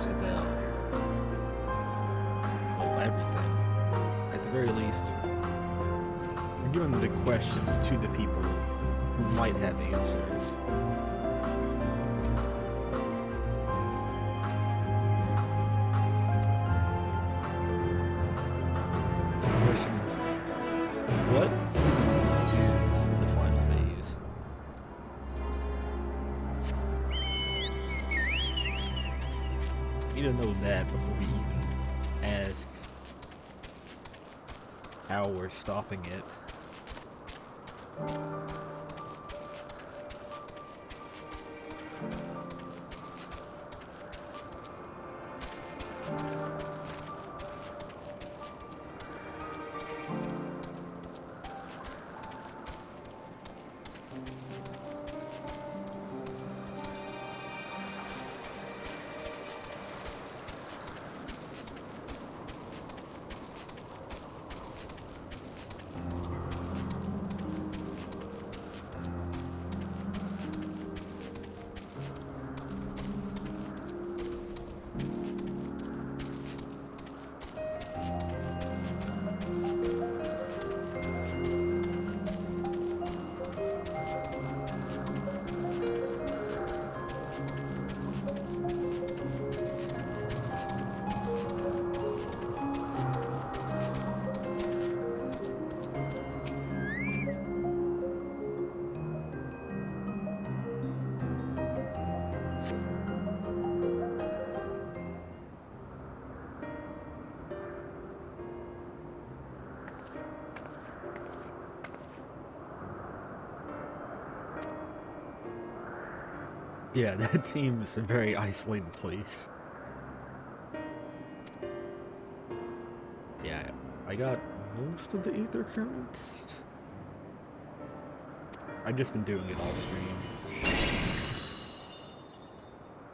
about, well, everything. At the very least, we're giving the questions to the people who might have answers. The question is, what is the final phase? We need to know that before we even ask how we're stopping it. Yeah, that seems a very isolated place. Yeah, I got most of the ether currents. I've just been doing it all stream.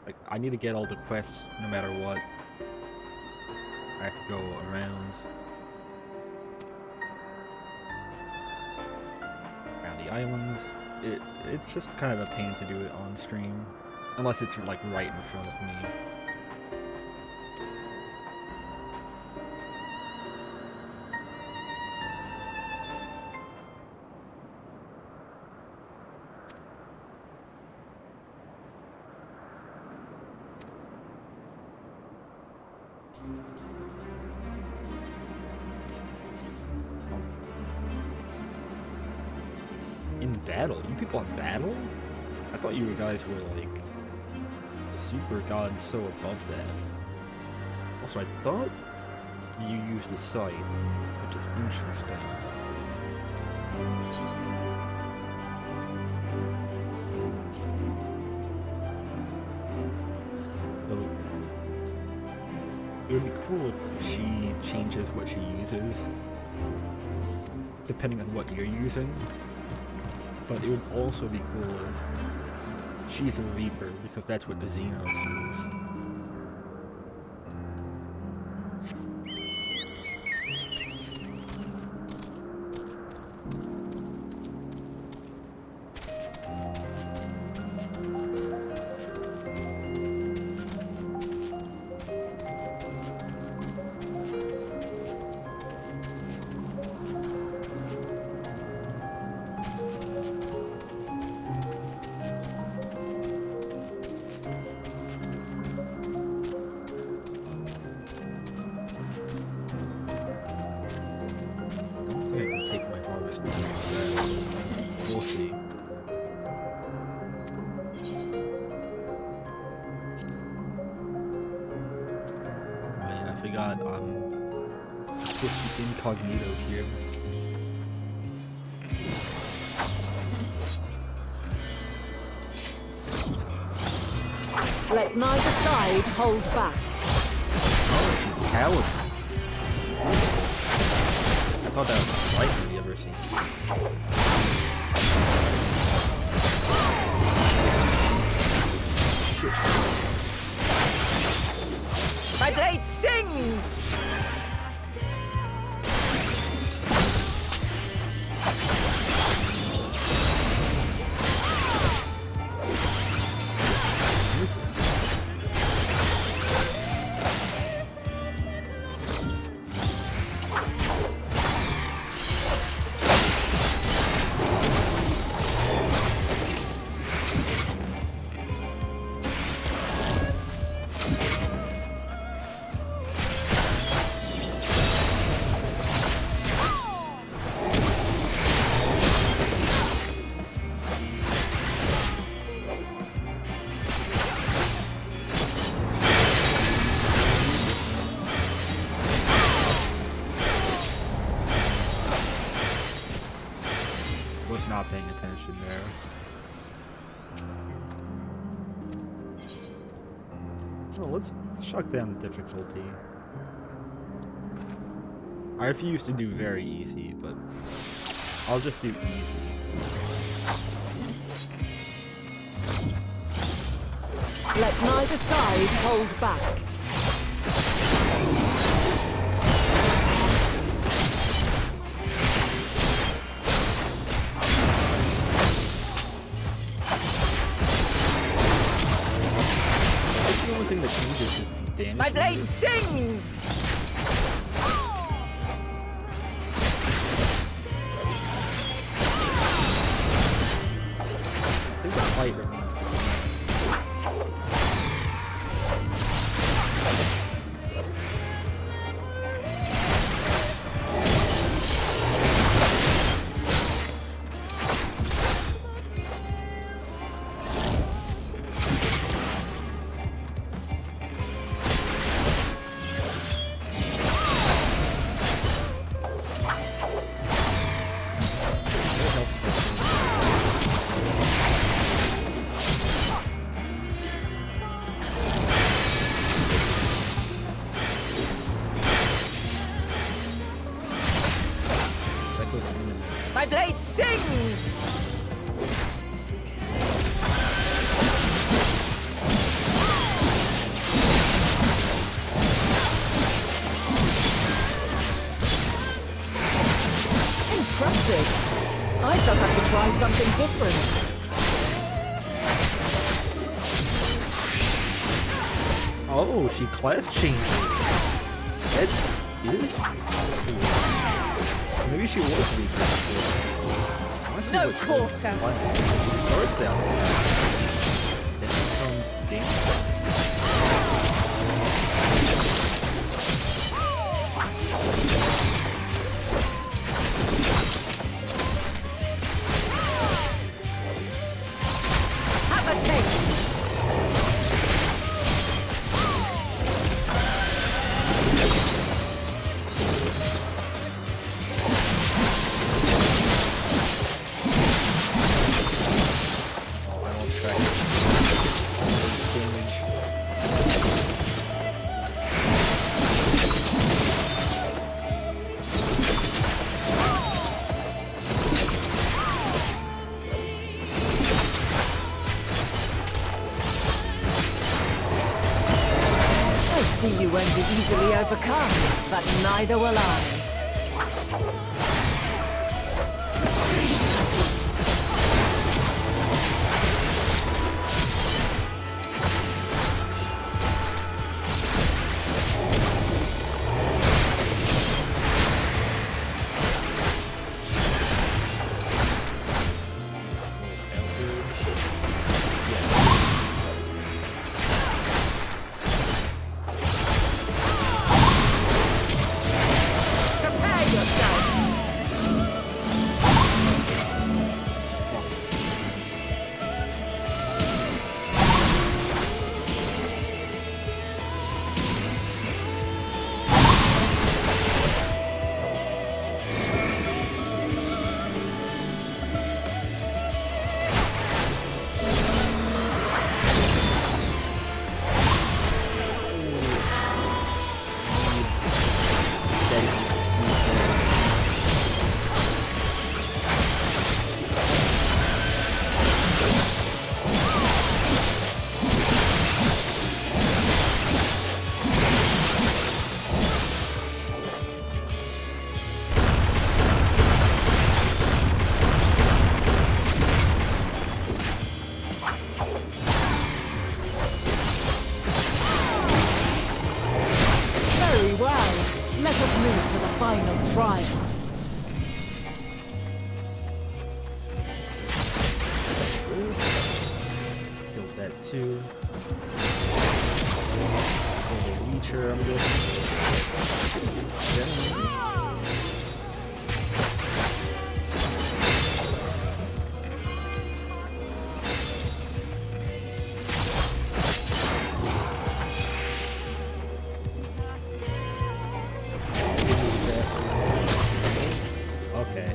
Like, I need to get all the quests no matter what. I have to go around the islands. It's just kind of a pain to do it on stream, unless it's like right in front of me. In battle? You people have battle? I thought you guys were like super god so above that. Also, I thought you used the site, which is interesting. So, it would be cool if she changes what she uses, depending on what you're using. But it would also be cool if she's a Reaper, because that's what the Xenos is. We'll see. Man, I forgot I'm supposed to be incognito here. Let neither side hold back. Oh, she's cowardly. I thought that was the fight we ever seen. My blade sings! Was not paying attention there. Oh, let's chuck down the difficulty. I refuse to do very easy, but I'll just do easy. Let neither side hold back. The only thing that changes is the damage. My blade sings! I think the fight remains the My blade sings! Impressive. I shall have to try something different. Oh, she class changes. That is cool. Maybe she was weak before. No quarter. She starts out then becomes dangerous. Have a taste. See you won't be easily overcome, but neither will I. Let us move to the final trial. Build that too. Reacher, I'm good. Okay.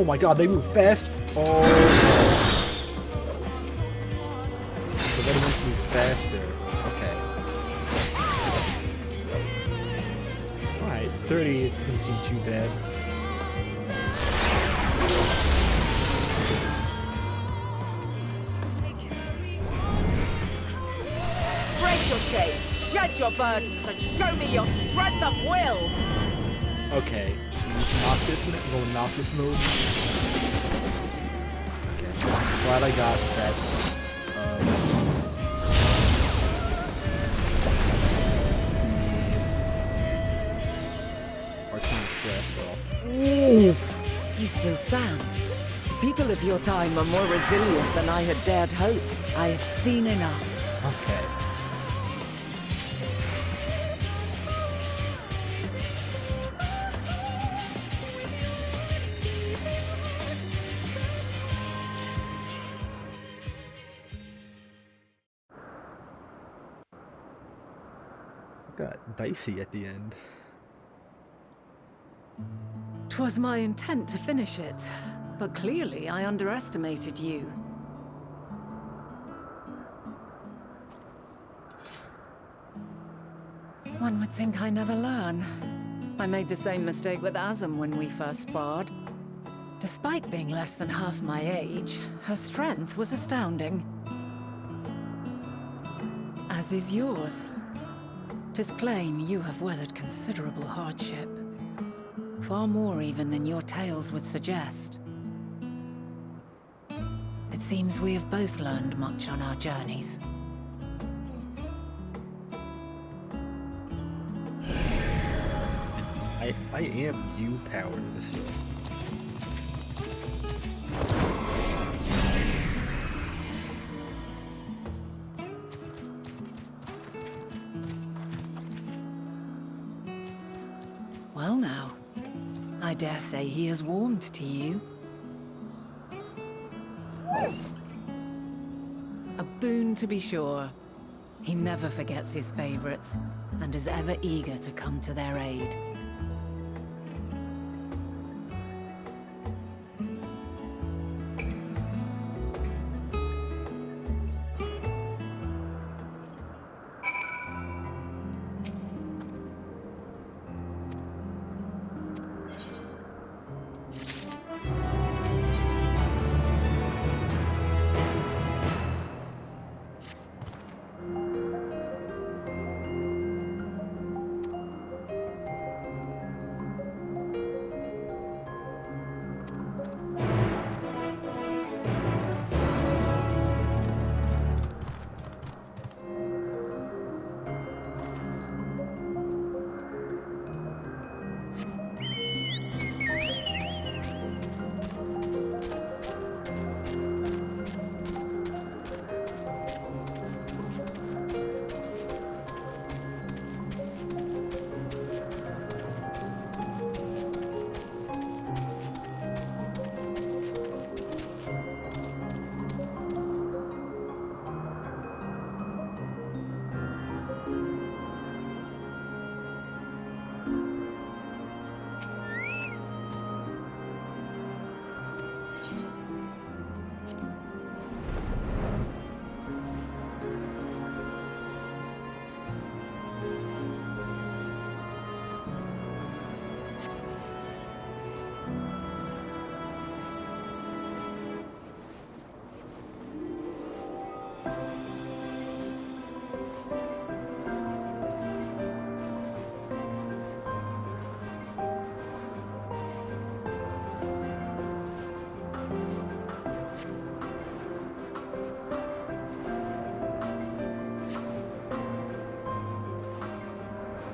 Oh my god, they move fast. Oh. The red ones move faster. Okay. Alright, 30 doesn't seem too bad. Break your chains, shed your burdens, and show me your strength of will! Okay, so go Noctis mode. Okay, glad I got that. Arcane Crest off. Ooh. You still stand. The people of your time are more resilient than I had dared hope. I have seen enough. Okay. Got dicey at the end. 'Twas my intent to finish it, but clearly I underestimated you. One would think I never learn. I made the same mistake with Azem when we first sparred. Despite being less than half my age, her strength was astounding. As is yours. 'Tis plain you have weathered considerable hardship. Far more even than your tales would suggest. It seems we have both learned much on our journeys. I am you powered this year. Well now, I dare say he is warmed to you. A boon to be sure. He never forgets his favorites, and is ever eager to come to their aid.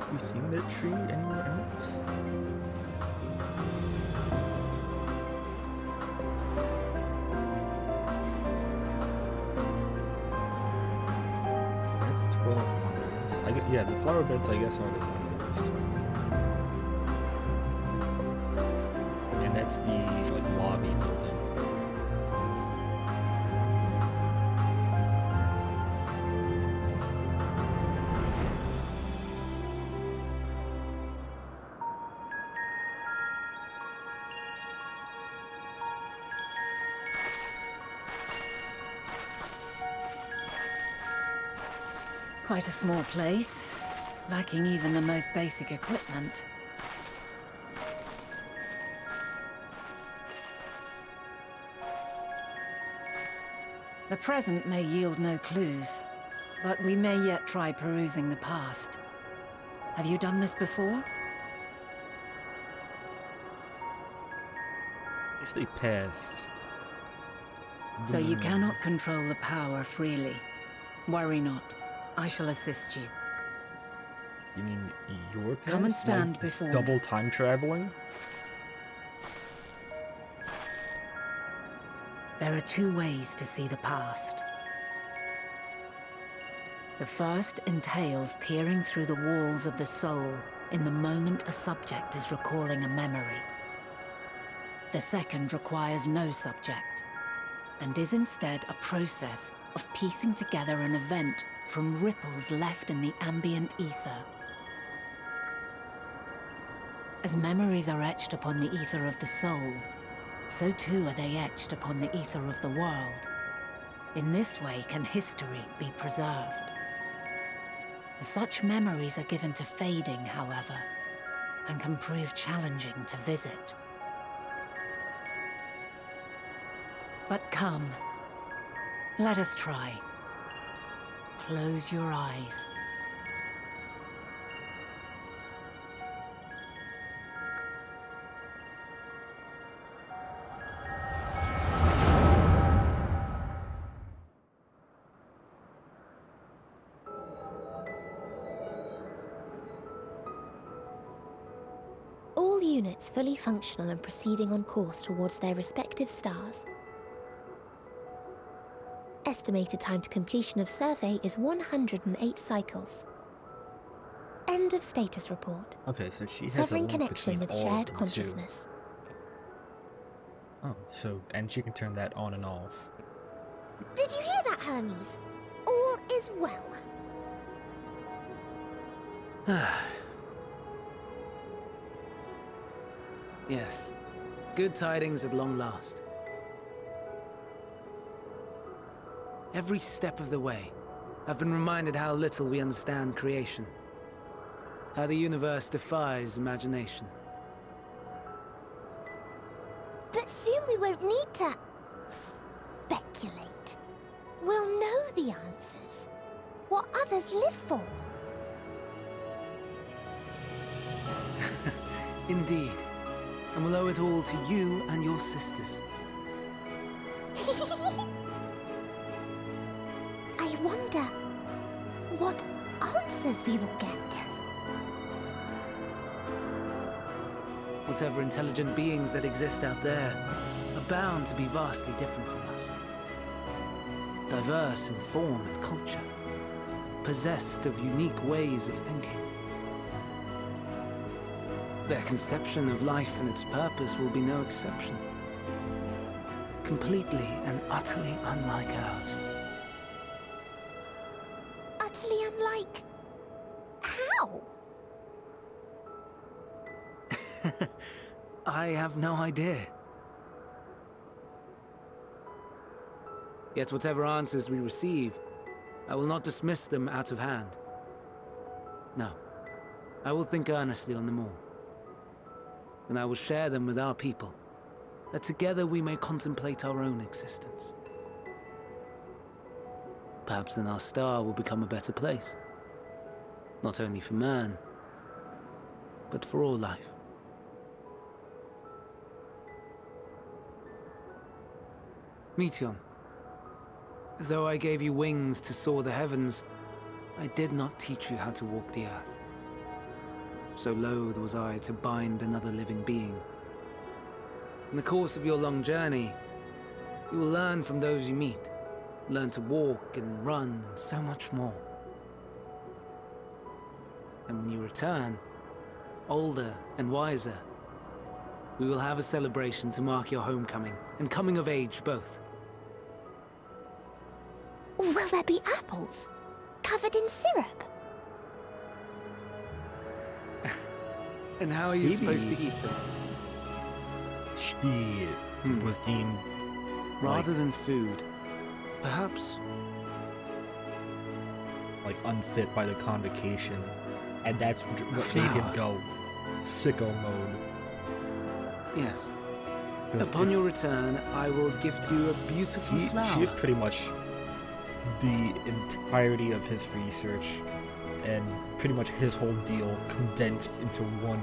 You seen that tree anywhere else? That's 12 wonders. Yeah, the flower beds I guess are the wonders. And that's the like lobby building. Quite a small place, lacking even the most basic equipment. The present may yield no clues, but we may yet try perusing the past. Have you done this before? It's the past. So you cannot control the power freely. Worry not. I shall assist you. You mean your past? Come and stand Like before me. double time traveling? There are two ways to see the past. The first entails peering through the walls of the soul in the moment a subject is recalling a memory. The second requires no subject, and is instead a process of piecing together an event from ripples left in the ambient ether. As memories are etched upon the ether of the soul, so too are they etched upon the ether of the world. In this way can history be preserved. Such memories are given to fading, however, and can prove challenging to visit. But come, let us try. Close your eyes. All units fully functional and proceeding on course towards their respective stars. Estimated time to completion of survey is 108 cycles. End of status report. Okay, so she has Severing a link connection between with all of shared them, consciousness. Too. Oh, so and she can turn that on and off. Did you hear that, Hermes? All is well. Yes. Good tidings at long last. Every step of the way, I've been reminded how little we understand creation. How the universe defies imagination. But soon we won't need to speculate. We'll know the answers. What others live for. Indeed. And we'll owe it all to you and your sisters. I wonder what answers we will get. Whatever intelligent beings that exist out there are bound to be vastly different from us. Diverse in form and culture. Possessed of unique ways of thinking. Their conception of life and its purpose will be no exception. Completely and utterly unlike ours. Utterly unlike... how? I have no idea. Yet whatever answers we receive, I will not dismiss them out of hand. No, I will think earnestly on them all. And I will share them with our people, that together we may contemplate our own existence. Perhaps then our star will become a better place. Not only for man, but for all life. Meteon, though I gave you wings to soar the heavens, I did not teach you how to walk the earth. So loath was I to bind another living being. In the course of your long journey, you will learn from those you meet, learn to walk and run and so much more. And when you return, older and wiser, we will have a celebration to mark your homecoming and coming of age both. Will there be apples? Covered in syrup? And how are you supposed to eat them? She was deemed Rather than food, perhaps... like unfit by the convocation, and that's what made him flower. go sicko mode. Yes. 'Cause Upon if your return, I will gift you a beautiful flower. she is pretty much the entirety of his research and pretty much his whole deal condensed into one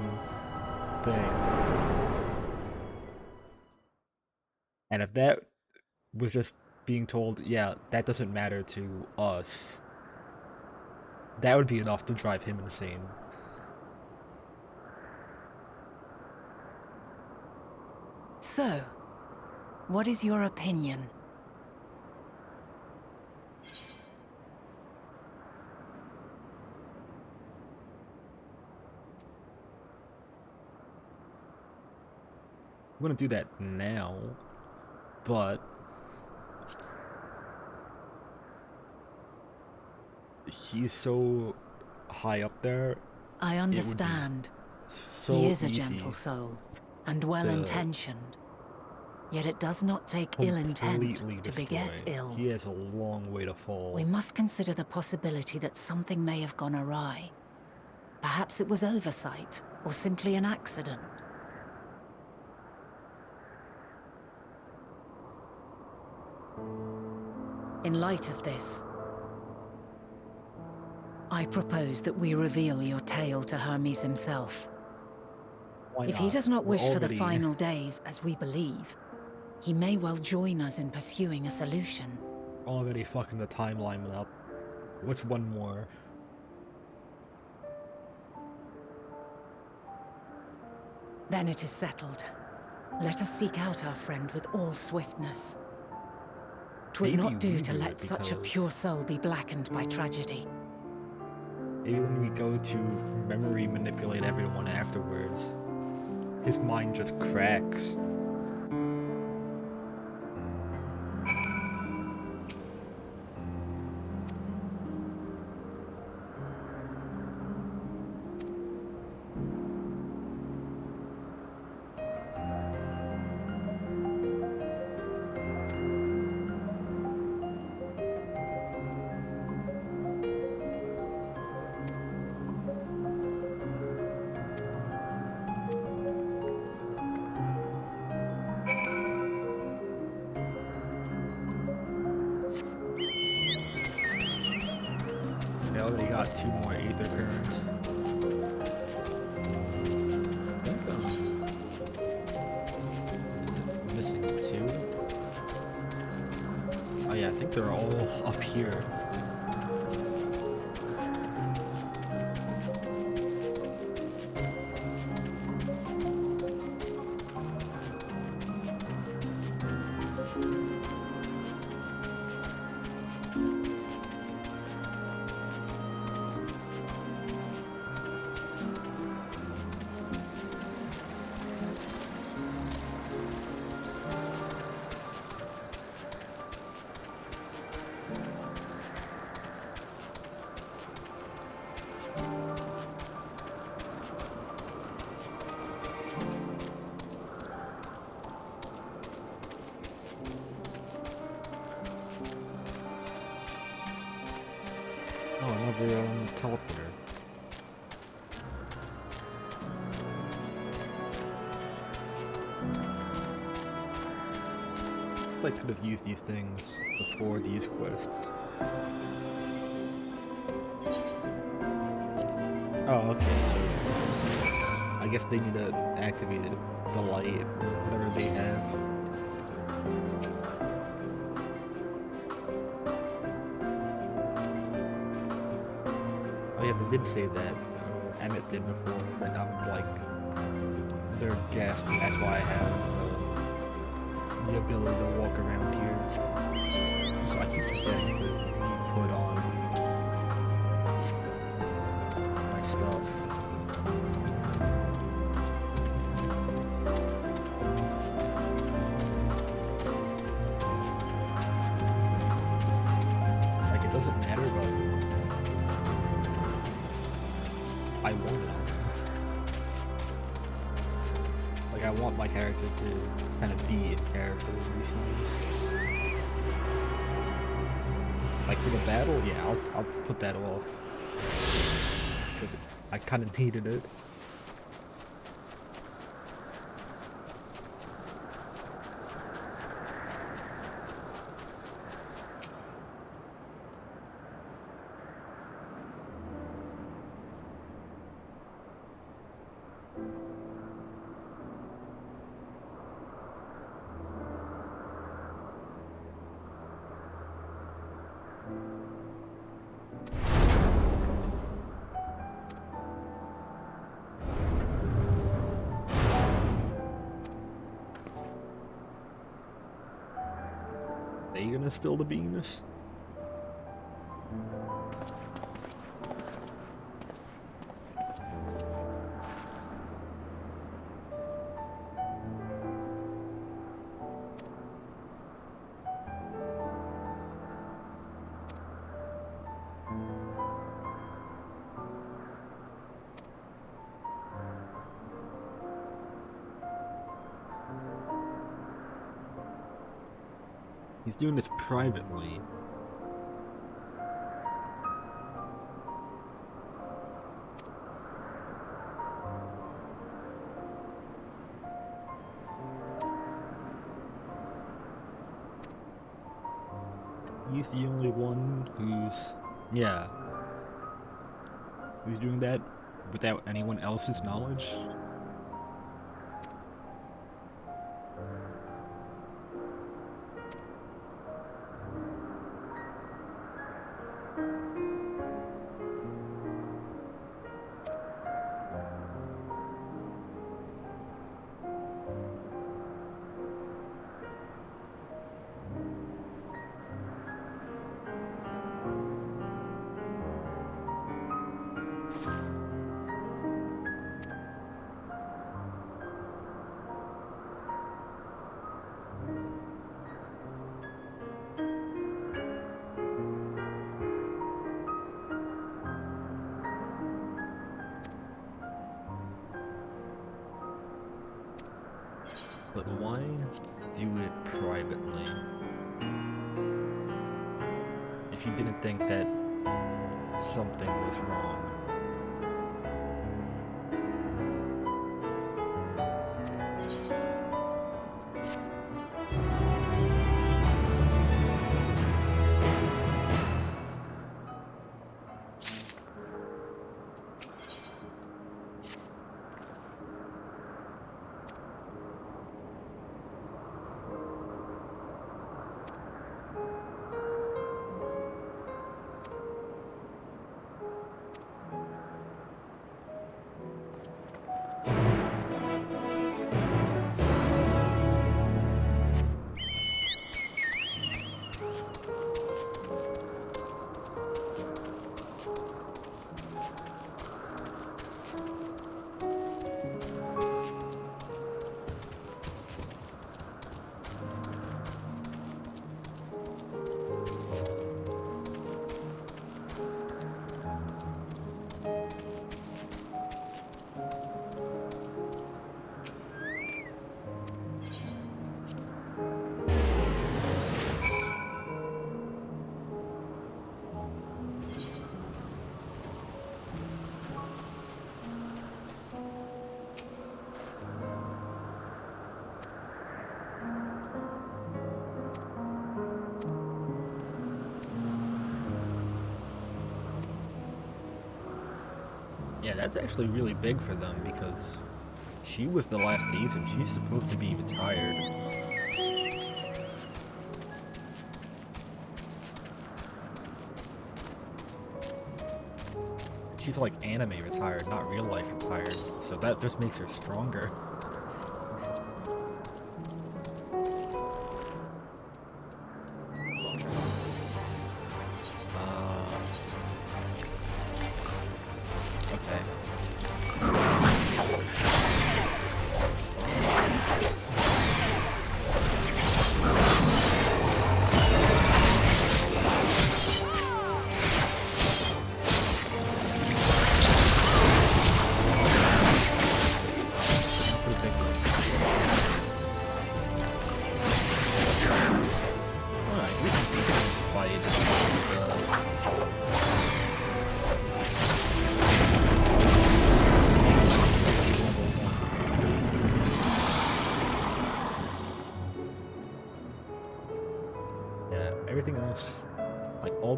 thing. And if that was just being told, yeah, that doesn't matter to us, that would be enough to drive him insane. So, what is your opinion? I'm gonna do that now, but he's so high up there. I understand. So He is a easy gentle soul, and well-intentioned. Yet it does not take ill intent completely to beget destroy. ill. He has a long way to fall. We must consider the possibility that something may have gone awry. Perhaps it was oversight, or simply an accident. In light of this, I propose that we reveal your tale to Hermes himself. Why If he not? does not We're wish for the already- final days, as we believe, he may well join us in pursuing a solution. Already fucking the timeline up. What's one more? Then it is settled. Let us seek out our friend with all swiftness. 'Twould Maybe not do we to do let it such a because- pure soul be blackened by tragedy. Maybe when we go to memory manipulate everyone afterwards, his mind just cracks. They already got 2 more Aether Currents. Missing 2? Oh yeah, I think they're all up here. Oh, another teleporter. I could have used these things before these quests. Oh, okay, so I guess they need to activate it, the light, whatever they have. Oh yeah, they did say that. Emmett did before, that I'm like their guest, and that's why I have the ability to walk around here. So I keep forgetting to put on my stuff. Like, it doesn't matter, but I want it. Like, I want my character to kind of be in character in these scenes. Like for the battle, yeah, I'll put that off. Because I kind of needed it. Are you gonna spill the beans? He's doing this privately. He's the only one who's doing that without anyone else's knowledge. But why do it privately? If you didn't think that something was wrong. Yeah, that's actually really big for them because she was the last Hazen. She's supposed to be retired. She's like anime retired, not real life retired. So that just makes her stronger.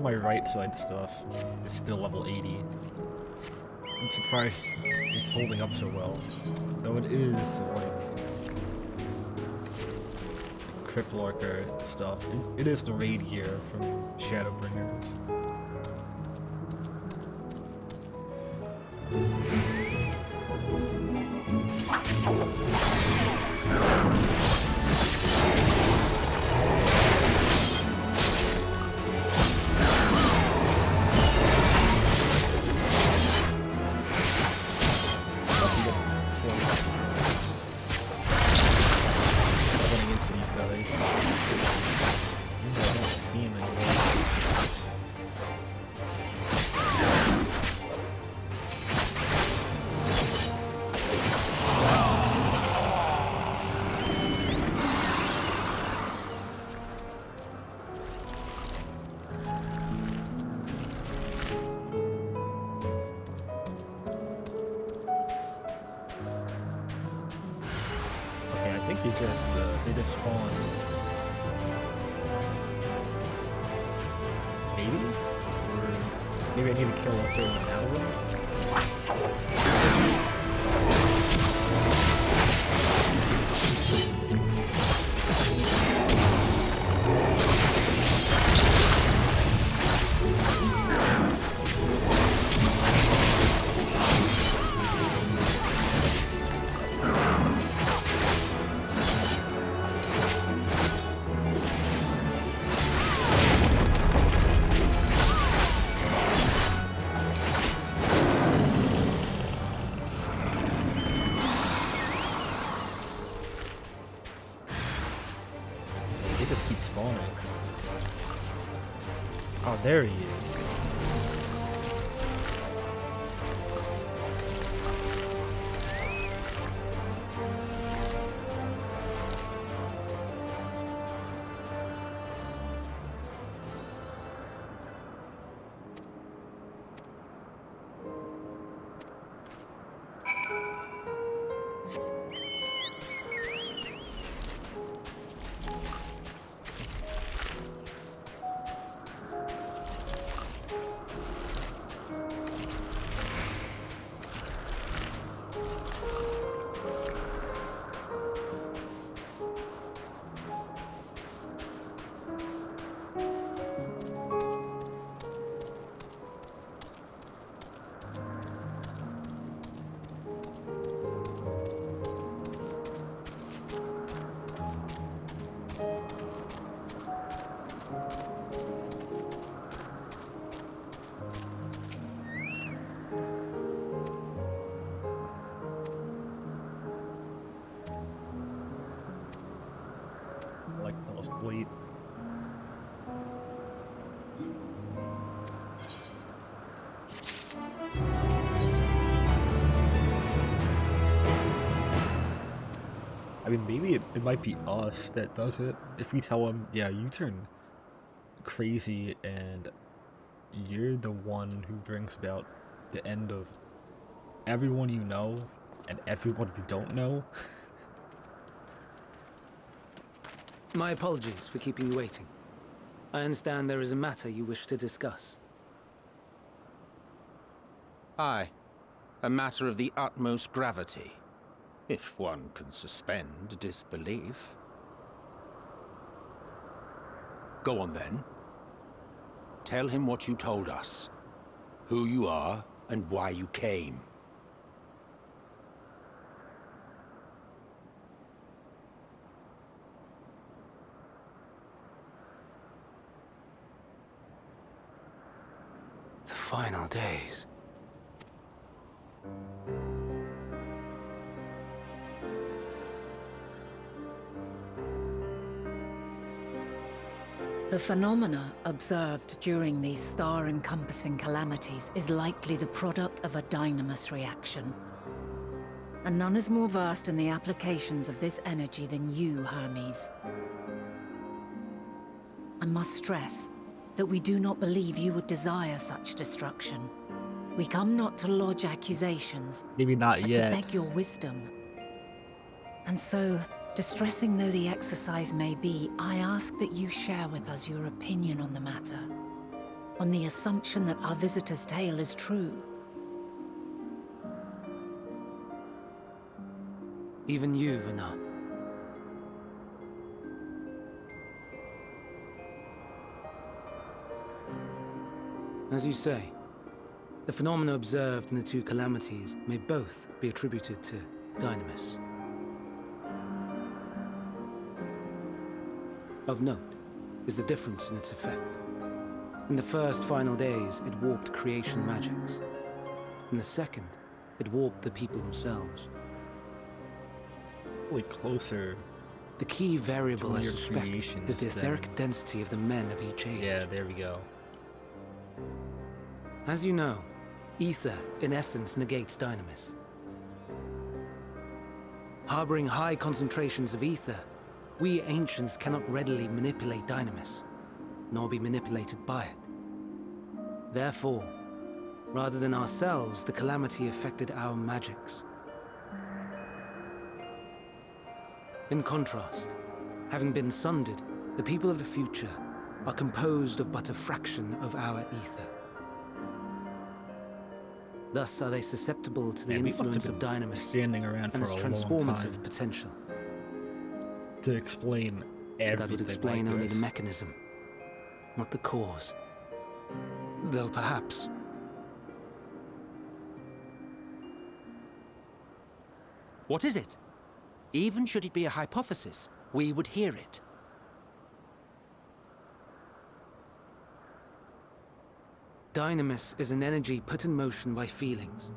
my right side stuff is still level 80. I'm surprised it's holding up so well. Though it is, like Endwalker stuff. It is the raid gear from Shadowbringers. They just spawn. Maybe? Or maybe I need to kill a certain amount of them? Oh, there he is. Wait. I mean, maybe it might be us that does it. If we tell him, yeah, you turn crazy and you're the one who brings about the end of everyone you know and everyone you don't know. My apologies for keeping you waiting. I understand there is a matter you wish to discuss. Aye. A matter of the utmost gravity. If one can suspend disbelief. Go on then. Tell him what you told us. Who you are and why you came. The final days. The phenomena observed during these star-encompassing calamities is likely the product of a dynamis reaction. And none is more versed in the applications of this energy than you, Hermes. I must stress that we do not believe you would desire such destruction. We come not to lodge accusations, Maybe not but yet. to beg your wisdom. And so, distressing though the exercise may be, I ask that you share with us your opinion on the matter. on the assumption that our visitor's tale is true. Even you, Vana. As you say, the phenomena observed in the two calamities may both be attributed to Dynamis. Of note is the difference in its effect. In the first final days, it warped creation magics. In the second, it warped the people themselves. Probably closer. The key variable, I your suspect, creations is the than- etheric density of the men of each age. Yeah, there we go. As you know, ether, in essence, negates Dynamis. Harboring high concentrations of ether, we ancients cannot readily manipulate Dynamis, nor be manipulated by it. Therefore, rather than ourselves, the calamity affected our magics. In contrast, having been sundered, the people of the future are composed of but a fraction of our ether. Thus are they susceptible to the Man, we must have influence of been Dynamis standing around for and its a long transformative time potential. to explain everything. That would explain like only this. the mechanism, not the cause. Though perhaps... What is it? Even should it be a hypothesis, we would hear it. Dynamis is an energy put in motion by feelings.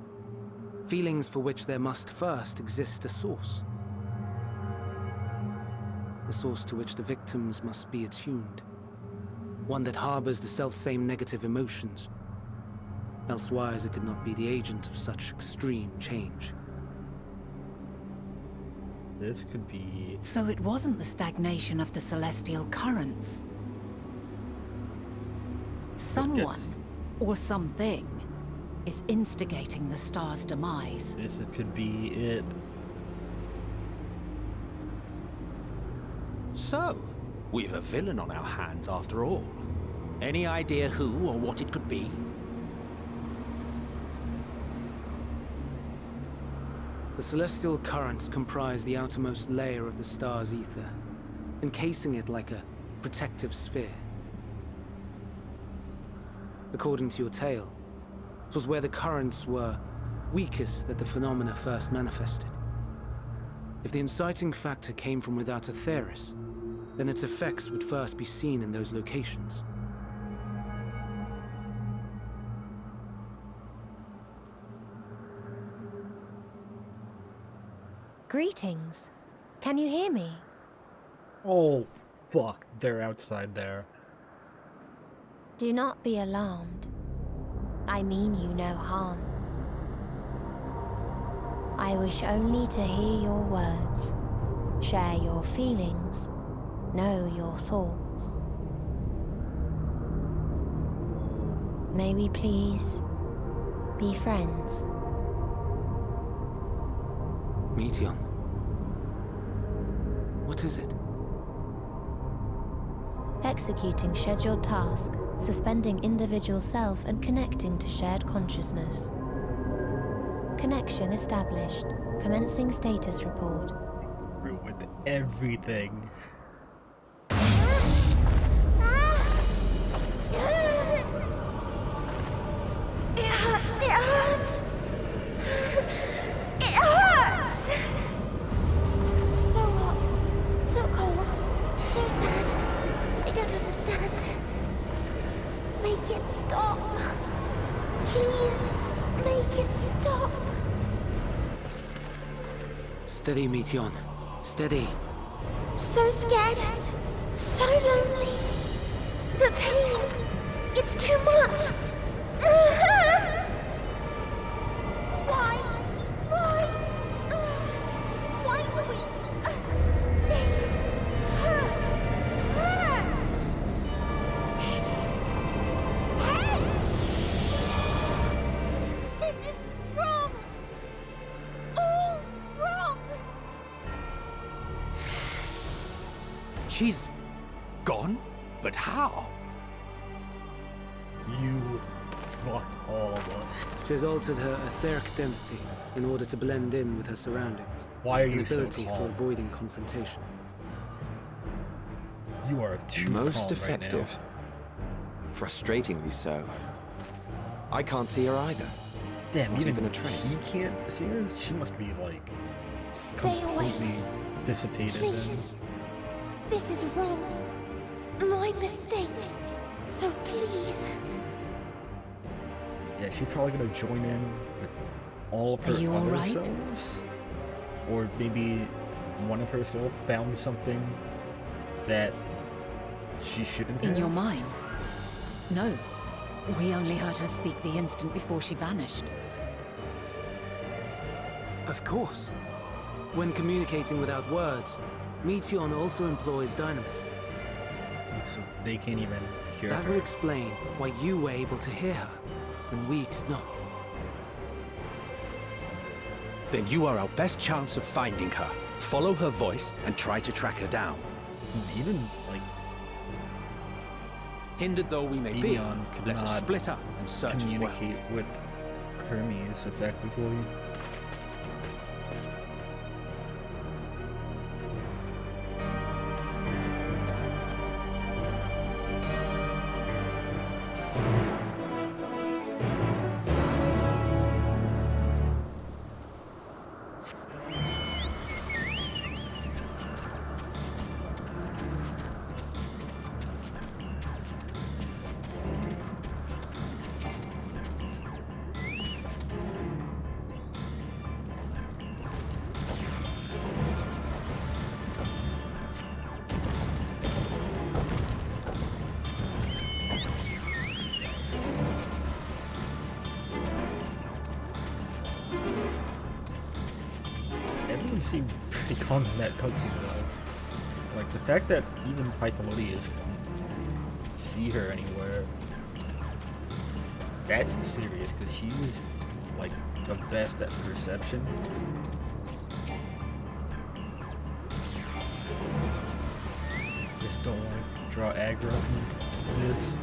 Feelings for which there must first exist a source. A source to which the victims must be attuned. One that harbors the selfsame negative emotions. Elsewise it could not be the agent of such extreme change. This could be. So it wasn't the stagnation of the celestial currents. Someone, or something, is instigating the star's demise. This could be it. So, we've a villain on our hands after all. Any idea who or what it could be? The celestial currents comprise the outermost layer of the star's ether, encasing it like a protective sphere. According to your tale, it was where the currents were weakest that the phenomena first manifested. If the inciting factor came from without Aetheris, then its effects would first be seen in those locations. Greetings. Can you hear me? Oh, fuck. They're outside there. Do not be alarmed. I mean you no harm. I wish only to hear your words, share your feelings, know your thoughts. May we please be friends? Meteon. What is it? Executing scheduled task, suspending individual self and connecting to shared consciousness. Connection established. Commencing status report. Ruined everything. It hurts! It hurts! It hurts! So hot, so cold, so sad. I don't understand. Make it stop. Please, make it stop. Steady, Meteon. Steady. So scared, so lonely. The pain, it's too much. Why? Why do we? They hurt. Hate. This is wrong. All wrong. She's gone? But how? She has altered her etheric density in order to blend in with her surroundings. Why are An you so ability for calm? avoiding confrontation. You are too Most calm effective. Frustratingly so. I can't see her either. Right now. Damn, Not even a trace. You can't see her? She must be like Stay away, completely dissipated then. please. This is wrong. My mistake. So please. Yeah, she's probably gonna join in with all of her Are you other alright? selves. Or maybe one of herself found something that she shouldn't have. In your mind? No. We only heard her speak the instant before she vanished. Of course. When communicating without words, Meteon also employs Dynamis. So they can't even hear That her. would explain why you were able to hear her, when we could not. Then you are our best chance of finding her. Follow her voice and try to track her down. Even like Hindered though we may be, Meteon could let us not split up and search as well. communicate with Hermes effectively. Everyone seemed pretty calm in that cutscene though. Like the fact that even Pythonius couldn't see her anywhere. That's serious because she was like the best at perception. Just don't want to draw aggro from this.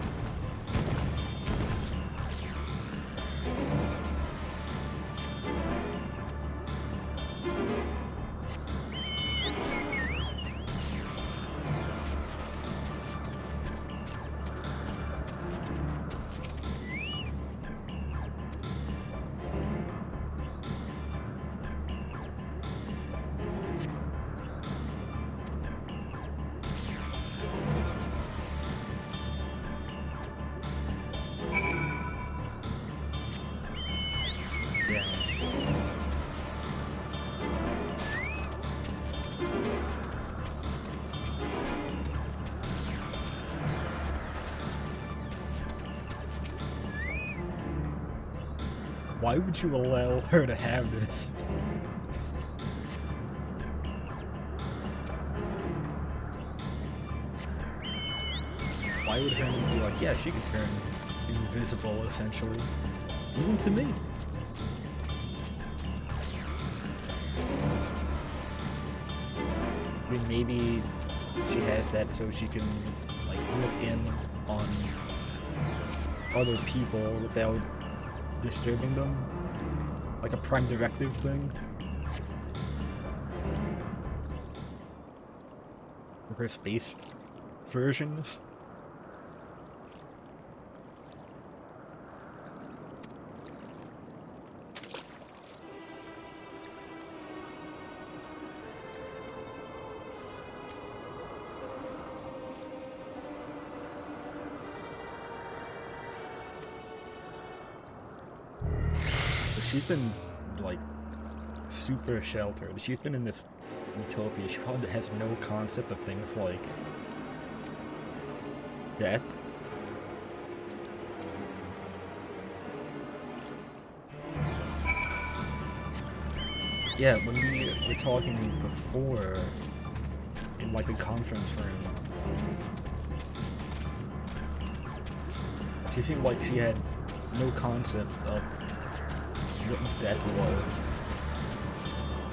Yeah. Why would you allow her to have this? Why would Hermes be like, yeah, she could turn invisible essentially? Even to me. I mean, maybe she has that so she can like look in on other people without disturbing them, like a prime directive thing. Or her space versions. She's been like super sheltered. She's been in this utopia. She probably has no concept of things like death. Yeah, when we were talking before in like the conference room, she seemed like she had no concept of what death was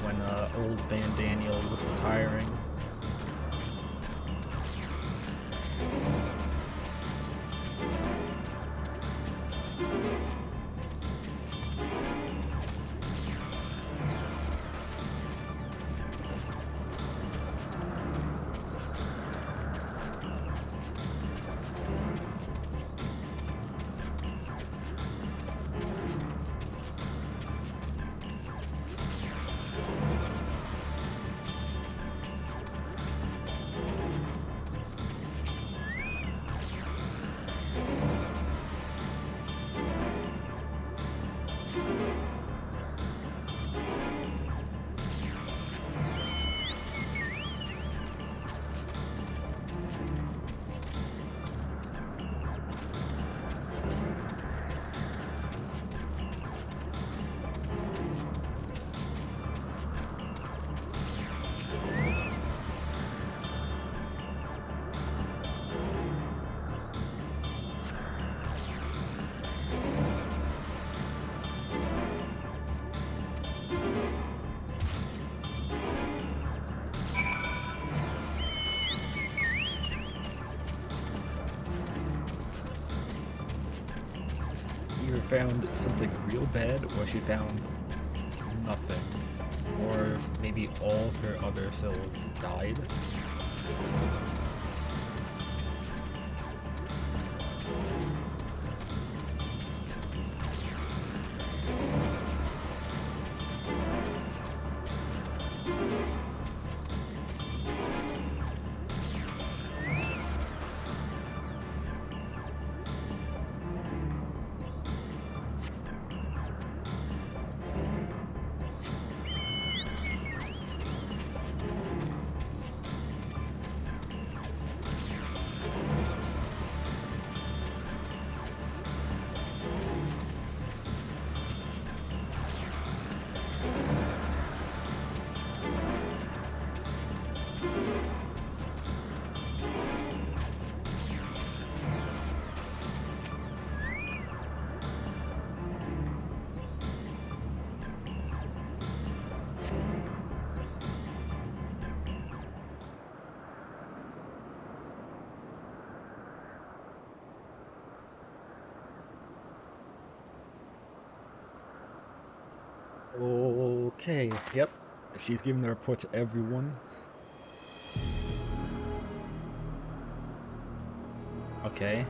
when old Van Daniel was retiring. found something real bad, or she found nothing. Or maybe all of her other selves died. Okay, yep. She's giving the report to everyone. Okay.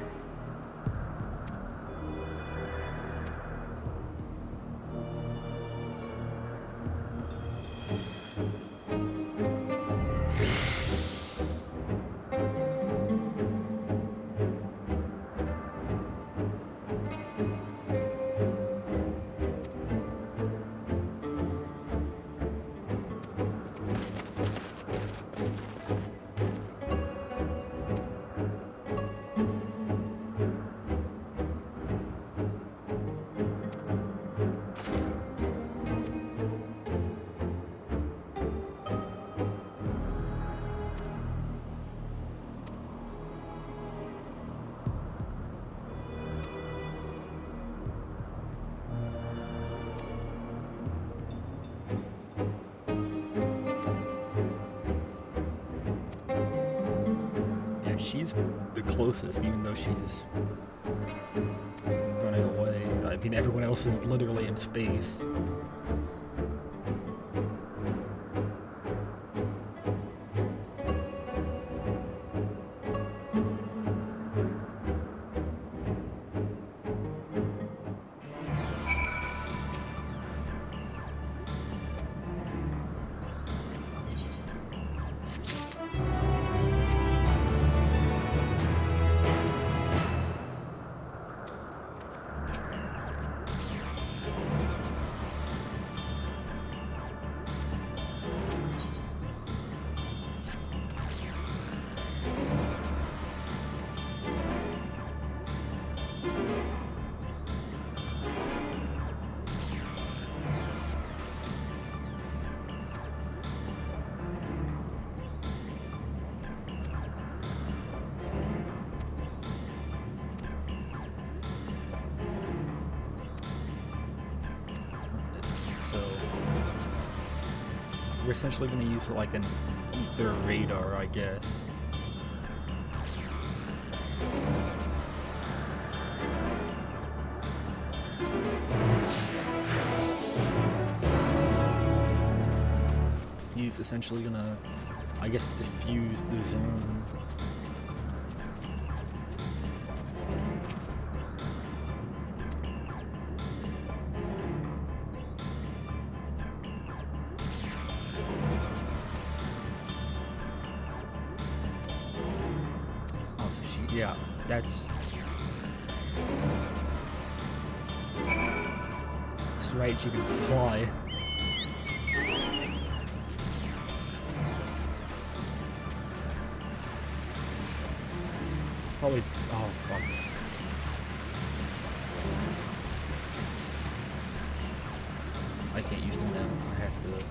Yeah, she's the closest, even though she's running away. I mean, everyone else is literally in space. We're essentially going to use like an ether radar, I guess. He's essentially going to, I guess, diffuse the zone. Yeah, that's right, she can fly. Probably, oh fuck. I can't use them now, I have to...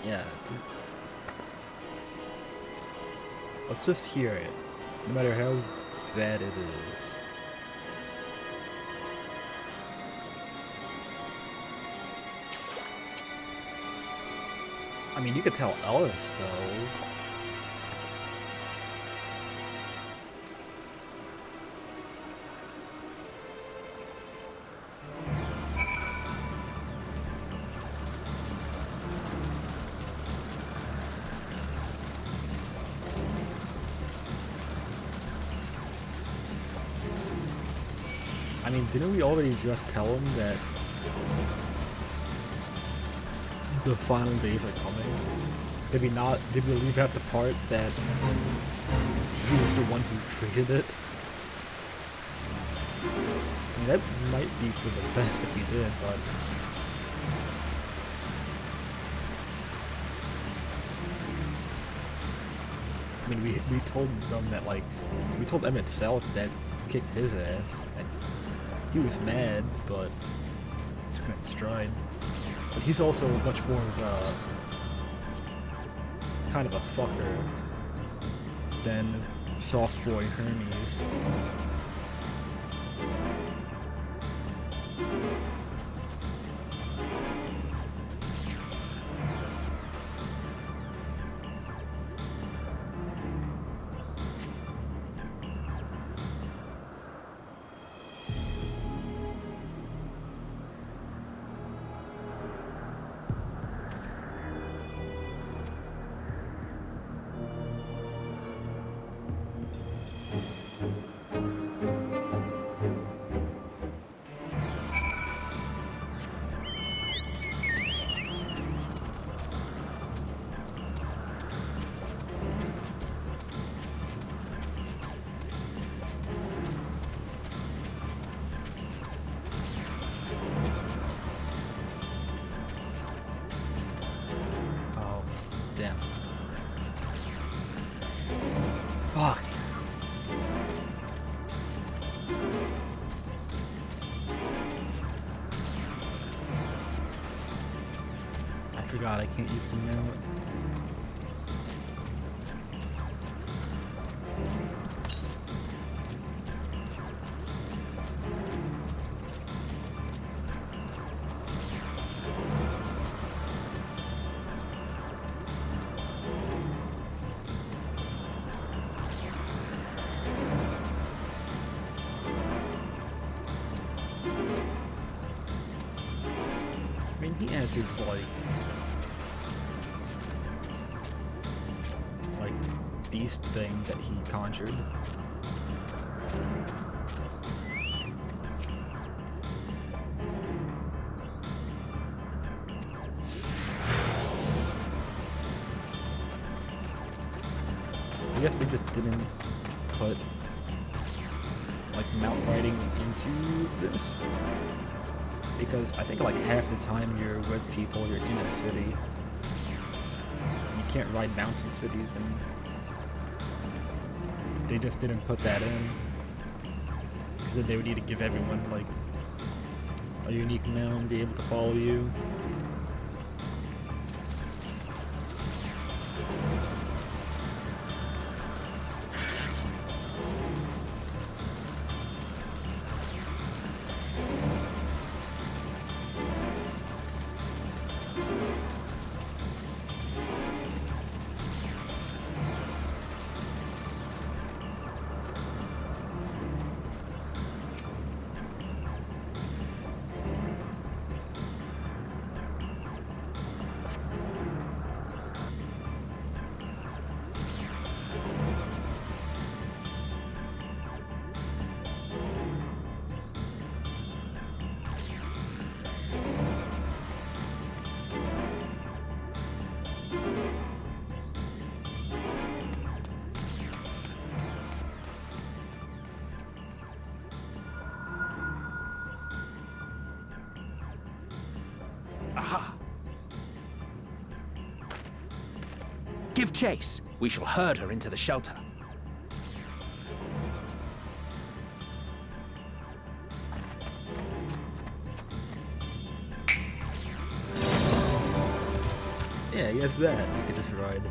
Yeah. Let's just hear it, no matter how bad it is. I mean, you could tell Ellis, though. I mean, didn't we already just tell him that the final days are coming? Did we not? Did we leave out the part that he was the one who triggered it? I mean, that might be for the best if he did, but I mean, we told them that, like, we told Emmett South that kicked his ass, and he was mad, but took it in stride. But he's also much more of a kind of a fucker than soft boy Hermes. Damn. Fuck. I forgot I can't use the mount. I mean, he has his, like, beast thing that he conjured. I guess they just didn't put, like, mount riding into this. Because I think like half the time you're with people, you're in a city. You can't ride mountain cities, and they just didn't put that in. Because they would need to give everyone like a unique mount, be able to follow you. Aha! Give chase. We shall herd her into the shelter. Yeah, he has that. You could just ride.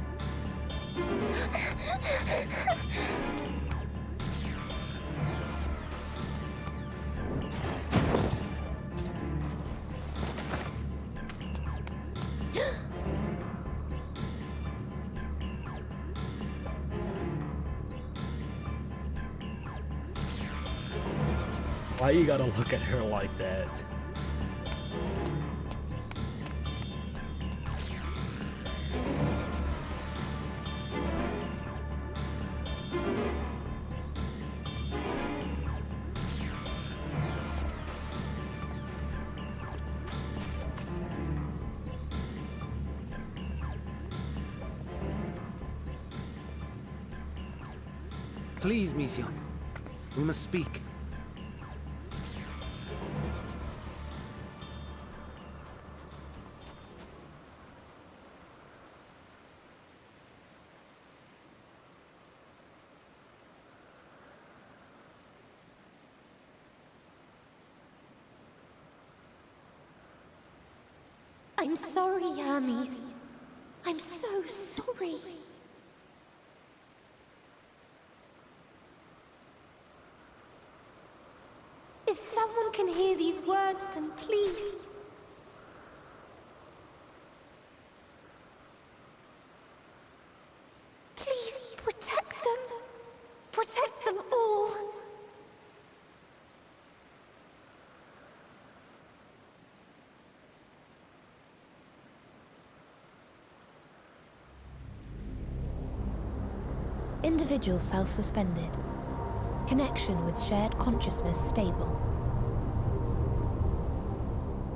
Why you gotta look at her like that? Please, Mission. We must speak. I'm sorry, Hermes. I'm so sorry. If someone can hear these words, then please. Please protect them. Protect them all. Individual self-suspended. Connection with shared consciousness stable.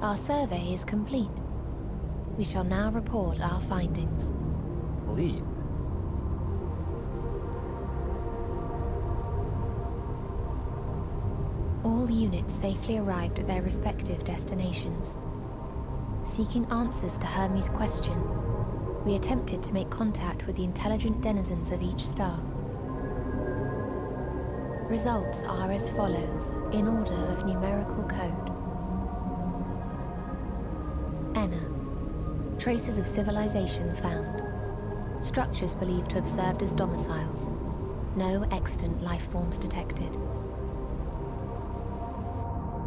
Our survey is complete. We shall now report our findings. Lead. All units safely arrived at their respective destinations. Seeking answers to Hermes' question, we attempted to make contact with the intelligent denizens of each star. Results are as follows, in order of numerical code. Enna. Traces of civilization found. Structures believed to have served as domiciles. No extant life forms detected.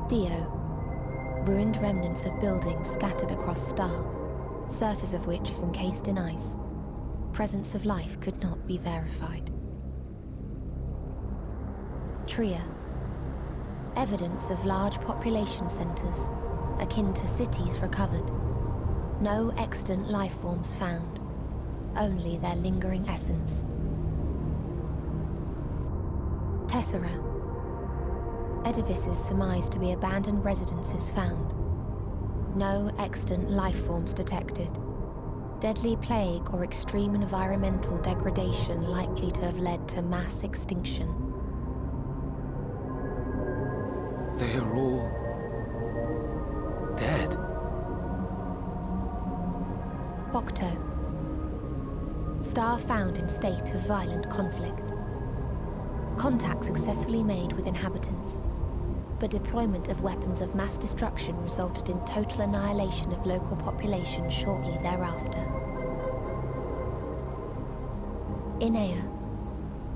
Dio. Ruined remnants of buildings scattered across star, surface of which is encased in ice. Presence of life could not be verified. Tria. Evidence of large population centers, akin to cities recovered. No extant life forms found, only their lingering essence. Tessera. Edifices surmised to be abandoned residences found. No extant life forms detected. Deadly plague or extreme environmental degradation likely to have led to mass extinction. They are all dead. Octo. Star found in state of violent conflict. Contact successfully made with inhabitants, but deployment of weapons of mass destruction resulted in total annihilation of local population shortly thereafter. Inea.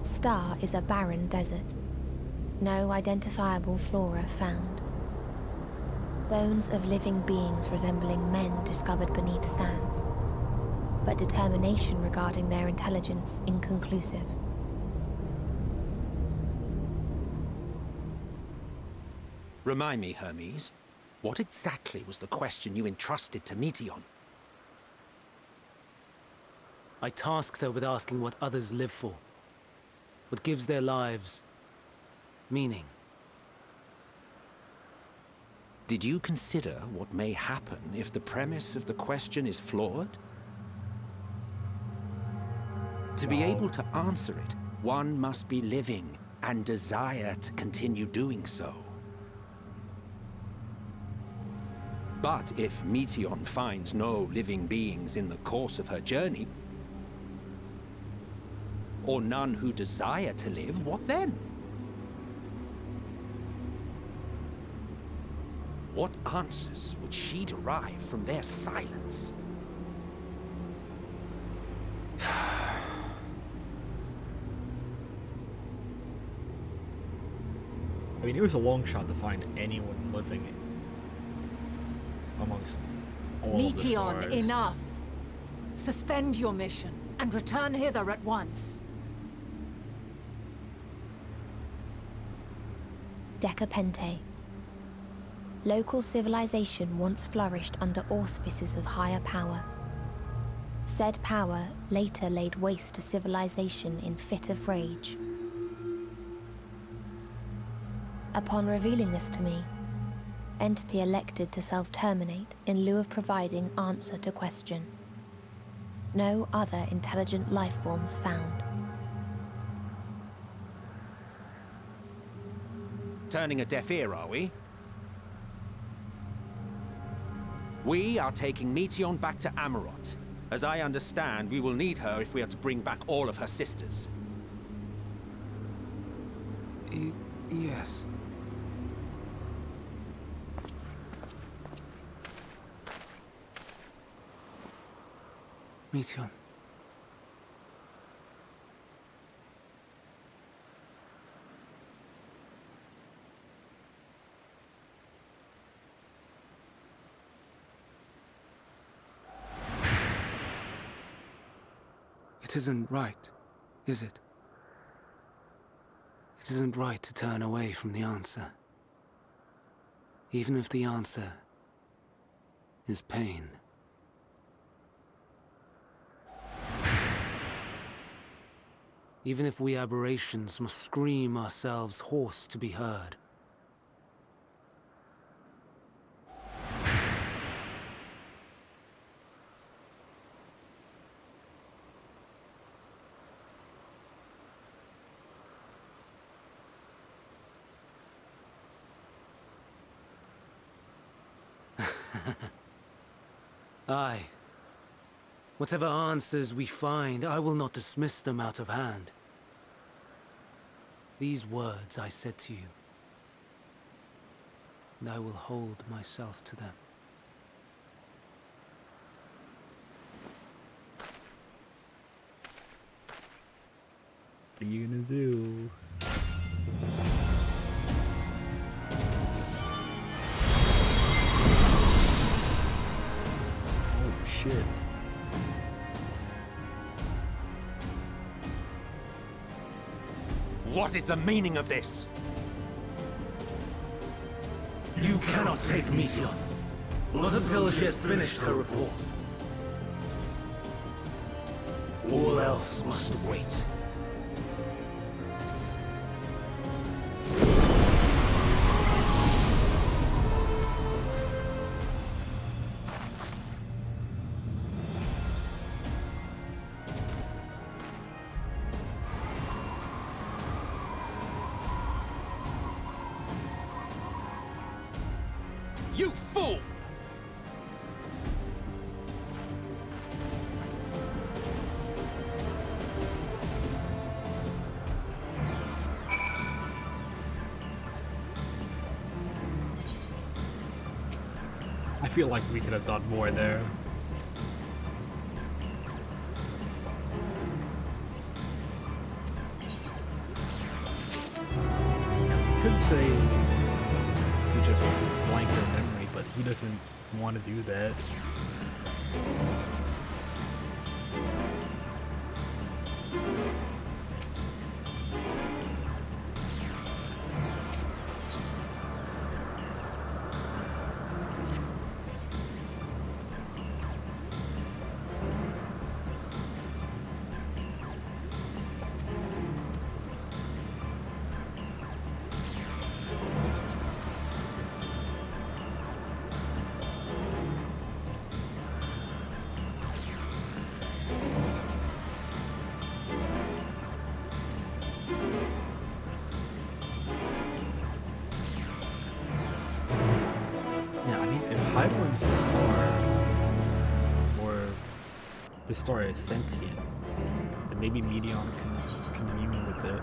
Star is a barren desert. No identifiable flora found. Bones of living beings resembling men discovered beneath sands, but determination regarding their intelligence inconclusive. Remind me, Hermes, what exactly was the question you entrusted to Meteion? I tasked her with asking what others live for. What gives their lives meaning. Did you consider what may happen if the premise of the question is flawed? To be able to answer it, one must be living and desire to continue doing so. But if Meteion finds no living beings in the course of her journey, or none who desire to live, what then? What answers would she derive from their silence? mean, it was a long shot to find anyone living amongst all of the Meteon, stars. enough! Suspend your mission and return hither at once. Decapente. Local civilization once flourished under auspices of higher power. Said power later laid waste to civilization in fit of rage. Upon revealing this to me, entity elected to self-terminate in lieu of providing answer to question. No other intelligent life forms found. Turning a deaf ear, are we? We are taking Meteon back to Amarot. As I understand, we will need her if we are to bring back all of her sisters. Yes. Meteon. It isn't right, is it? It isn't right to turn away from the answer. Even if the answer is pain. Even if we aberrations must scream ourselves hoarse to be heard. Aye. Whatever answers we find, I will not dismiss them out of hand. These words I said to you, and I will hold myself to them. What are you gonna do? Oh shit. What is the meaning of this? You cannot take Meteon. Not until she has finished her report. All else must wait. You fool! I feel like we could have done more there. We could say to just blank their memory, but he doesn't want to do that. Hydra's the star, or the star is sentient, then maybe Meteon can commune with it.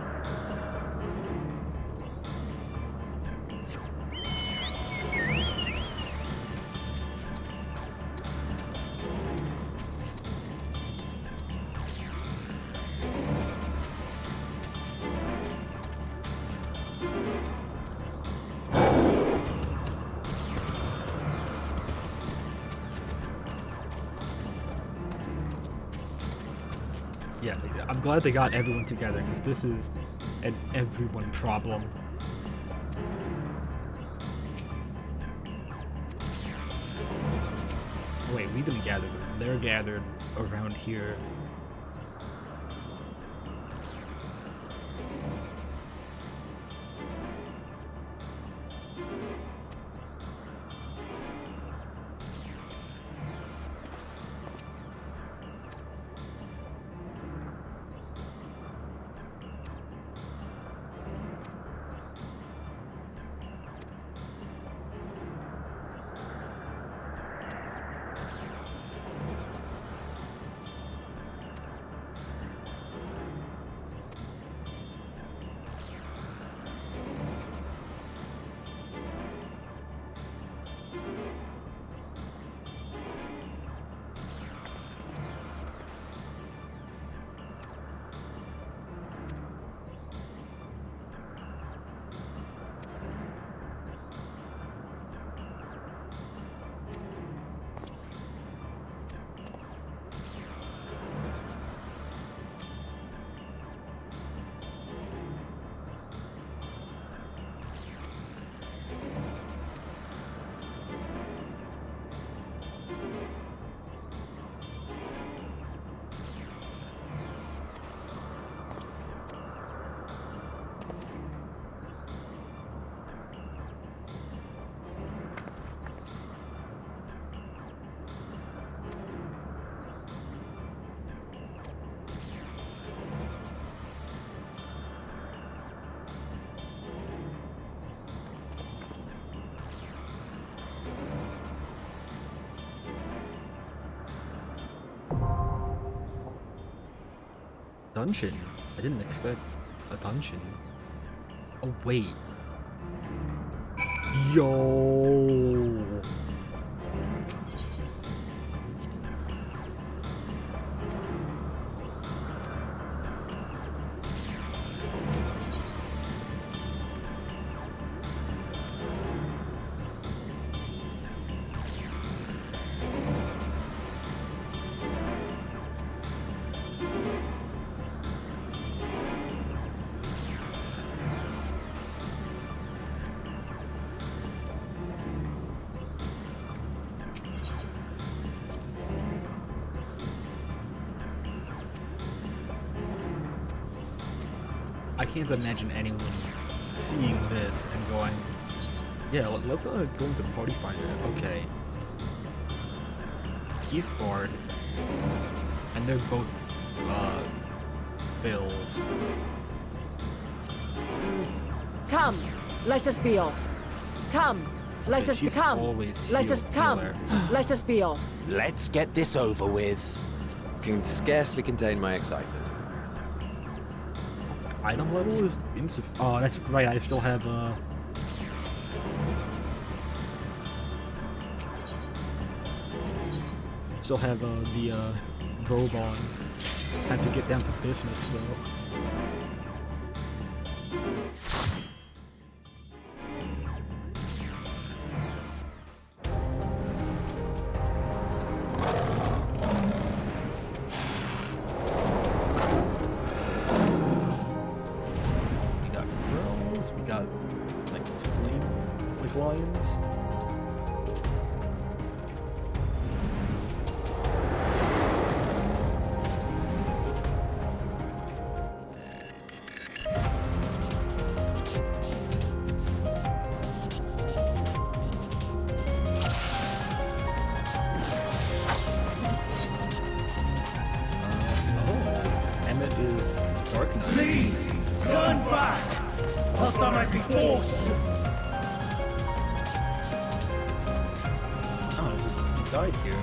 Yeah, I'm glad they got everyone together, because this is an everyone problem. Wait, we didn't gather them. They're gathered around here. Dungeon? I didn't expect a dungeon. Oh, wait. Yo! I can't imagine anyone seeing this and going, yeah, let's go into Party Finder. Okay. He's Bard, and they're both, Phils. Come, let us be off. Come, let us become. Let us come. Let us be off. Let's get this over with. Can scarcely contain my excitement. Item level is insufficient. Oh, that's right, I still have, the, robe on. Time to get down to business, though. Lions. Emmett is Dark Knight. Please, turn back, else I might be forced to. Died here.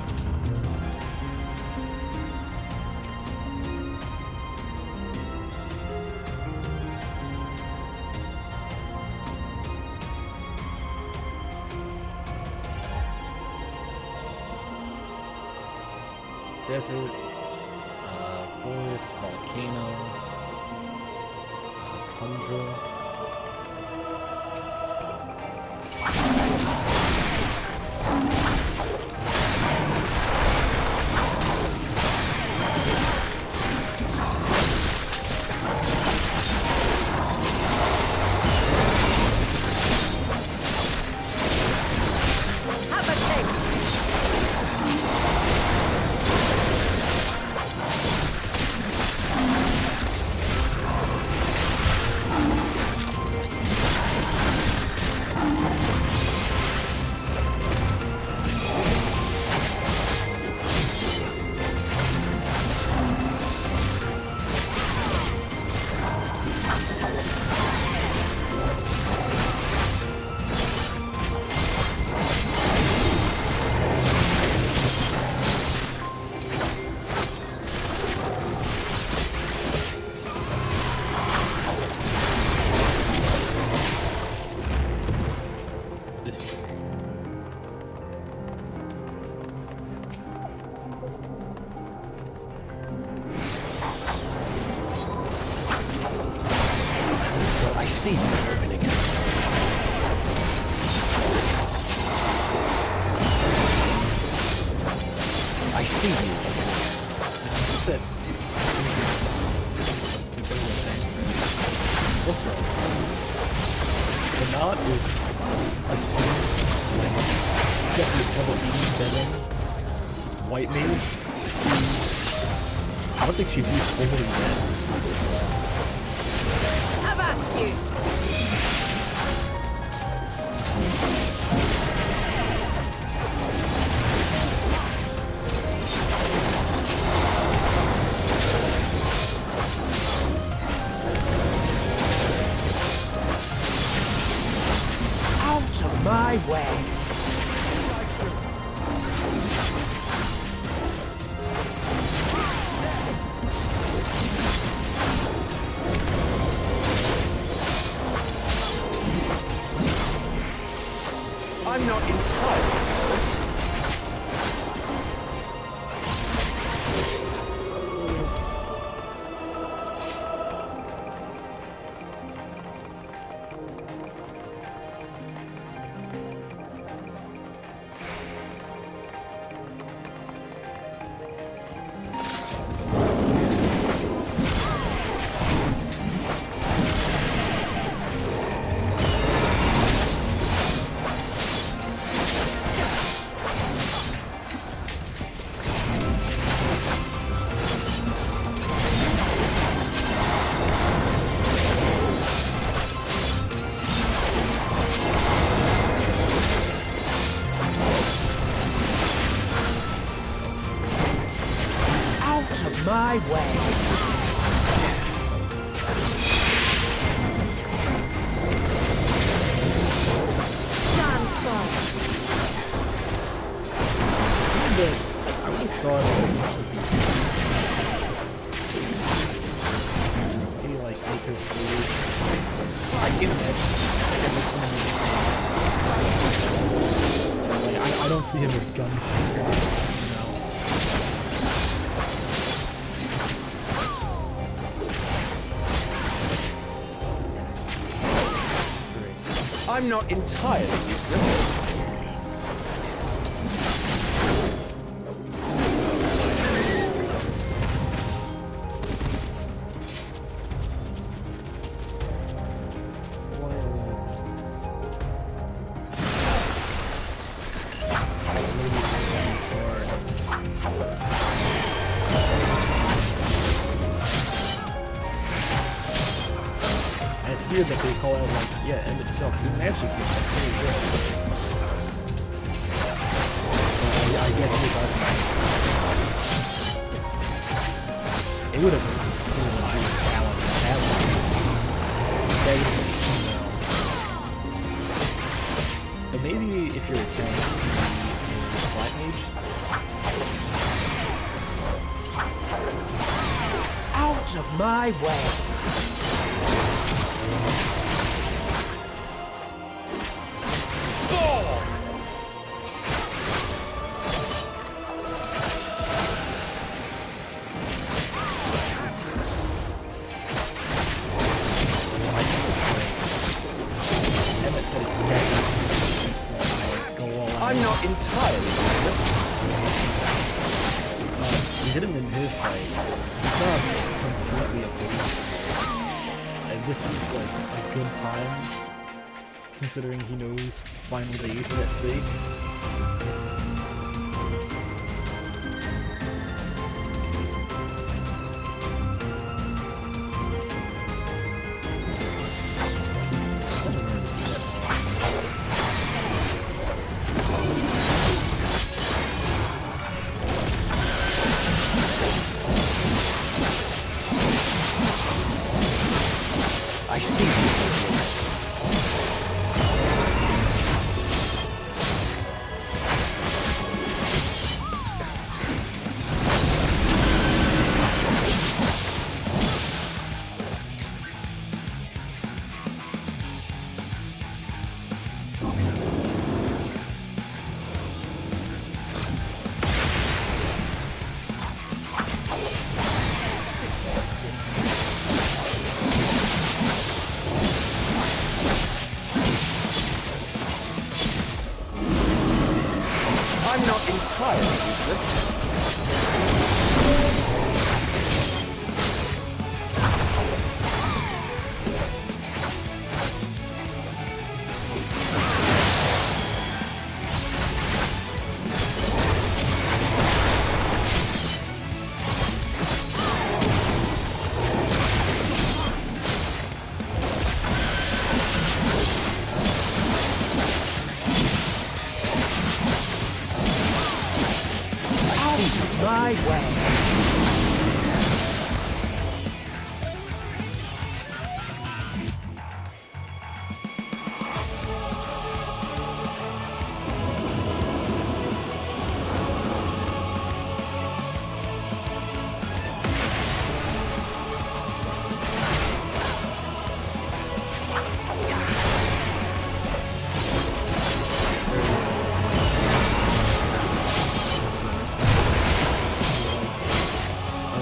Desert, forest, volcano, tundra. see you open again. I see you. That's it. What's wrong? The knot is assumed get the double E7 white mage. I don't think she's used overly yet. Have at you! Out of my way! I'm not entirely useless. My way. Stand firm. I would have thought this would be maybe like make her see. I get it. Like, I don't see him with gun. I'm not entirely useless. Weird that they call out like, yeah, end itself. The magic is pretty good. I guess it would have been a nice balance. But maybe if you're a tank, Black Mage. Out of my way. I'm not entirely useless. We hit him in his fight. He's not completely a beast. And this is like a good time, considering he knows final days are at stake. I see you.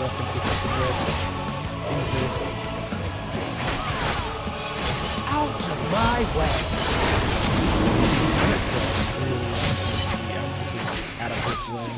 references to exist. Out of my way! Yeah, this is out of his way.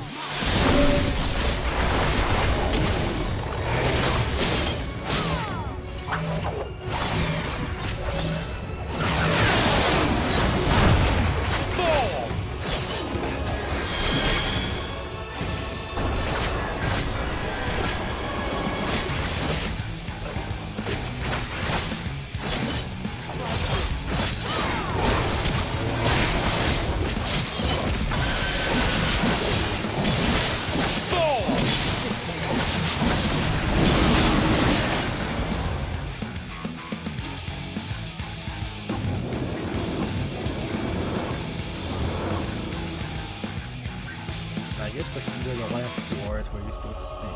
I guess this is the last 2 hours where you're supposed to stand.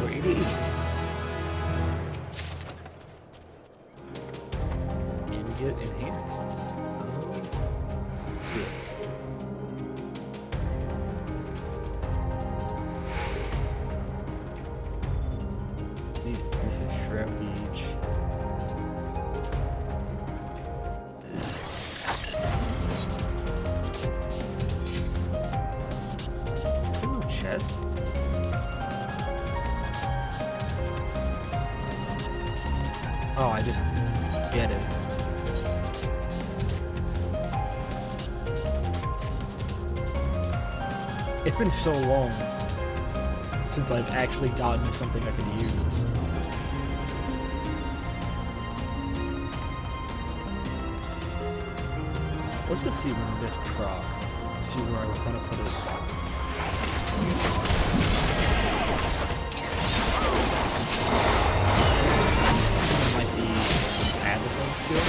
We're 88. And we get enhanced. This is Shroud Beach. There's no chest. Oh, I just get it. It's been so long since I've actually gotten something I can use. Let's just see when this procs. See where I want to put it. Might be Abaddon skill.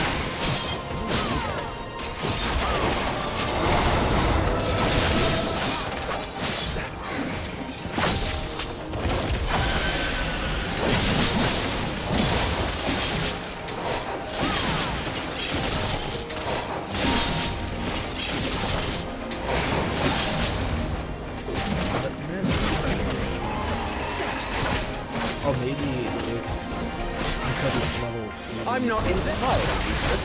Oh, maybe it's because it's level 3. I'm not entirely useless.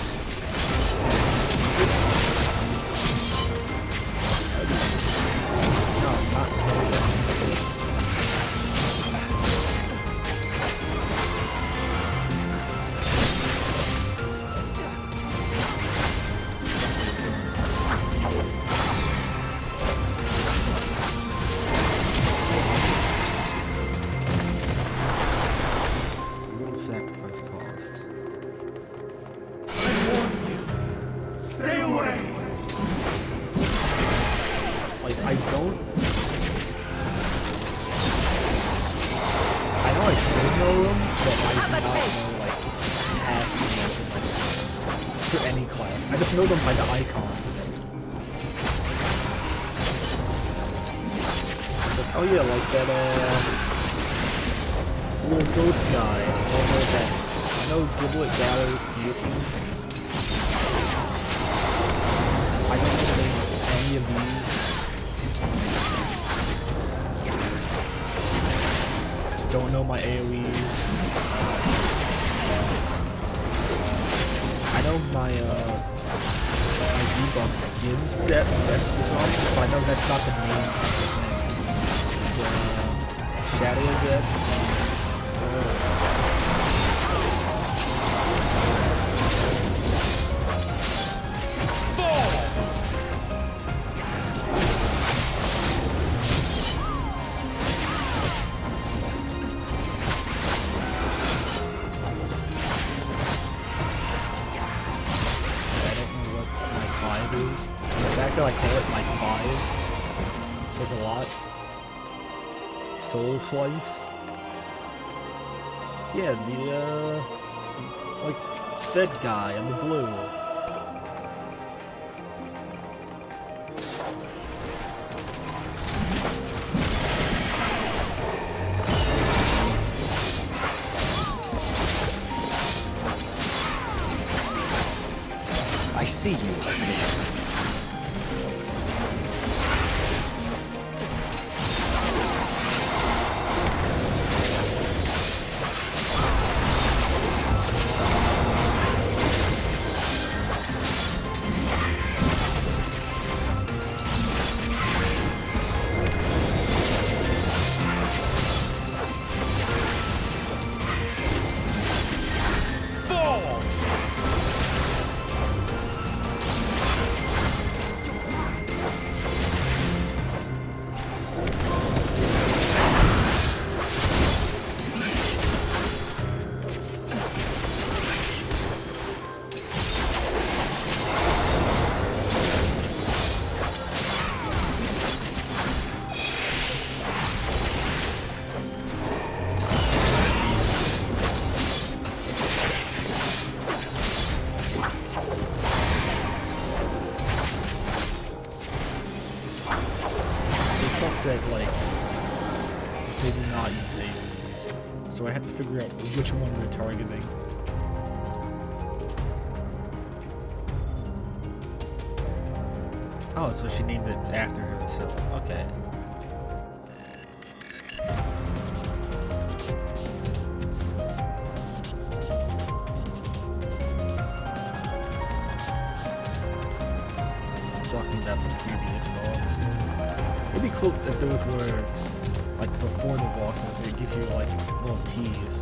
No, not so. Sacrifice costs. Stay away! Like, I don't... I know I should know them, but I do not know, like, half the names of my class. For any class. I just know them by the icon. But, oh yeah, like that, little ghost guy. I know Giblet, Gallows, Guillotine. I don't know the name of any of these. Don't know my AoEs. I know my debuff gives that rest is on, but I know that's not the name of the Shadow of Death. I call it like 5. Says a lot. Soul Slice. Yeah, the like that guy in the blue. see you over here. That like they do not use aliens, so I have to figure out which one they're targeting. Oh, so she named it after herself. Okay. Talking about the previous boss. It'd be cool if those were like before the bosses. It gives you like a little tease.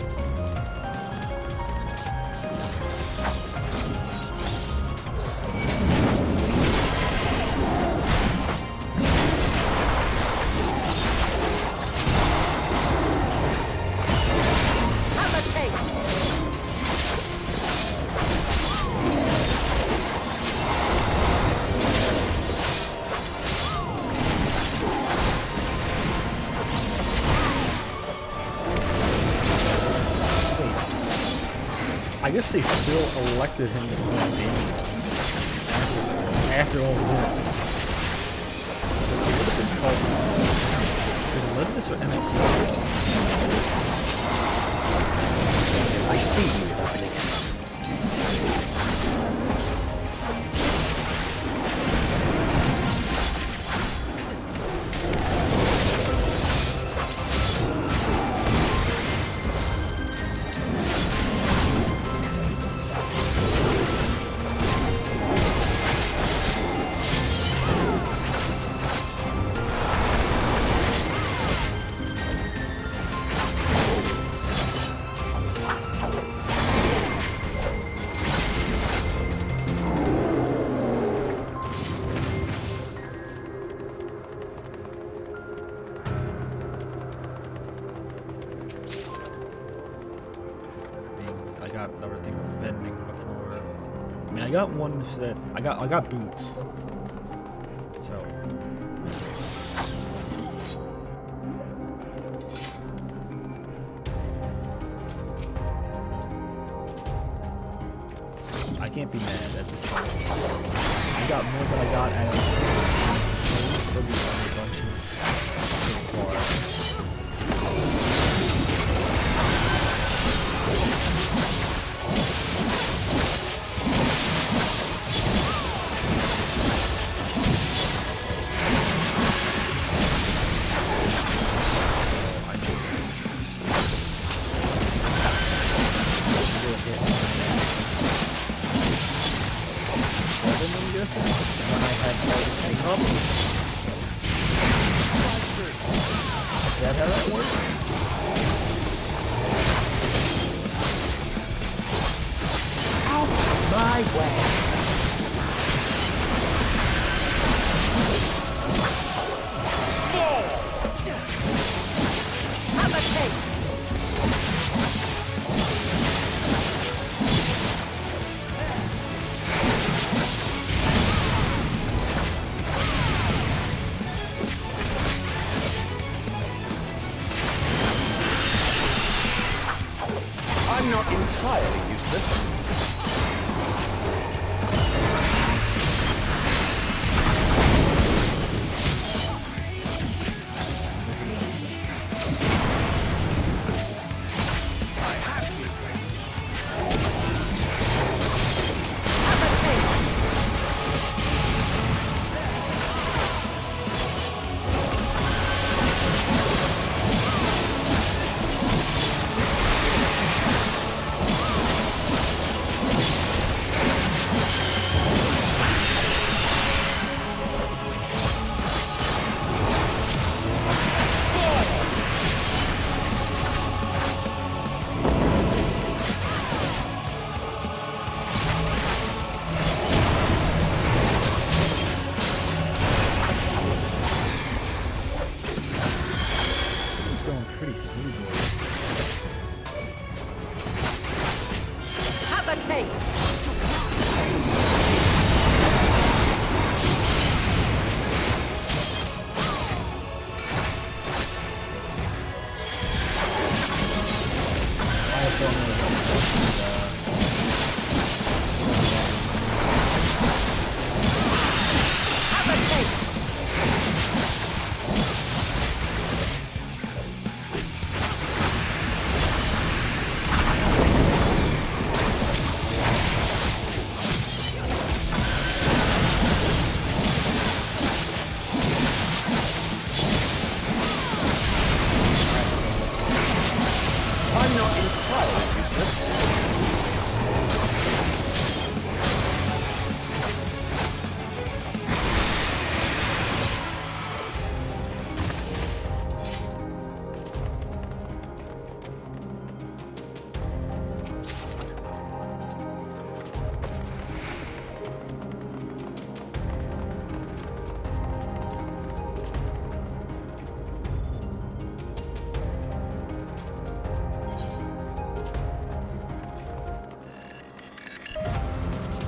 I guess they still elected him to play Damien after all this. What if it's called? Is it Olympus or MX? I see you opening. Another thing of fending before. I mean, I got one that I got boots. So I can't be mad at this time. I got more than I got out of the other bunches so far. Is that how that works? Out my way. Have a taste. I'm not entirely useless. very smoothly. Have a taste!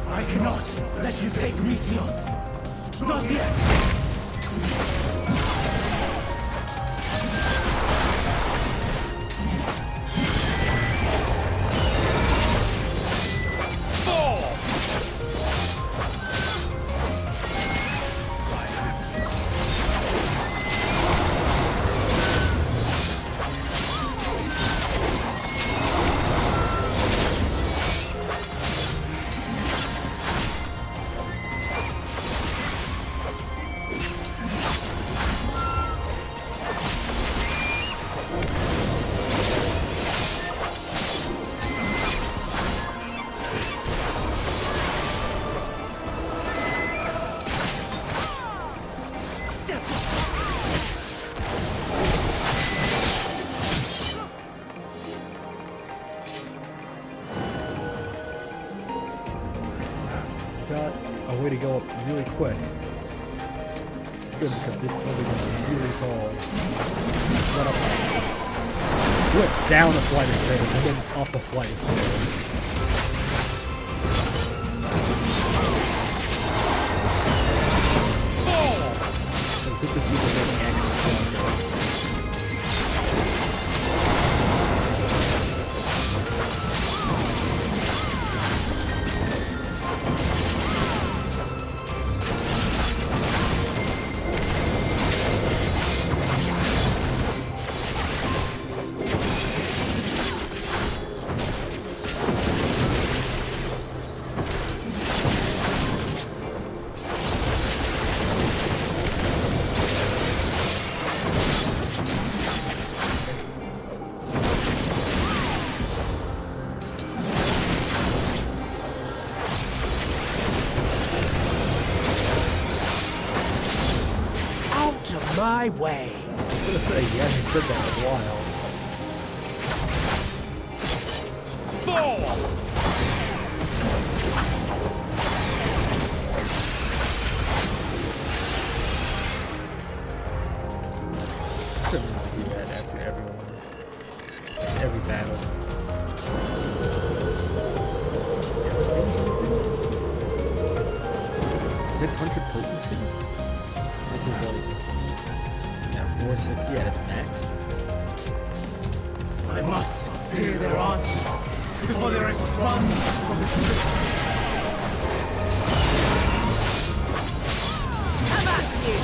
I cannot let you take Meteor. Not yet. Got a way to go up really quick. It's good because this building is really tall. Run up, flip down a flight of stairs and then up a flight of stairs. So good to see the living action. My way. I was gonna say, you haven't said that in a while. I couldn't really do that after everyone. Every battle. Yeah, what's the 600 potency? This is like 460 at its max. I must hear their answers before they're expunged from the system. Come at you!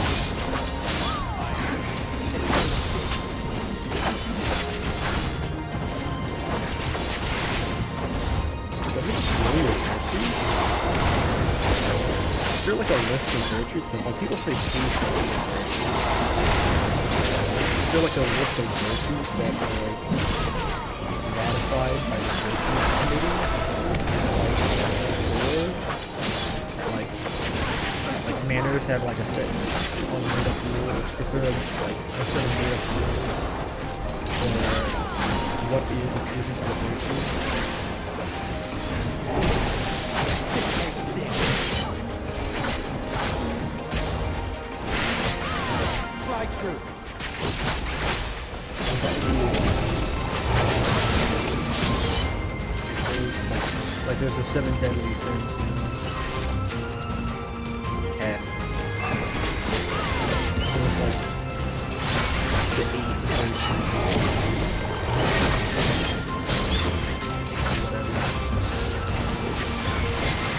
Is there like a list of virtues? Because when people say is there like a list of virtues that are like ratified by the virtues committee? Like manners have like a set made up rule. Is there like a certain made up rule for what is and isn't a virtue? Try true. Like there's the 7 deadly sins. Cast. There's like the 8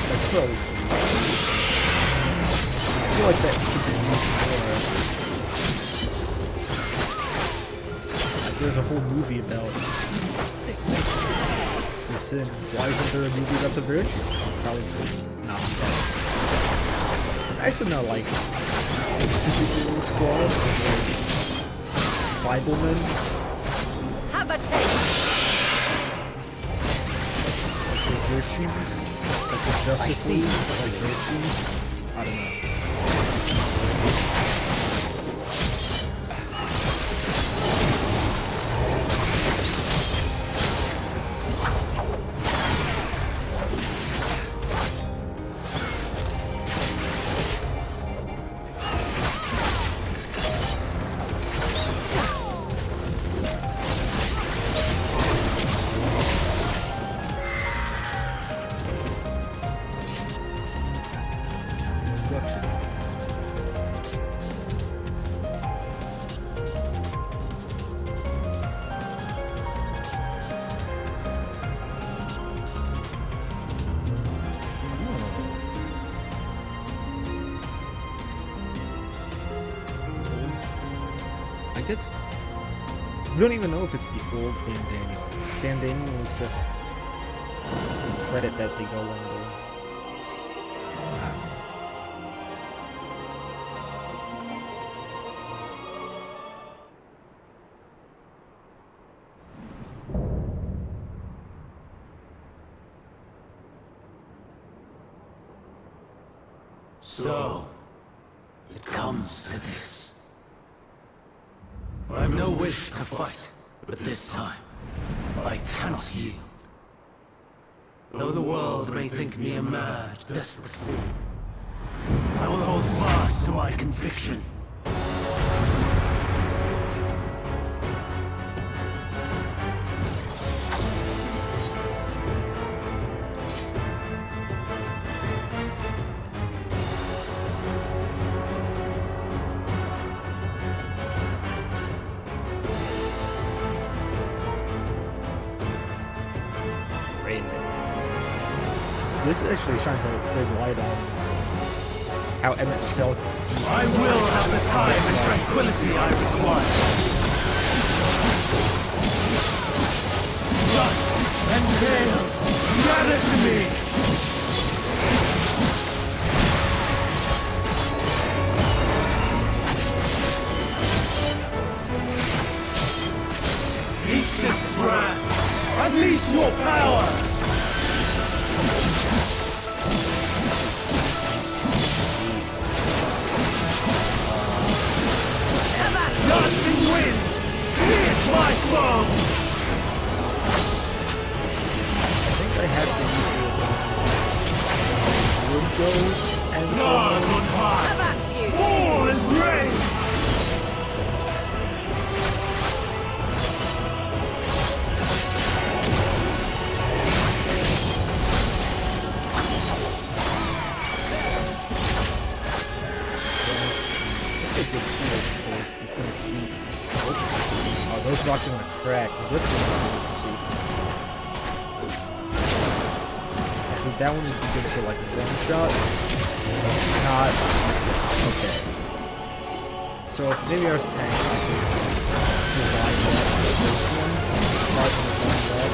That's so. I feel like that should be used more. Like there's a whole movie about the sin. Why isn't there a movie about the bridge? Probably not. I actually not like Superhero Squad, like Biblemen. Have a taste. Like the virtues, like the Justice League, like virtues. I don't know. I guess we don't even know if it's the old Fandaniel. Fandaniel is just the credit that they go under. So, it comes to this. I've no wish to fight, but this time, I cannot yield. Though the world may think me a mad, desperate fool, I will hold fast to my conviction. This actually shines a big light on how Emmett Selk sees. I will have the time and tranquility I require. Dust and hail, gather to me! Ancient breath, unleash your power! Dancing wind, here's my song! I think I had to use and Stars on high! Have at you! All is rain! Those rocks are gonna crack. This one's actually, that one would be good for like a one shot. Not okay. So maybe ours tank. I could design that this one. Start from the one red.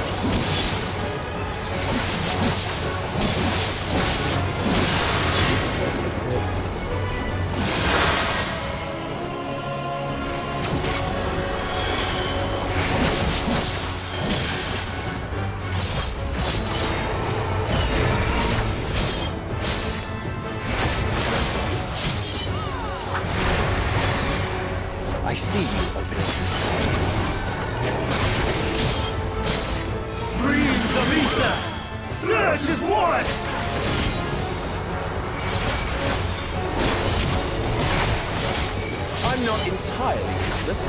I see you, Open. Streams of ether! Surge as one! I'm not entirely useless.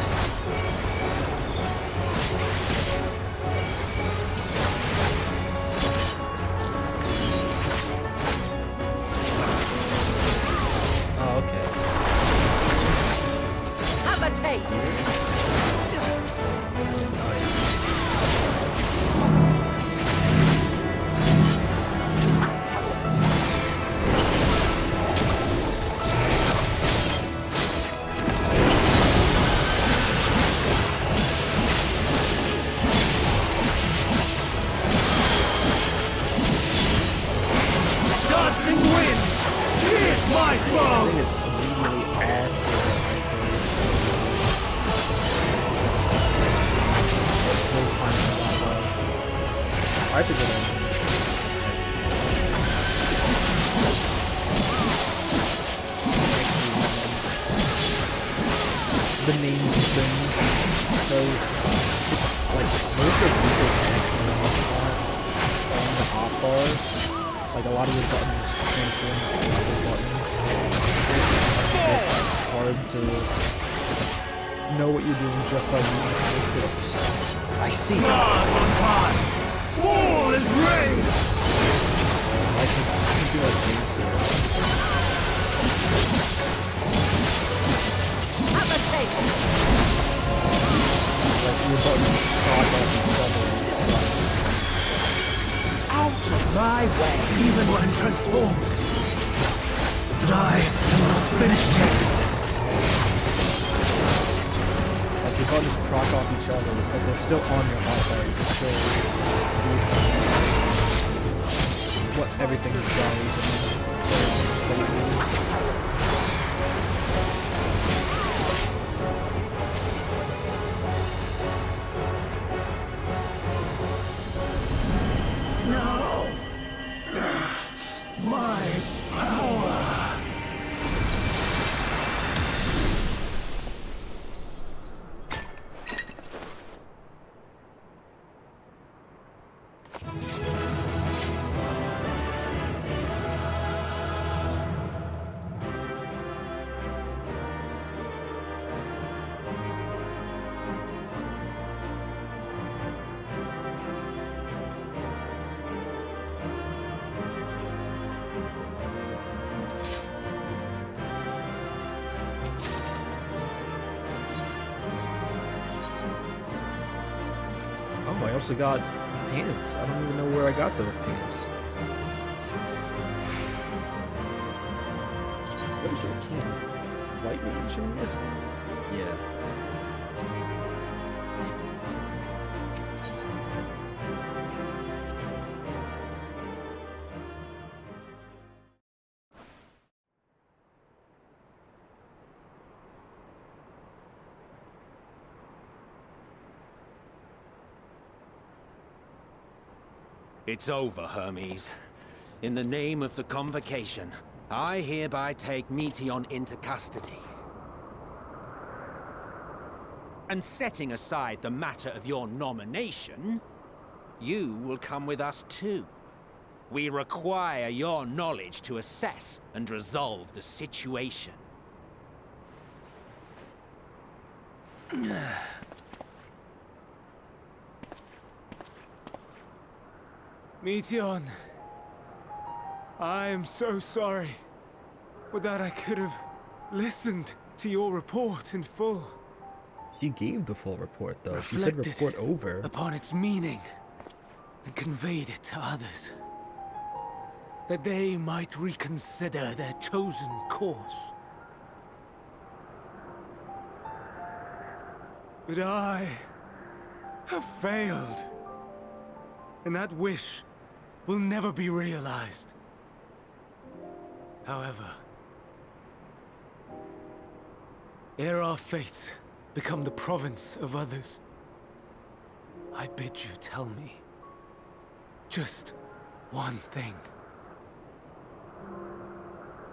pace! I think the name thing, so like most of the actually on the hotbar, like a lot of the buttons transform to other buttons. It's hard to know what you're doing just by using the tips. I see. Mars on high! War is raged! I can do like this. At the tape! Like your buttons cross off each other. Out of my way, even when transformed. But I am not finished yet. Like your buttons cross off each other, but they're still on your hotbar. You can still do what everything does. No! My power! Oh, I also got pants. I don't even know where I got those pants. What is your king? White mage, I'm guessing? Yeah. It's over, Hermes. In the name of the Convocation, I hereby take Meteion into custody. And setting aside the matter of your nomination, you will come with us too. We require your knowledge to assess and resolve the situation. Meteion, I am so sorry. Would that I could have listened to your report in full. She gave the full report, though. She said report over. Upon its meaning, and conveyed it to others. That they might reconsider their chosen course. But I have failed. And that wish will never be realized. However, ere our fates become the province of others, I bid you tell me just one thing.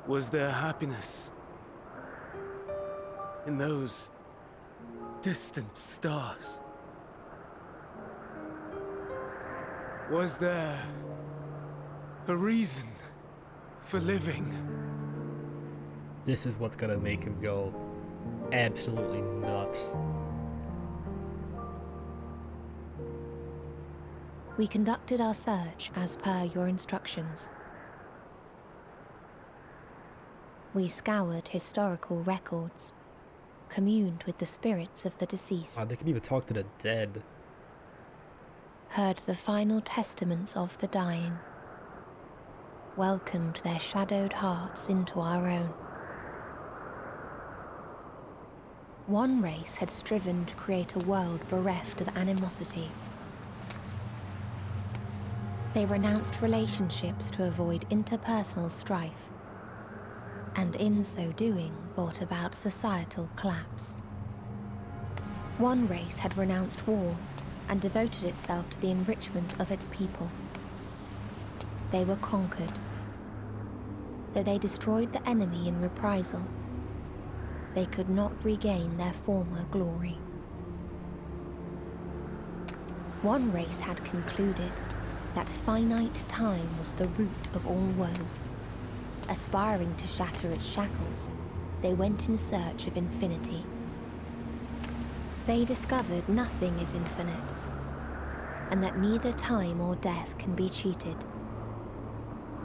Was there happiness in those distant stars? Was there a reason for living? This is what's gonna make him go absolutely nuts. We conducted our search as per your instructions. We scoured historical records, communed with the spirits of the deceased. They can even talk to the dead. Heard the final testaments of the dying. Welcomed their shadowed hearts into our own. One race had striven to create a world bereft of animosity. They renounced relationships to avoid interpersonal strife, and in so doing brought about societal collapse. One race had renounced war and devoted itself to the enrichment of its people. They were conquered. Though they destroyed the enemy in reprisal, they could not regain their former glory. One race had concluded that finite time was the root of all woes. Aspiring to shatter its shackles, they went in search of infinity. They discovered nothing is infinite, and that neither time or death can be cheated.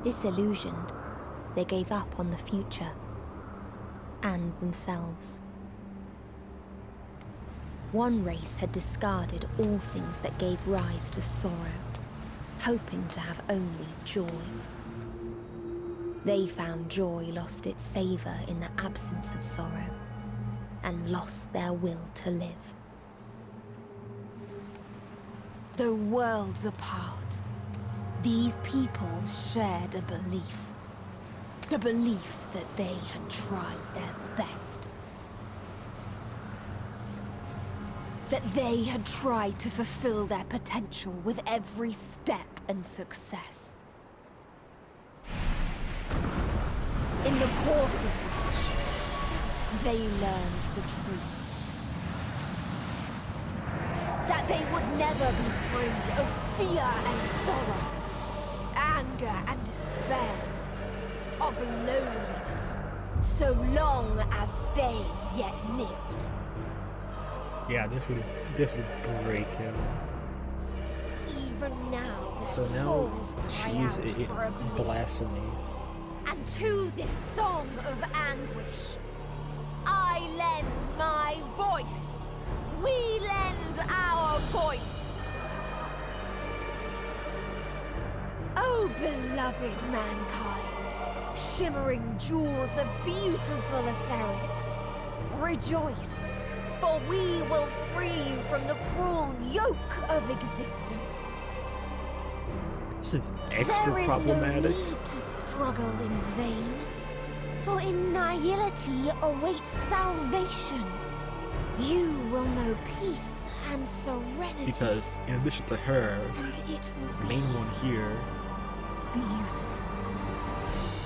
Disillusioned, they gave up on the future and themselves. One race had discarded all things that gave rise to sorrow, hoping to have only joy. They found joy lost its savor in the absence of sorrow, and lost their will to live. Though worlds apart, these peoples shared a belief. The belief that they had tried their best. That they had tried to fulfill their potential with every step and success. In the course of which, they learned the truth. That they would never be free of fear and sorrow, anger and despair, of loneliness, so long as they yet lived. Yeah, this would break him. Even now, So their now souls cry she's out for a oblivion. blasphemy. And to this song of anguish, I lend my voice. We lend our voice. Oh, beloved mankind, shimmering jewels of beautiful Etheris, rejoice, for we will free you from the cruel yoke of existence. This is extra There is problematic. no need to struggle in vain, for in nihility awaits salvation. You will know peace and serenity. Because in addition to her, and it will the be main one here, beautiful.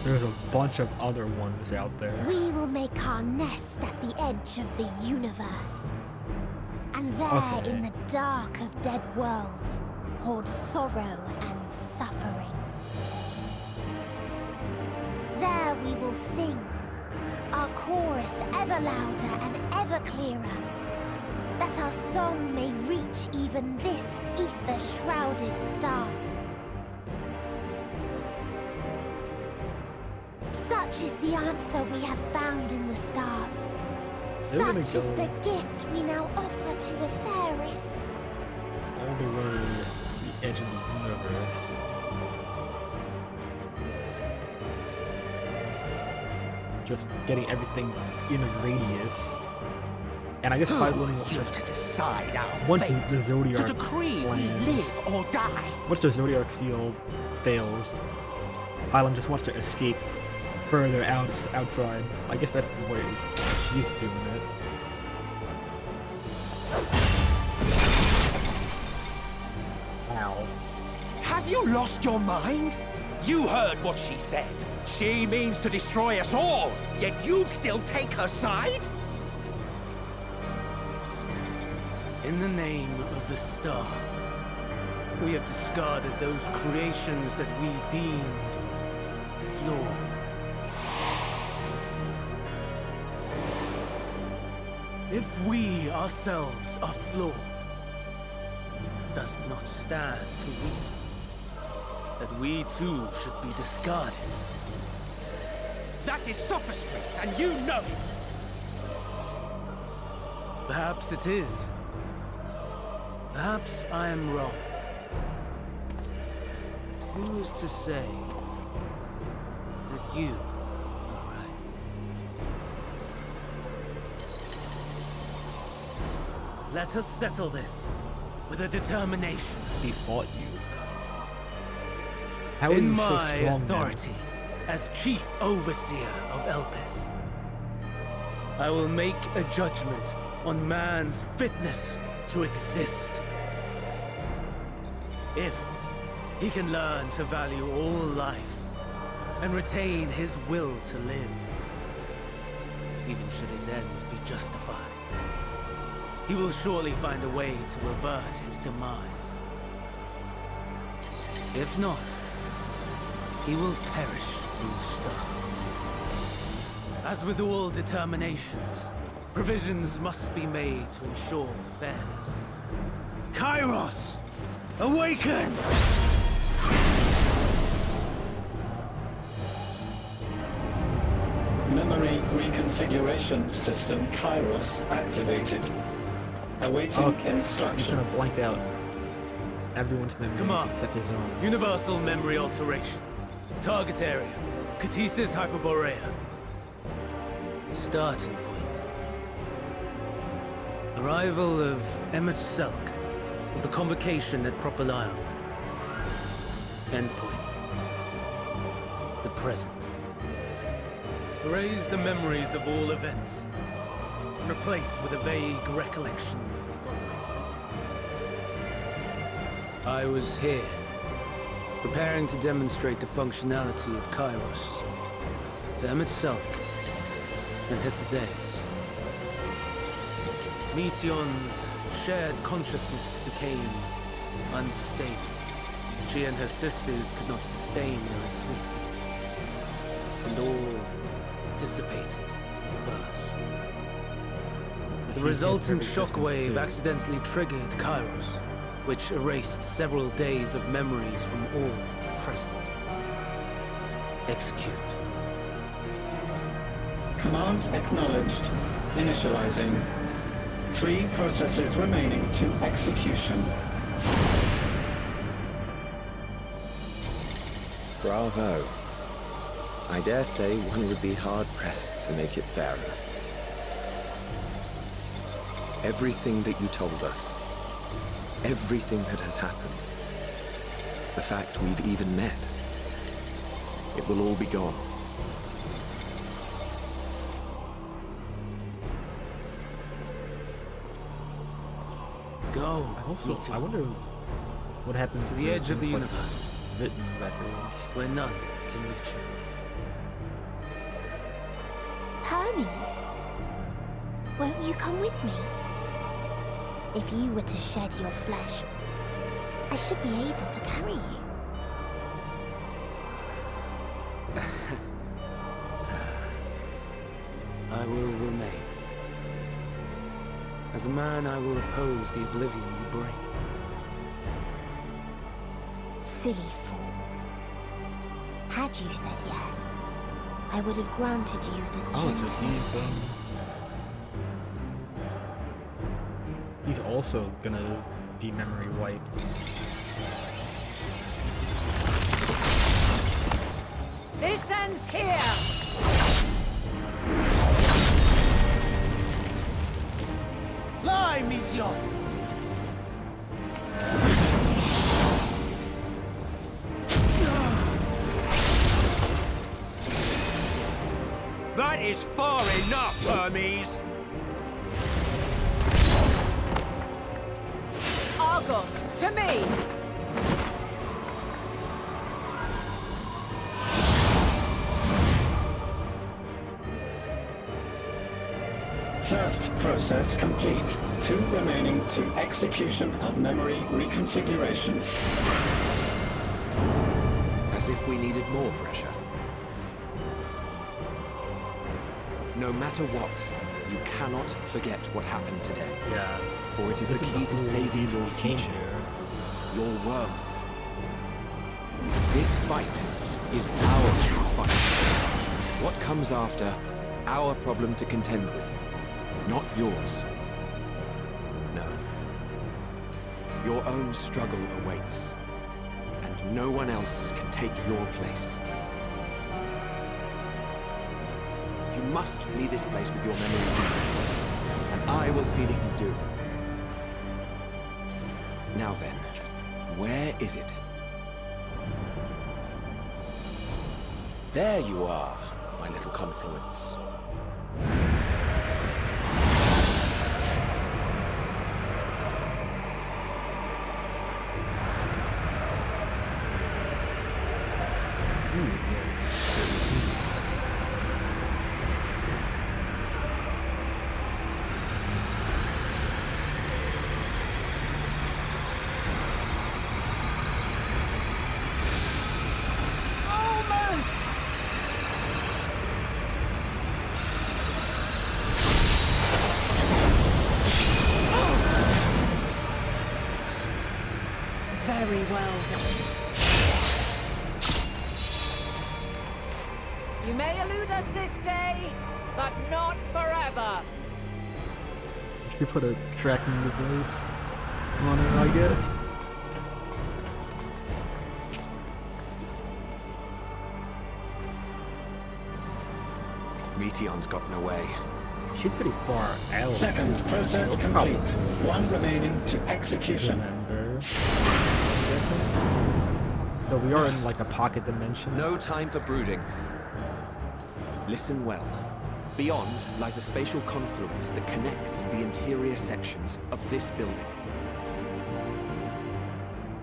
there's a bunch of other ones out there. We will make our nest at the edge of the universe. And there Okay. in the dark of dead worlds, hoard sorrow and suffering. There we will sing, our chorus ever louder and ever clearer, that our song may reach even this ether-shrouded star. Such is the answer we have found in the stars. They're gonna Such is go- the gift we now offer to Etheris. All the way to the edge of the universe. Just getting everything in a radius. And I guess Who Hyland are you just to decide our once fate? the Zodiac To decree we plans- live or die? Once the Zodiac seal fails, Hyland just wants to escape further outside. I guess that's the way she's doing it. Ow. Have you lost your mind? You heard what she said. She means to destroy us all, yet you'd still take her side? In the name of the star, we have discarded those creations that we deemed flawed. If we ourselves are flawed, it does not stand to reason that we too should be discarded. That is sophistry, and you know it. Perhaps it is. Perhaps I am wrong. Who is to say that you are right? Let us settle this with a determination. He fought you. How are In you so my strong, authority as Chief Overseer of Elpis, I will make a judgment on man's fitness to exist. If he can learn to value all life and retain his will to live, even should his end be justified, he will surely find a way to avert his demise. If not, he will perish in stone. As with all determinations, provisions must be made to ensure fairness. Kairos! Awaken! Memory reconfiguration system Kairos activated. Awaiting Okay, I'm instruction. gonna blank out everyone's memories Command. except his own. Universal memory alteration. Target area. Catesis Hyperborea. Starting point. Arrival of Emmett Selk of the Convocation at Propylion. Endpoint. The present. Erase the memories of all events and replace with a vague recollection of the following. I was here, preparing to demonstrate the functionality of Kairos to Emmett Selk and Hitherdays. Meteon's shared consciousness became unstable. She and her sisters could not sustain their existence, and all dissipated in a burst. The resultant shockwave accidentally triggered Kairos, which erased several days of memories from all present. Execute. Command acknowledged. Initializing. 3 processes remaining to execution. Bravo. I dare say one would be hard-pressed to make it fairer. Everything that you told us, everything that has happened, the fact we've even met, it will all be gone. Go, I Meteon, wonder what happens to the edge of the things like universe, written records. where none can reach you. Hermes, won't you come with me? If you were to shed your flesh, I should be able to carry you. I will remain. As a man, I will oppose the oblivion you bring. Silly fool. Had you said yes, I would have granted you the Oh, so gentlest thing. he's also gonna be memory wiped. This ends here! Fly, Meteon! That is far enough, Hermes! Argos, to me! First process complete. 2 remaining to execution of memory reconfiguration. As if we needed more pressure. No matter what, you cannot forget what happened today. Yeah. For it is This the is key the to whole saving reason your we came future, here. your world. This fight is our fight. What comes after, our problem to contend with, not yours. Your own struggle awaits, and no one else can take your place. You must flee this place with your memories intact, and I will see that you do. Now then, where is it? There you are, my little confluence. Very well then. You may elude us this day, but not forever. You put a tracking device on her, I guess. Meteon's gotten away. She's pretty far out. Second process complete. One remaining to execution. Remember. Though we are in like a pocket dimension. No time for brooding. Listen well. Beyond lies a spatial confluence that connects the interior sections of this building.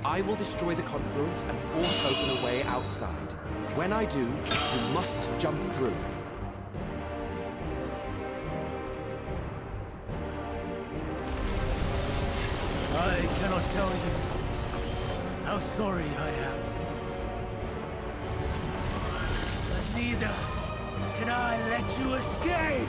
I will destroy the confluence and force open a way outside. When I do, you must jump through. I cannot tell you how sorry I am. But neither can I let you escape!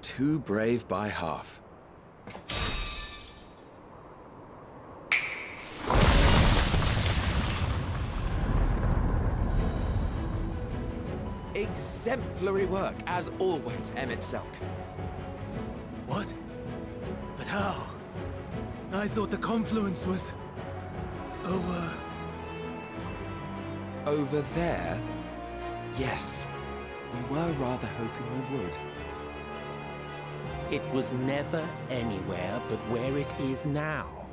Too brave by half. Exemplary work, as always, Emmett Selk. What? But how? I thought the confluence was... over... Over there? Yes. We were rather hoping you would. It was never anywhere but where it is now.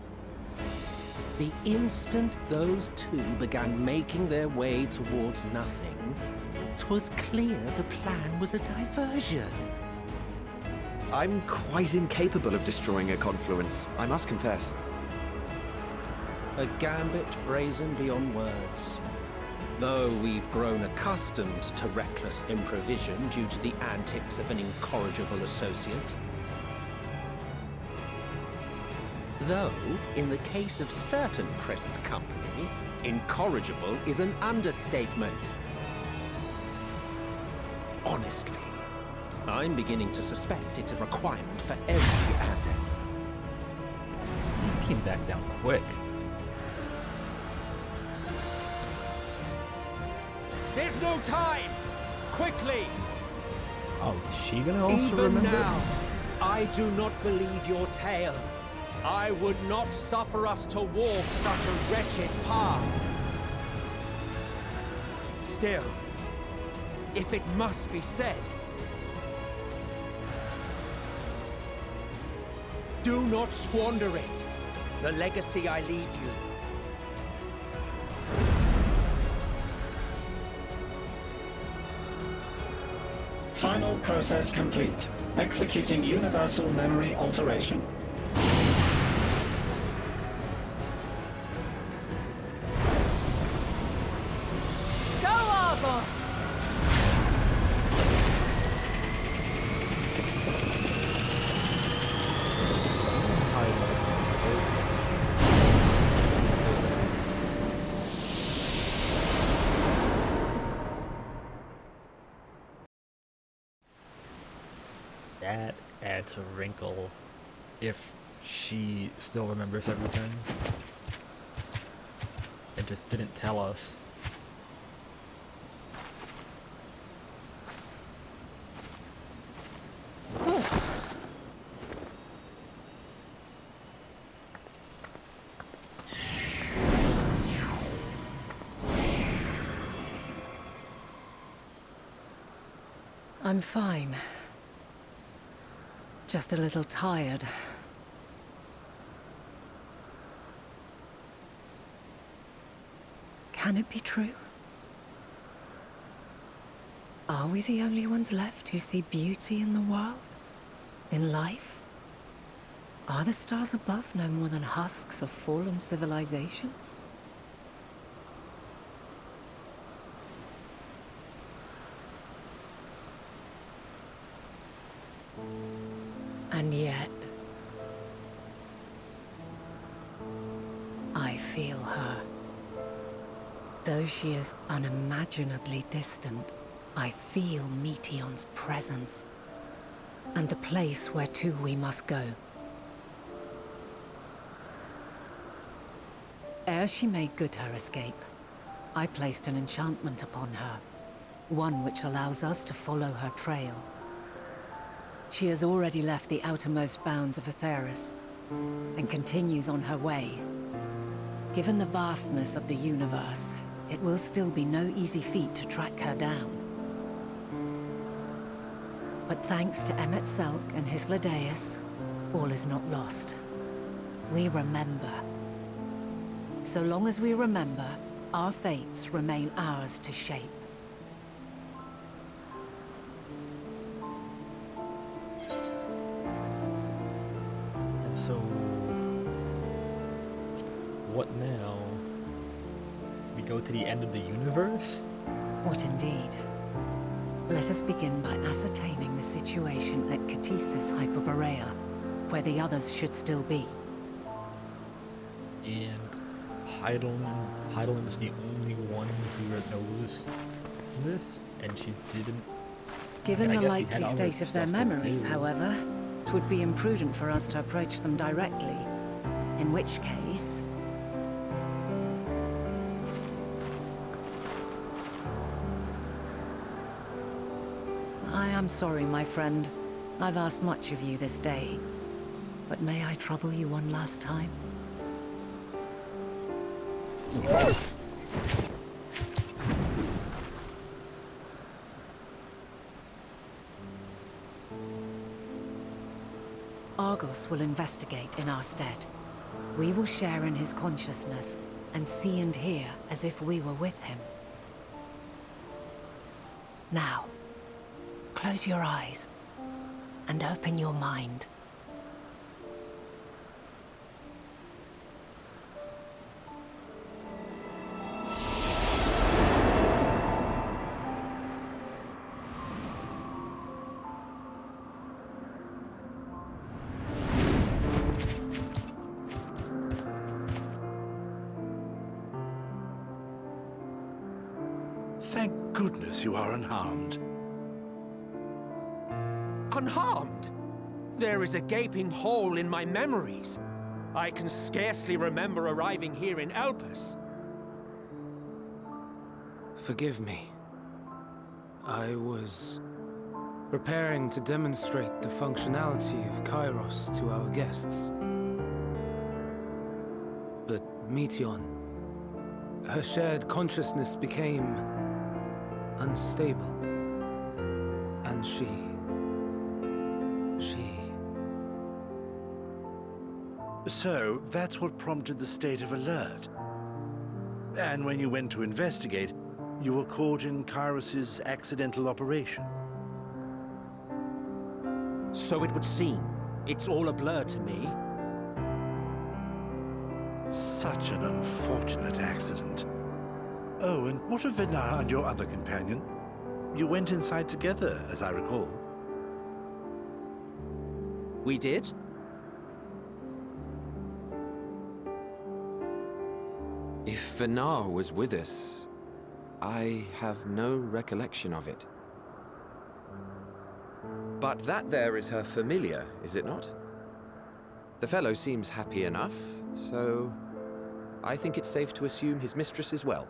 The instant those two began making their way towards nothing, 'twas clear the plan was a diversion. I'm quite incapable of destroying a confluence, I must confess. A gambit brazen beyond words. Though we've grown accustomed to reckless improvision due to the antics of an incorrigible associate. Though, in the case of certain present company, incorrigible is an understatement. Honestly, I'm beginning to suspect it's a requirement for every Azen. You came back down quick. There's no time! Quickly! Oh, is she gonna also Even remember? now, I do not believe your tale. I would not suffer us to walk such a wretched path. Still, if it must be said, do not squander it. The legacy I leave you. Final process complete. Executing universal memory alteration. Go, Argos! That adds a wrinkle if she still remembers everything and just didn't tell us. I'm fine. Just a little tired. Can it be true? Are we the only ones left who see beauty in the world? In life? Are the stars above no more than husks of fallen civilizations? And yet, I feel her. Though she is unimaginably distant, I feel Meteion's presence, and the place where to we must go. Ere she made good her escape, I placed an enchantment upon her, one which allows us to follow her trail. She has already left the outermost bounds of Aetheris, and continues on her way. Given the vastness of the universe, it will still be no easy feat to track her down. But thanks to Emmet Selk and Hythlodaeus, all is not lost. We remember. So long as we remember, our fates remain ours to shape. So, what now? We go to the end of the universe? What indeed? Let us begin by ascertaining the situation at Catesis Hyperborea, where the others should still be. And Heidelin is the only one who knows this, and she didn't. Given I the guess we likely had other state of their stuff to memories, do. however, it would be imprudent for us to approach them directly. In which case... I am sorry, my friend. I've asked much of you this day. But may I trouble you one last time? Argos will investigate in our stead. We will share in his consciousness and see and hear as if we were with him. Now, close your eyes and open your mind. Thank goodness you are unharmed. Unharmed? There is a gaping hole in my memories. I can scarcely remember arriving here in Elpis. Forgive me. I was preparing to demonstrate the functionality of Kairos to our guests. But Meteion, her shared consciousness became unstable. And she... So, that's what prompted the state of alert. And when you went to investigate, you were caught in Kairos's accidental operation. So it would seem. It's all a blur to me. Such an unfortunate accident. Oh, and what of Venar and your other companion? You went inside together, as I recall. We did? If Venar was with us, I have no recollection of it. But that there is her familiar, is it not? The fellow seems happy enough, so I think it's safe to assume his mistress as well.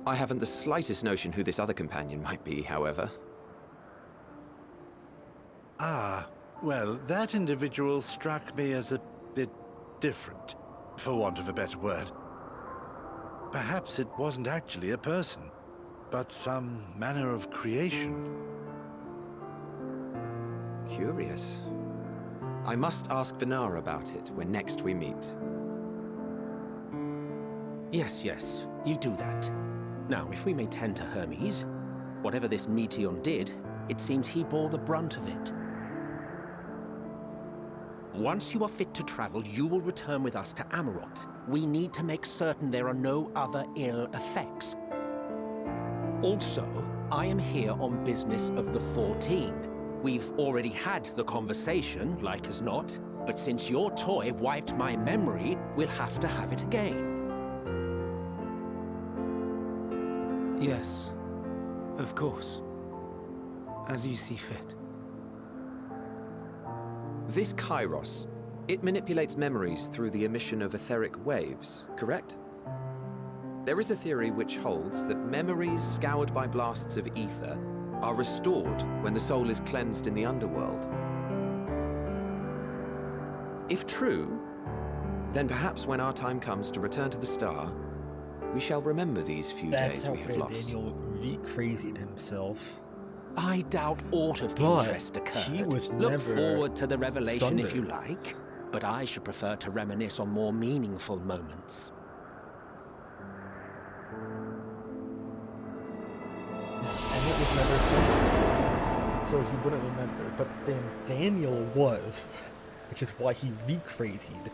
I haven't the slightest notion who this other companion might be, however. Ah, well, that individual struck me as a bit different, for want of a better word. Perhaps it wasn't actually a person, but some manner of creation. Curious. I must ask Vinar about it when next we meet. Yes, yes, you do that. Now, if we may tend to Hermes, whatever this Meteion did, it seems he bore the brunt of it. Once you are fit to travel, you will return with us to Amarot. We need to make certain there are no other ill effects. Also, I am here on business of the 14. We've already had the conversation, like as not, but since your toy wiped my memory, we'll have to have it again. Yes, of course. As you see fit. This Kairos, it manipulates memories through the emission of etheric waves, correct? There is a theory which holds that memories scoured by blasts of ether are restored when the soul is cleansed in the underworld. If true, then perhaps when our time comes to return to the star, we shall remember these few days we have lost. Daniel re-crazied himself. I doubt aught of But interest occurred. he was Look never forward to the revelation if you sunburned. like, but I should prefer to reminisce on more meaningful moments. And it was never said, so he wouldn't remember. But then Daniel was, which is why he re-crazied.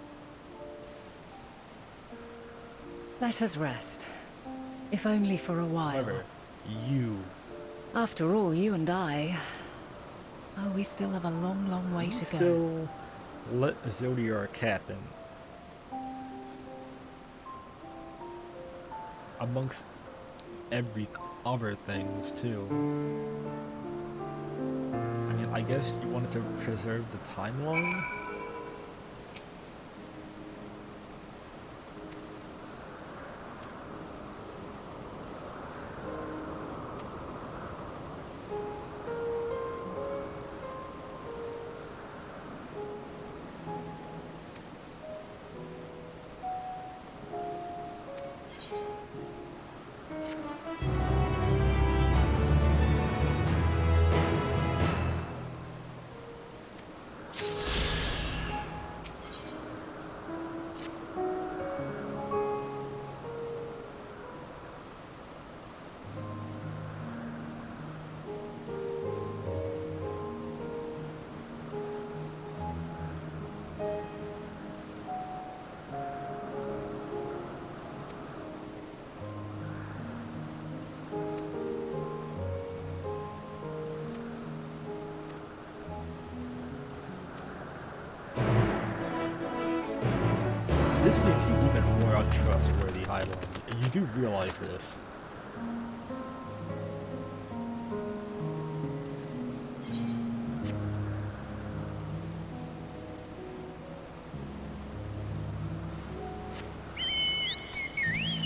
Let us rest. If only for a while. However, you After all, you and I... Oh, we still have a long, long way to go. still let Zodiac happen. Amongst every other things, too. I mean, I guess you wanted to preserve the timeline? This makes you even more untrustworthy, Highland. And you do realize this.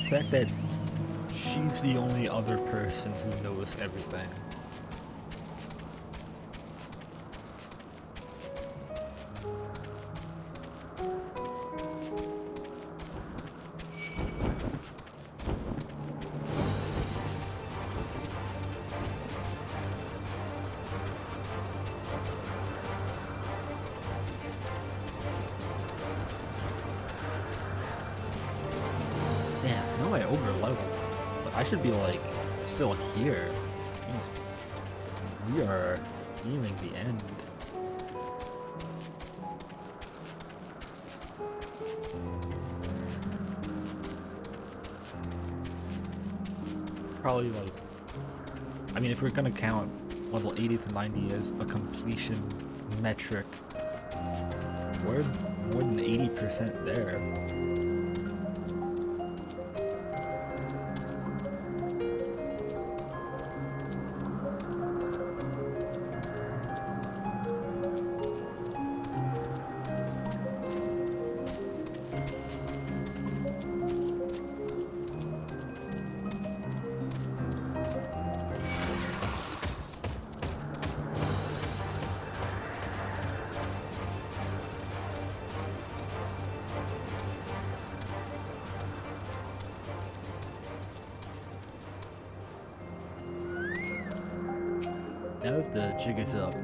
The fact that she's the only other person who knows everything. Damn, no, I over-leveled. But I should be, like, still here. Jeez. We are nearing the end. Probably, like... I mean, if we're gonna count level 80 to 90 as a completion metric, we're more than 80% there. Now that the jig is up,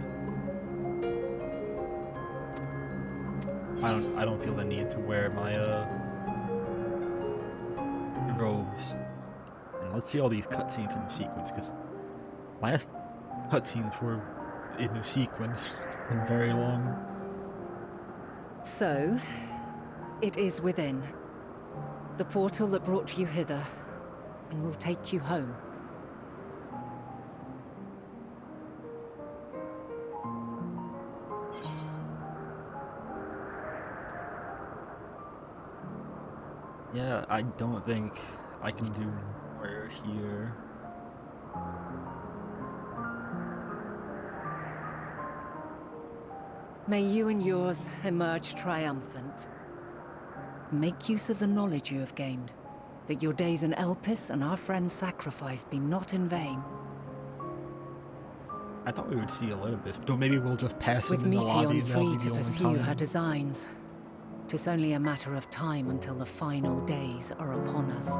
I don't feel the need to wear my robes. And let's see all these cutscenes in sequence, because last cutscenes were in a sequence and very long. So, it is within. The portal that brought you hither, and will take you home. Yeah, I don't think I can do more here. May you and yours emerge triumphant. Make use of the knowledge you have gained, that your days in Elpis and our friend's sacrifice be not in vain. I thought we would see a little bit, but maybe we'll just pass With in the lobby Meteon and that'll free be to the only pursue time. her designs, 'tis only a matter of time until the final days are upon us.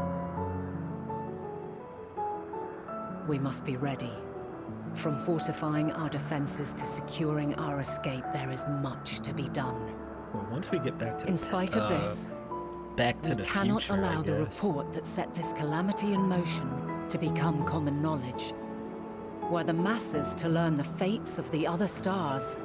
We must be ready. From fortifying our defenses to securing our escape, there is much to be done. Well, once we get back to In spite of this, back to we the cannot future, allow I the guess. report that set this calamity in motion to become common knowledge. Were the masses to learn the fates of the other stars,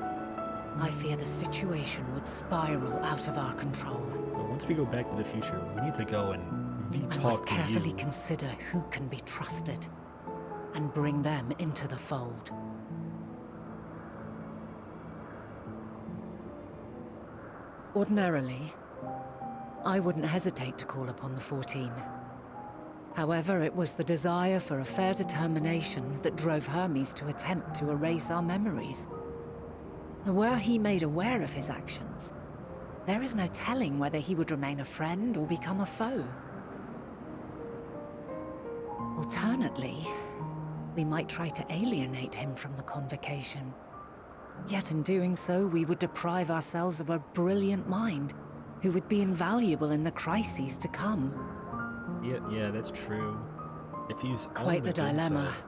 I fear the situation would spiral out of our control. But once we go back to the future, we need to go and I must re-talk to carefully you. consider who can be trusted and bring them into the fold. Ordinarily, I wouldn't hesitate to call upon the 14. However, it was the desire for a fair determination that drove Hermes to attempt to erase our memories. And were he made aware of his actions, there is no telling whether he would remain a friend or become a foe. Alternately, we might try to alienate him from the convocation. Yet in doing so, we would deprive ourselves of a brilliant mind who would be invaluable in the crises to come. Yeah, that's true. If he's on Quite the good dilemma. side-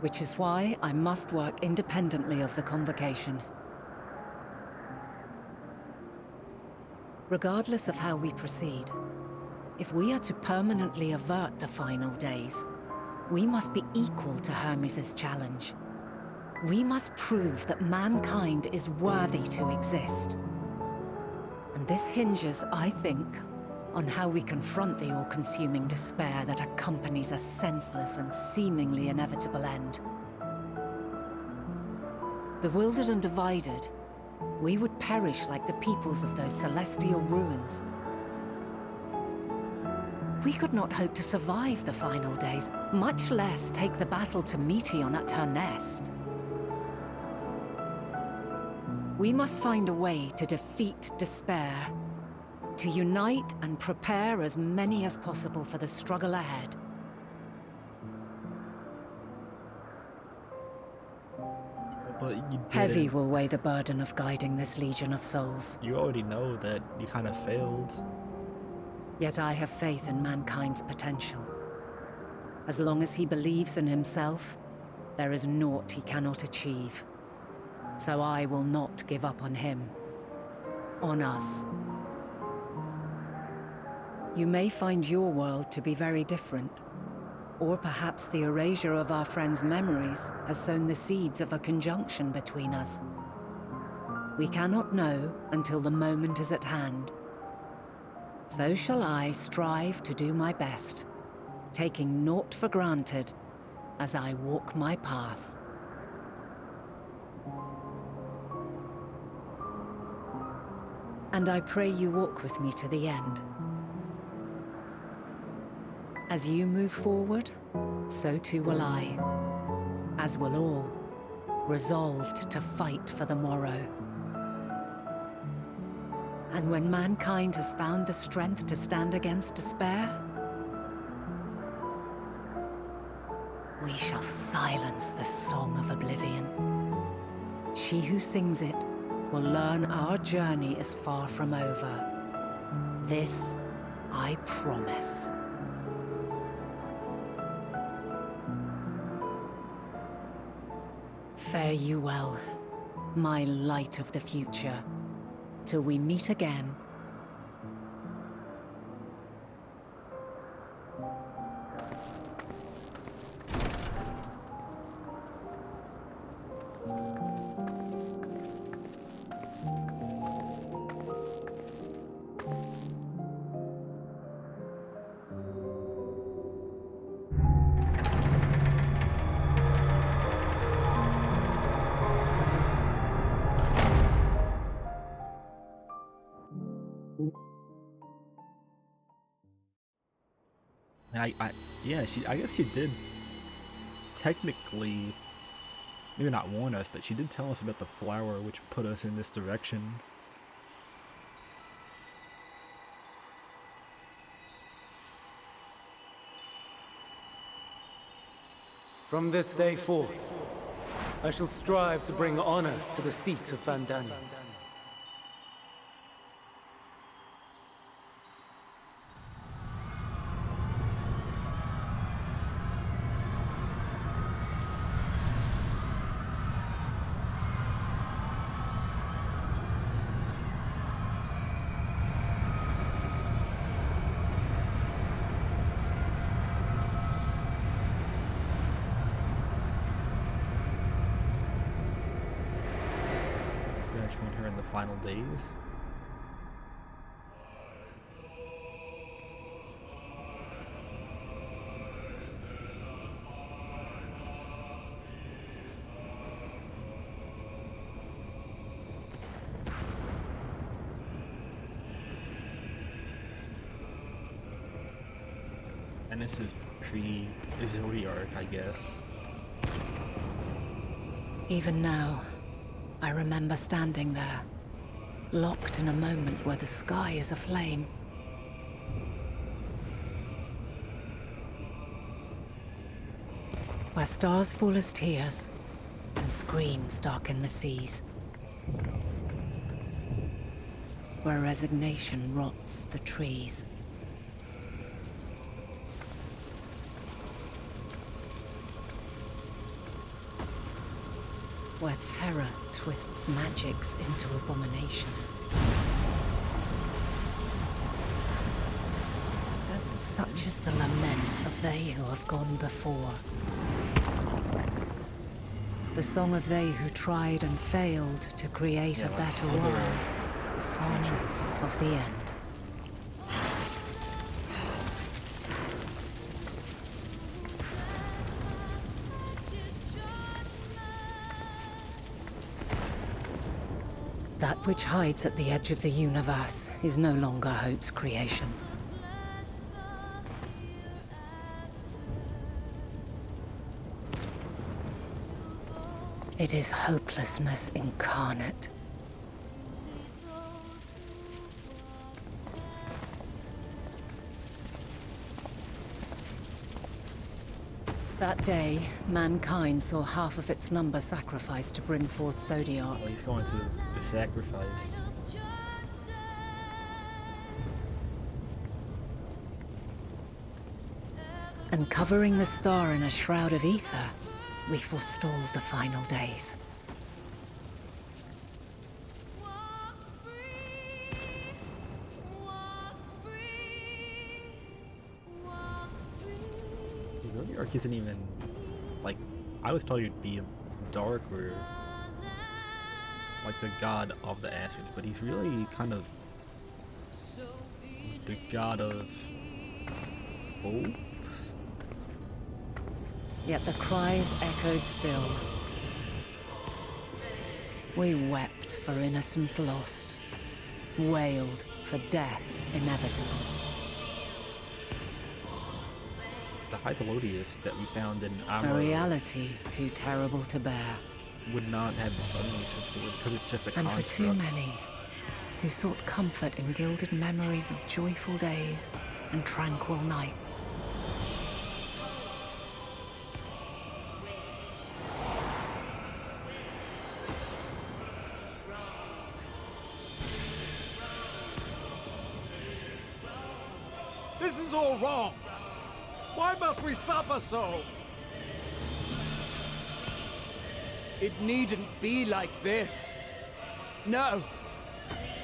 Which is why I must work independently of the convocation. Regardless of how we proceed, if we are to permanently avert the final days, we must be equal to Hermes' challenge. We must prove that mankind is worthy to exist. And this hinges, I think, on how we confront the all-consuming despair that accompanies a senseless and seemingly inevitable end. Bewildered and divided, we would perish like the peoples of those celestial ruins. We could not hope to survive the final days, much less take the battle to Meteon at her nest. We must find a way to defeat despair, to unite and prepare as many as possible for the struggle ahead. But you Heavy didn't- will weigh the burden of guiding this legion of souls. You already know that you kind of failed. Yet I have faith in mankind's potential. As long as he believes in himself, there is naught he cannot achieve. So I will not give up on him. On us. You may find your world to be very different. Or perhaps the erasure of our friend's memories has sown the seeds of a conjunction between us. We cannot know until the moment is at hand. So shall I strive to do my best, taking naught for granted as I walk my path. And I pray you walk with me to the end. As you move forward, so too will I, as will all, resolved to fight for the morrow. And when mankind has found the strength to stand against despair, we shall silence the song of oblivion. She who sings it will learn our journey is far from over. This I promise. Fare you well, my light of the future. Till we meet again. And yeah, I guess she did technically, maybe not warn us, but she did tell us about the flower which put us in this direction. From this day forth, I shall strive to bring honor to the seat of Vandania. Join her in the final days. And this is pre-Zodiac, I guess. Even now, I remember standing there, locked in a moment where the sky is aflame. Where stars fall as tears, and screams darken the seas. Where resignation rots the trees. Where terror twists magics into abominations. Such is the lament of they who have gone before. The song of they who tried and failed to create a better world. The song of the end. That which hides at the edge of the universe is no longer Hope's creation. It is hopelessness incarnate. That day, mankind saw half of its number sacrificed to bring forth Zodiac. Well, he's going to the sacrifice. And covering the star in a shroud of ether, we forestalled the final days. Zodiac isn't even, like, I was told he'd be darker, like the god of the Ashes, but he's really kind of the god of hope. Yet the cries echoed still. We wept for innocence lost, wailed for death inevitable. The Hythelodius that we found in A Amro reality too terrible to bear. would not have this funniness restored because it's just a And construct. for too many who sought comfort in gilded memories of joyful days and tranquil nights. This is all wrong! Why must we suffer so? It needn't be like this. No.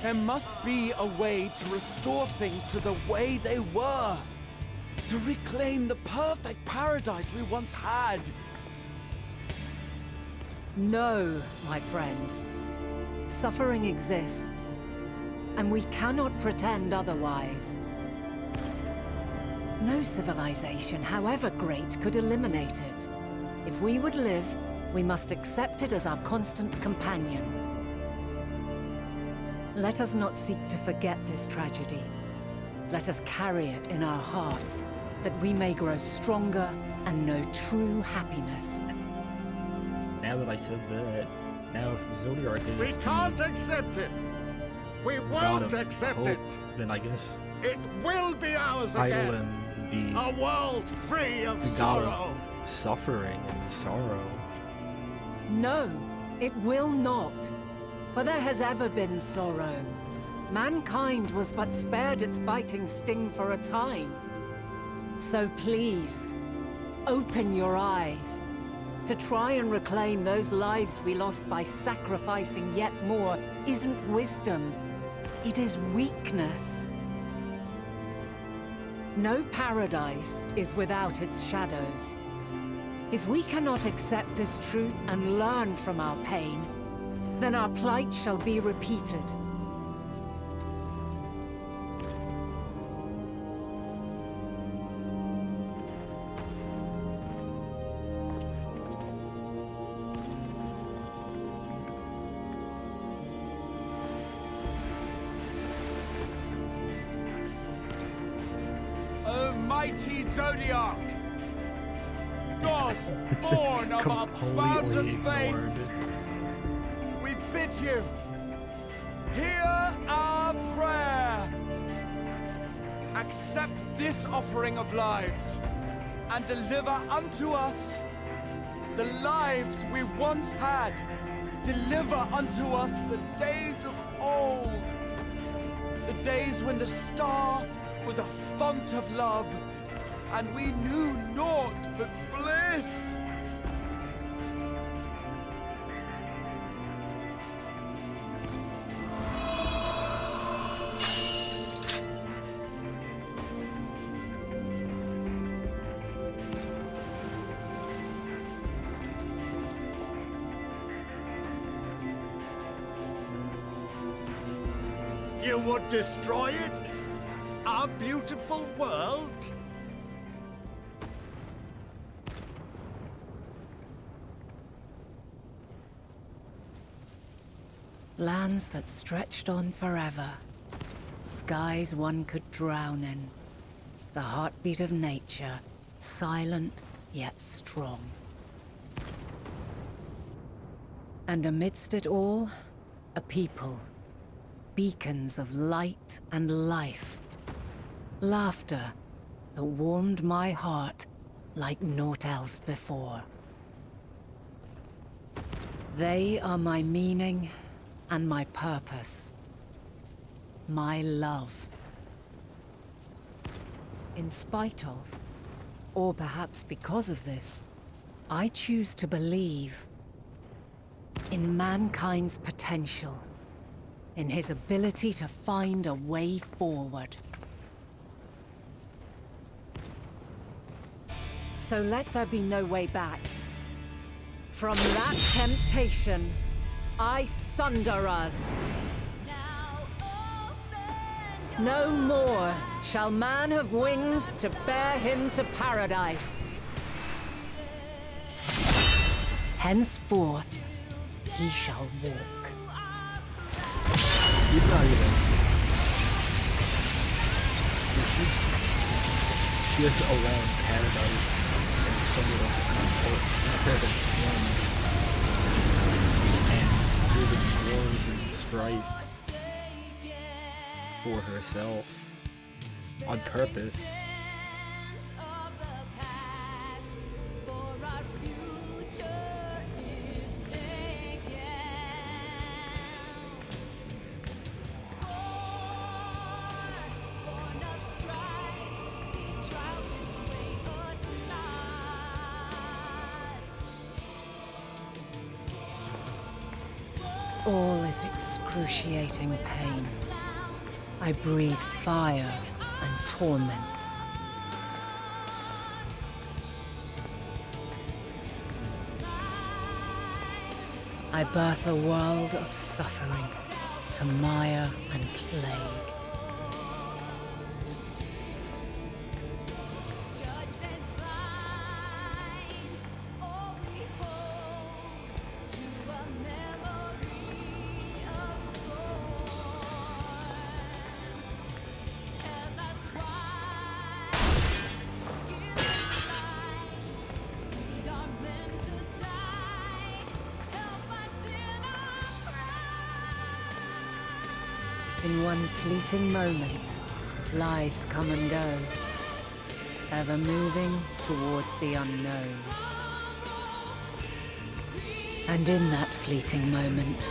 There must be a way to restore things to the way they were. To reclaim the perfect paradise we once had. No, my friends. Suffering exists, and we cannot pretend otherwise. No civilization, however great, could eliminate it. If we would live, we must accept it as our constant companion. Let us not seek to forget this tragedy. Let us carry it in our hearts, that we may grow stronger and know true happiness. Now that I said that, now if Zodiac is We can't accept it. We god won't of accept hope, it. then I guess It will be ours I again. will then be A world free of the god sorrow. of suffering and sorrow. No, it will not. For there has ever been sorrow. Mankind was but spared its biting sting for a time. So please, open your eyes. To try and reclaim those lives we lost by sacrificing yet more isn't wisdom. It is weakness. No paradise is without its shadows. If we cannot accept this truth and learn from our pain, then our plight shall be repeated. O mighty Zodiac! God, born of our boundless faith! We bid you, hear our prayer. Accept this offering of lives, and deliver unto us the lives we once had. Deliver unto us the days of old, the days when the star was a font of love, and we knew naught but bliss. You would destroy it? Our beautiful world? Lands that stretched on forever. Skies one could drown in. The heartbeat of nature, silent yet strong. And amidst it all, a people. Beacons of light and life. Laughter that warmed my heart like naught else before. They are my meaning and my purpose. My love. In spite of, or perhaps because of this, I choose to believe in mankind's potential, in his ability to find a way forward. So let there be no way back. From that temptation, I sunder us. No more shall man have wings to bear him to paradise. Henceforth, he shall walk. He's not even. Just around paradise and somewhat of and through the wars and strife for herself on purpose. All is excruciating pain. I breathe fire and torment. I birth a world of suffering to mire and plague. In one fleeting moment, lives come and go, ever moving towards the unknown. And in that fleeting moment,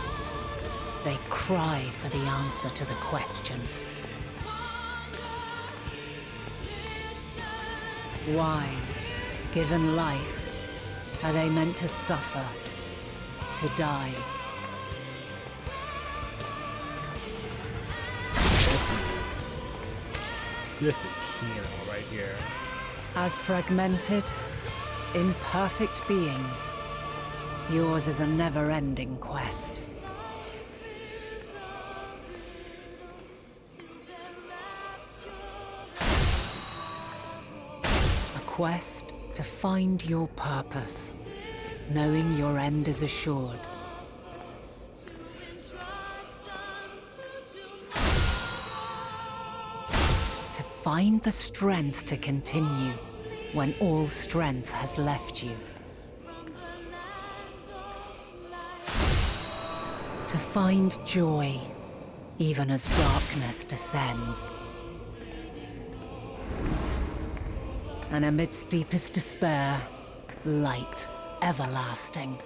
they cry for the answer to the question. Why, given life, are they meant to suffer, to die? This is Kino right here. As fragmented, imperfect beings, yours is a never-ending quest. A quest to find your purpose, knowing your end is assured. Find the strength to continue when all strength has left you. To find joy, even as darkness descends. And amidst deepest despair, light everlasting.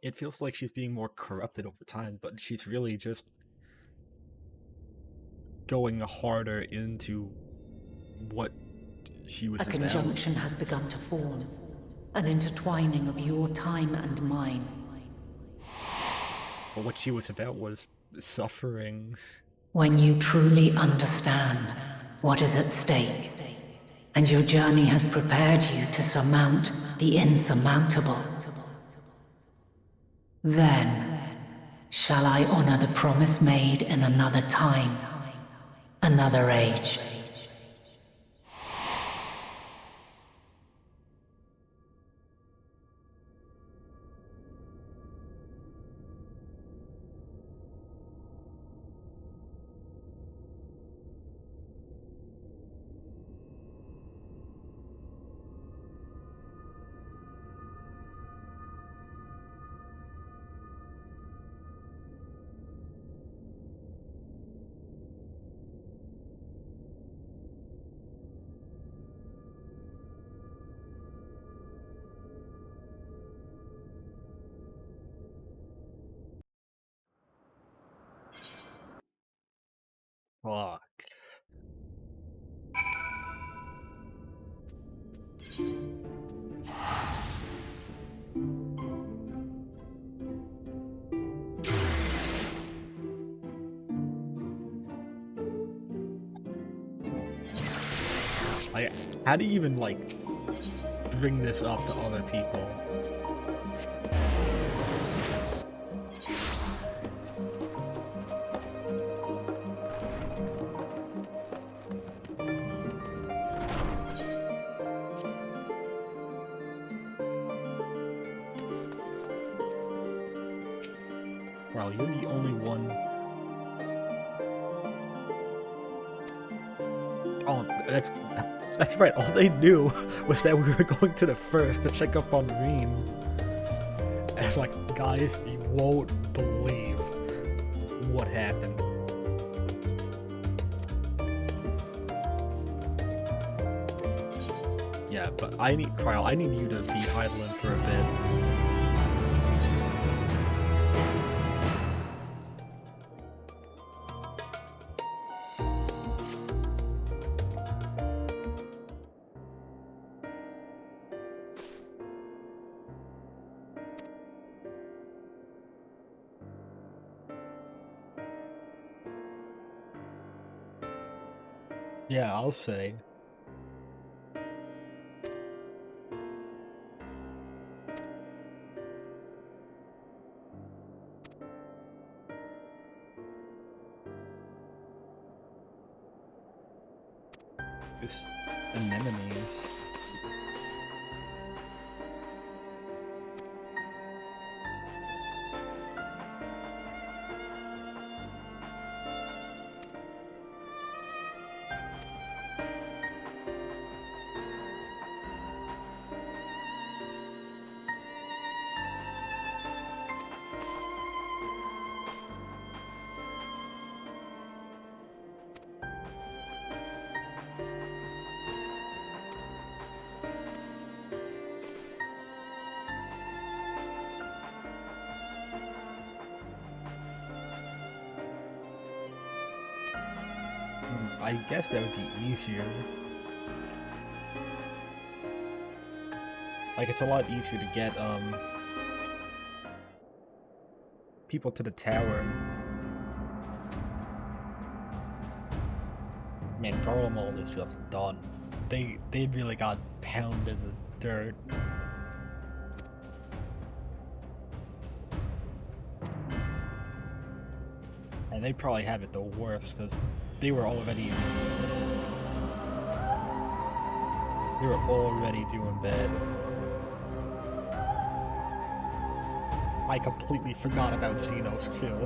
It feels like she's being more corrupted over time, but she's really just going harder into what she was A about. conjunction has begun to form, an intertwining of your time and mine. But what she was about was suffering. When you truly understand what is at stake, and your journey has prepared you to surmount the insurmountable, then shall I honor the promise made in another time, another age. Fuck. Like, how do you even, like, bring this up to other people? Wow, you're the only one. Oh, that's right. All they knew was that we were going to the first to check up on Reen. And like, guys, you won't believe what happened. Yeah, but I need you to be idling for a bit. Yeah, I'll say. It's anemones. I guess that would be easier. Like, it's a lot easier to get, people to the tower. Man, Garlemald is just done. They really got pounded in the dirt. And they probably have it the worst, because they were already doing bad. I completely forgot about Xenos too.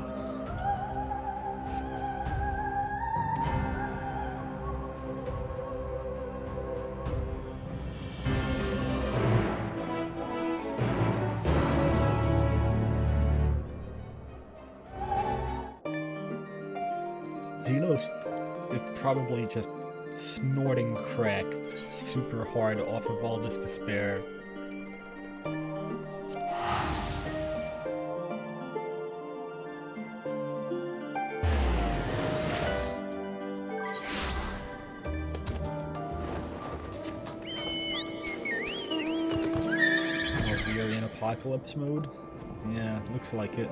Xenos is probably just snorting crack super hard off of all this despair. Oh, we are in apocalypse mode? Yeah, looks like it.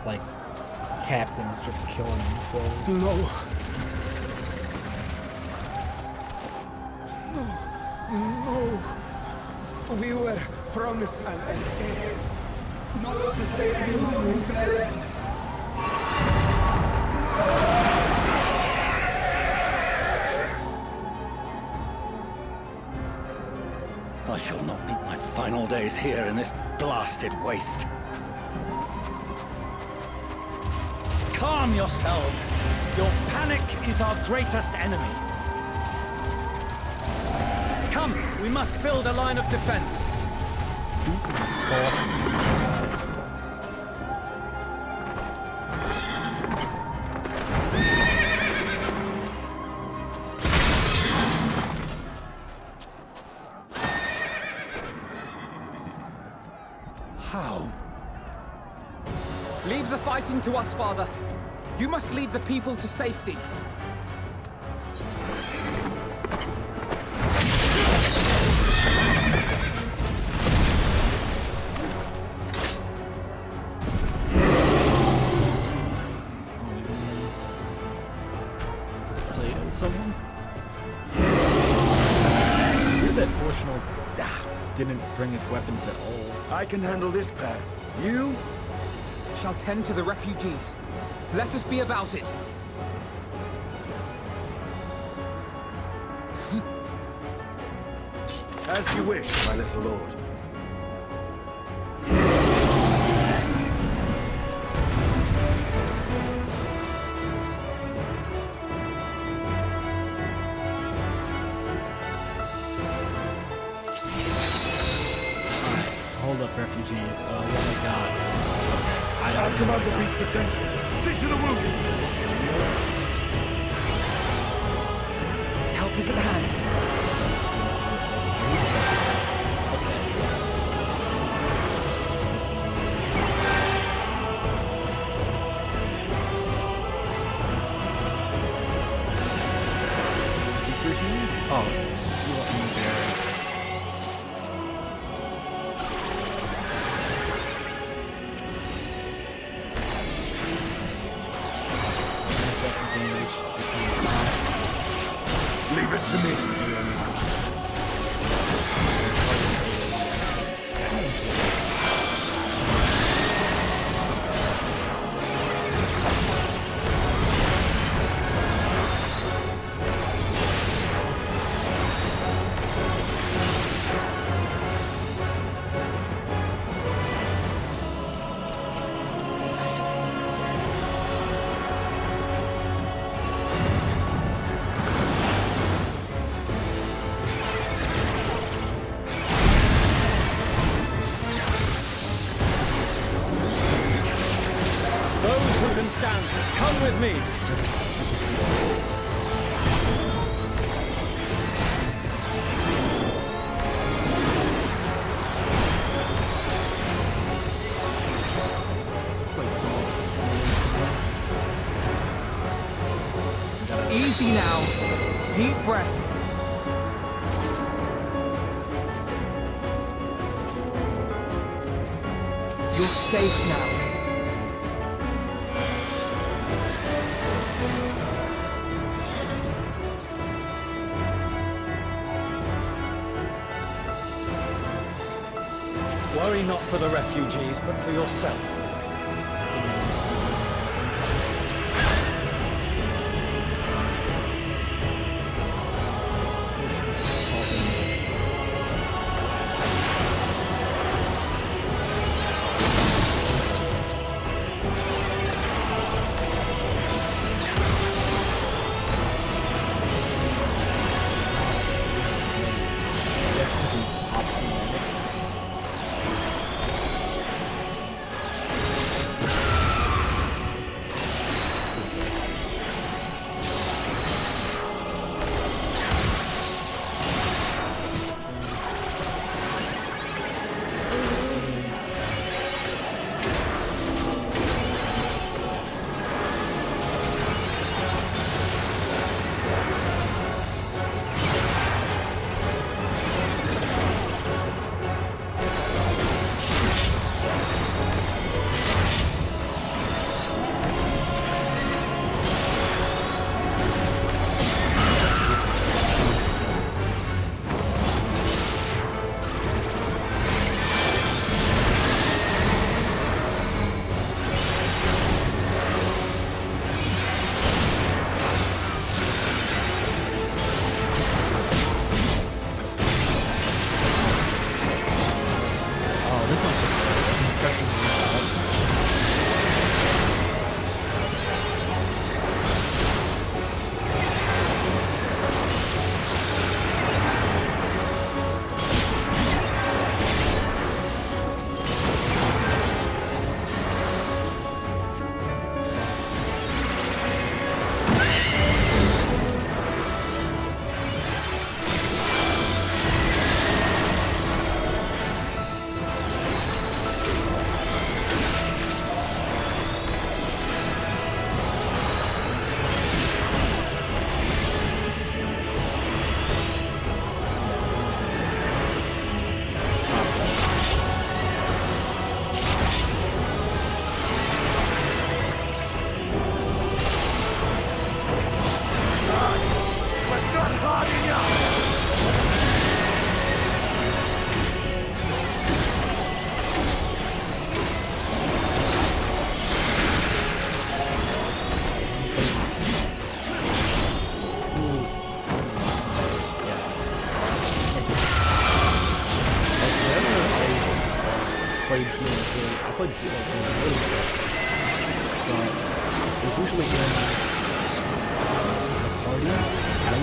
Like, captains just killing themselves. No. We were promised an escape. Not the same way. I shall not meet my final days here in this blasted waste. Calm yourselves. Your panic is our greatest enemy. Come, we must build a line of defense. How? Leave the fighting to us, Father. You must lead the people to safety. someone? Weird that Fortunal didn't bring his weapons at all. I can handle this pair. You? Shall tend to the refugees. Let us be about it. As you wish, my little lord. Hold up, refugees. Oh my god. Okay. I'll command the beast's attention. See to the wounded. Help is at hand. Oh, you let me there. Leave it to me. Come with me! Easy now. Deep breaths. You're safe now. Worry not for the refugees, but for yourself.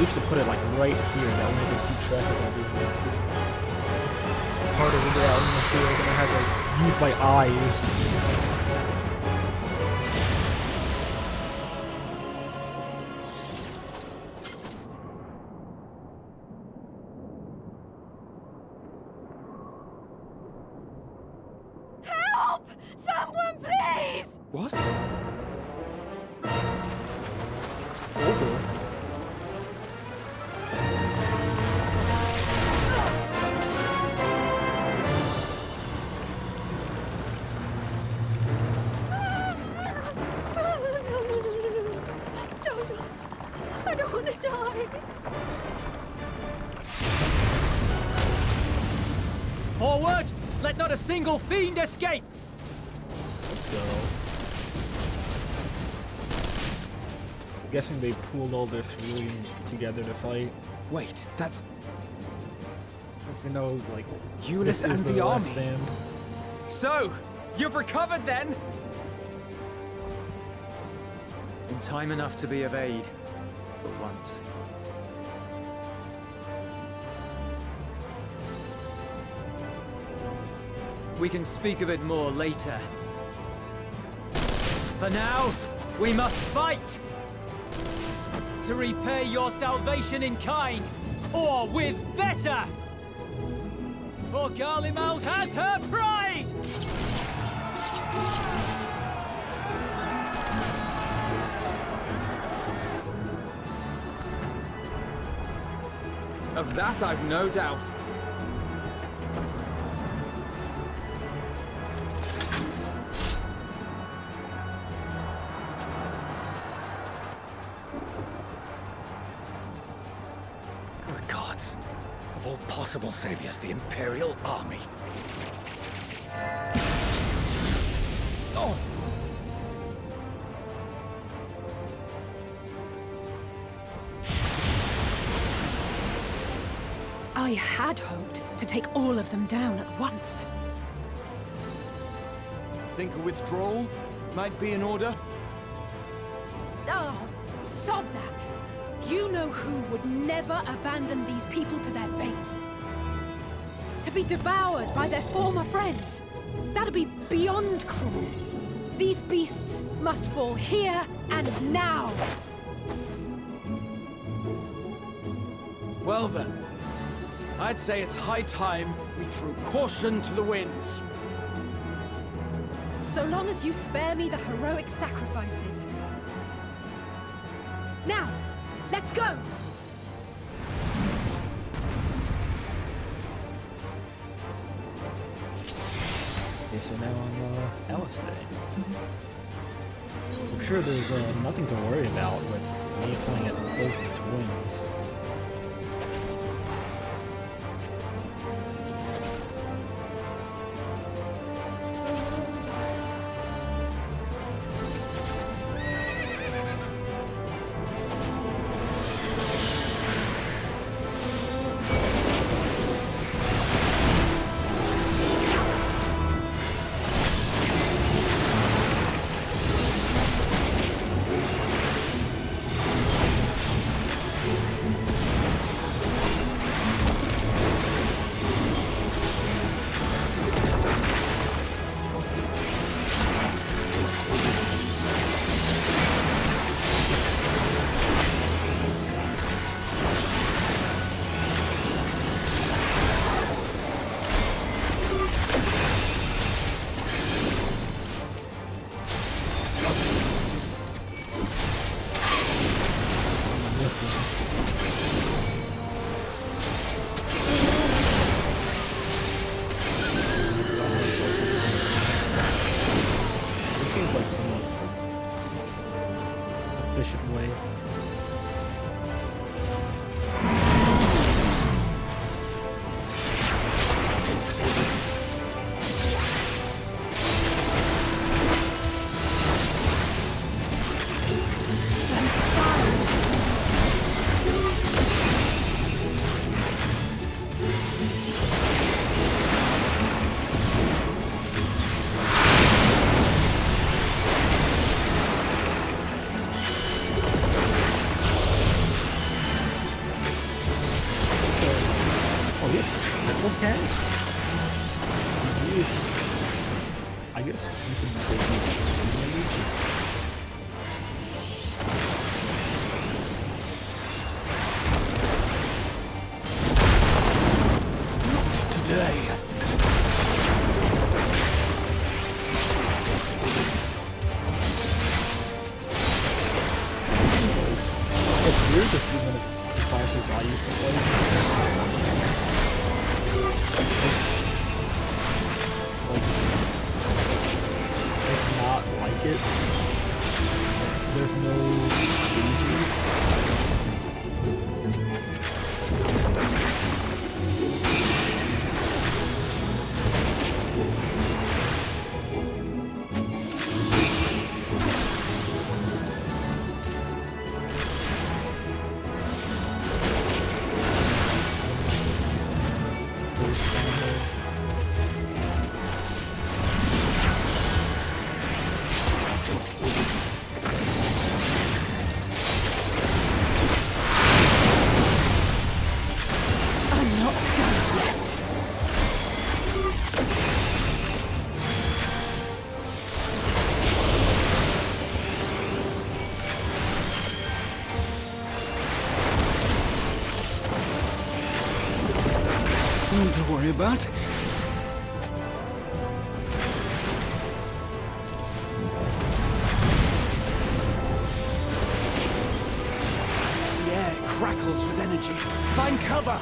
used to put it like right here. That would make it keep track of everything. It's harder to get out in the field, and I had to use my eyes. Help! Someone, please! What? Okay. Don't. I don't want to die. Forward! Let not a single fiend escape! Let's go. I'm guessing they pooled all their civilians together to fight. Wait, that's... Since we know, like, Euless this is and the last army. stand. So, you've recovered then? In time enough to be of aid, for once. We can speak of it more later. For now, we must fight! To repay your salvation in kind, or with better! For Garlemald has her pride! Of that I've no doubt. Good gods. Of all possible saviors, the Imperial Army. Oh! I had hoped to take all of them down at once. Think a withdrawal might be in order? Oh, sod that. You know who would never abandon these people to their fate. To be devoured by their former friends. That'd be beyond cruel. These beasts must fall here and now. Well then, I'd say it's high time we threw caution to the winds. So long as you spare me the heroic sacrifices. Now, let's go! Okay, so now I'm Alice Day. I'm sure there's nothing to worry about with me playing as both twins. efficient way. weird to see one of the classes I used to play. It's not like it. There's no stages. Nothing to worry about. The air crackles with energy. Find cover!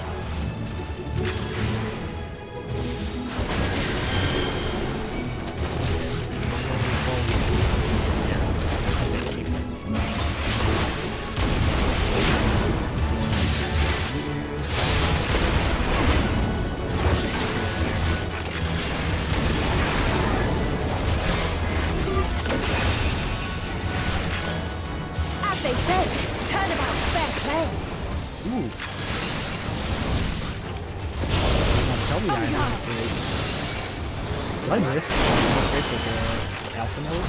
They say, turnabout's fair play. Ooh. Now tell me I did I miss the alpha mode?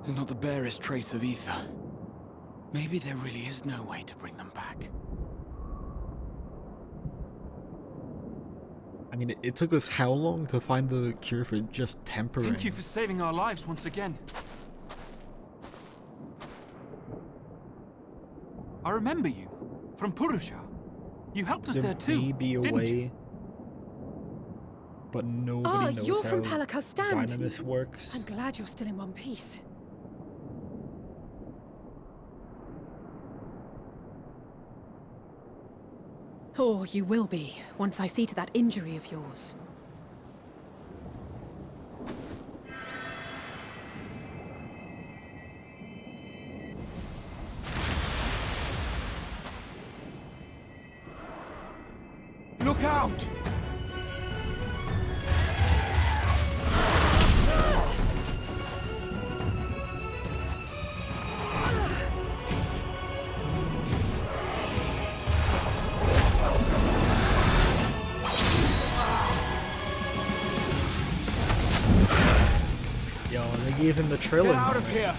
There's not the barest trace of ether. Maybe there really is no way to bring them back. I mean, it took us how long to find the cure for just tempering? Thank you for saving our lives once again. I remember you from Purusha. You helped us there too, may be a didn't way, you? but nobody knows you're how from Palaka's stand. Dynamis works. I'm glad you're still in one piece. Or you will be, once I see to that injury of yours. Look out! Yo, they gave him the Trillin. Get out of here!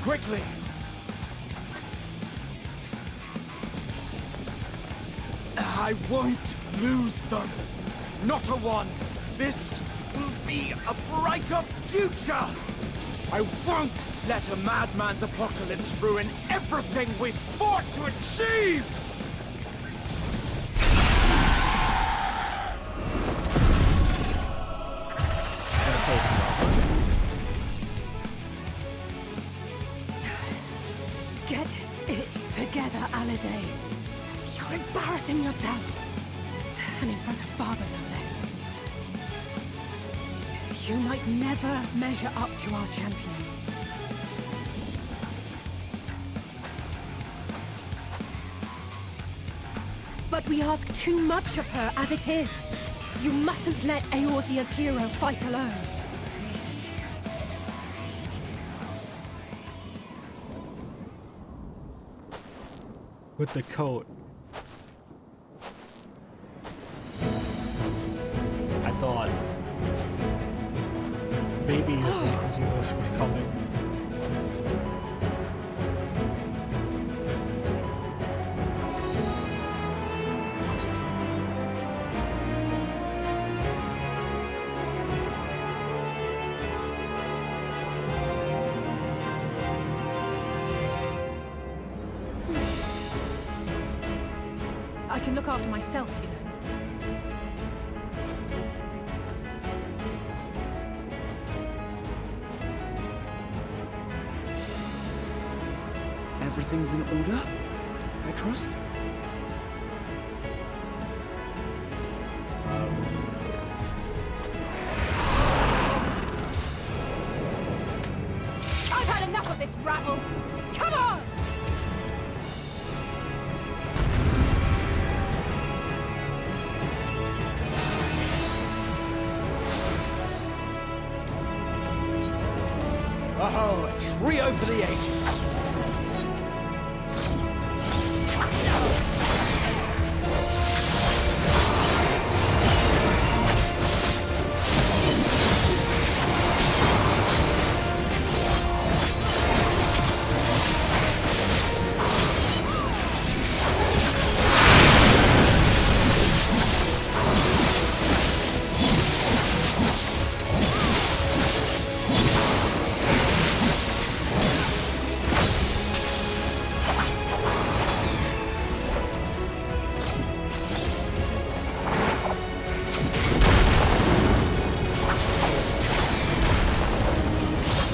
Quickly! I won't lose them! Not a one! This will be a brighter future! I won't let a madman's apocalypse ruin everything we've fought to achieve! Get it together, Alize. You're embarrassing yourself. And in front of Father, no less. You might never measure up to our champion. But we ask too much of her as it is. You mustn't let Eorzea's hero fight alone. With the coat. I thought maybe Xenos was coming. I can look after myself, you know. Everything's in order, I trust? I've had enough of this rabble! Come on! Oh, a trio for the ages!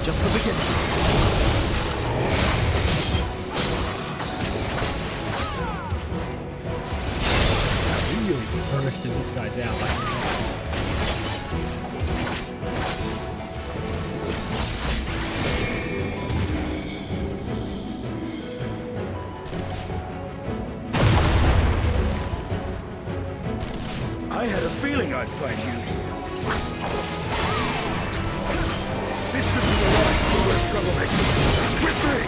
Just the beginning. Really bursting this guy down. I had a feeling I'd find you here. This should be the last U.S. troublemaker. With me!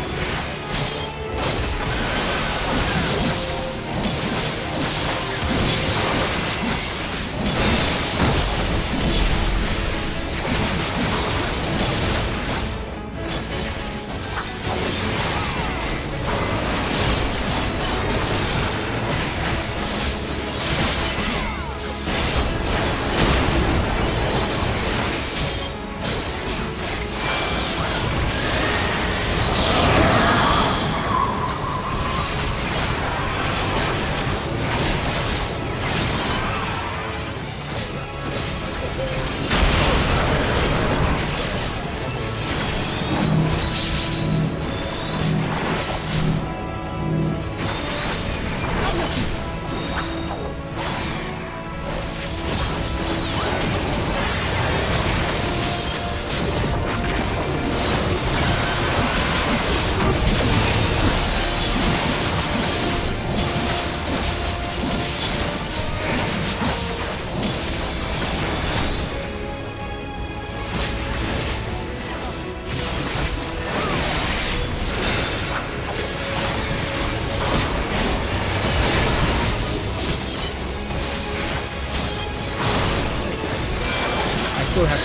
Still have to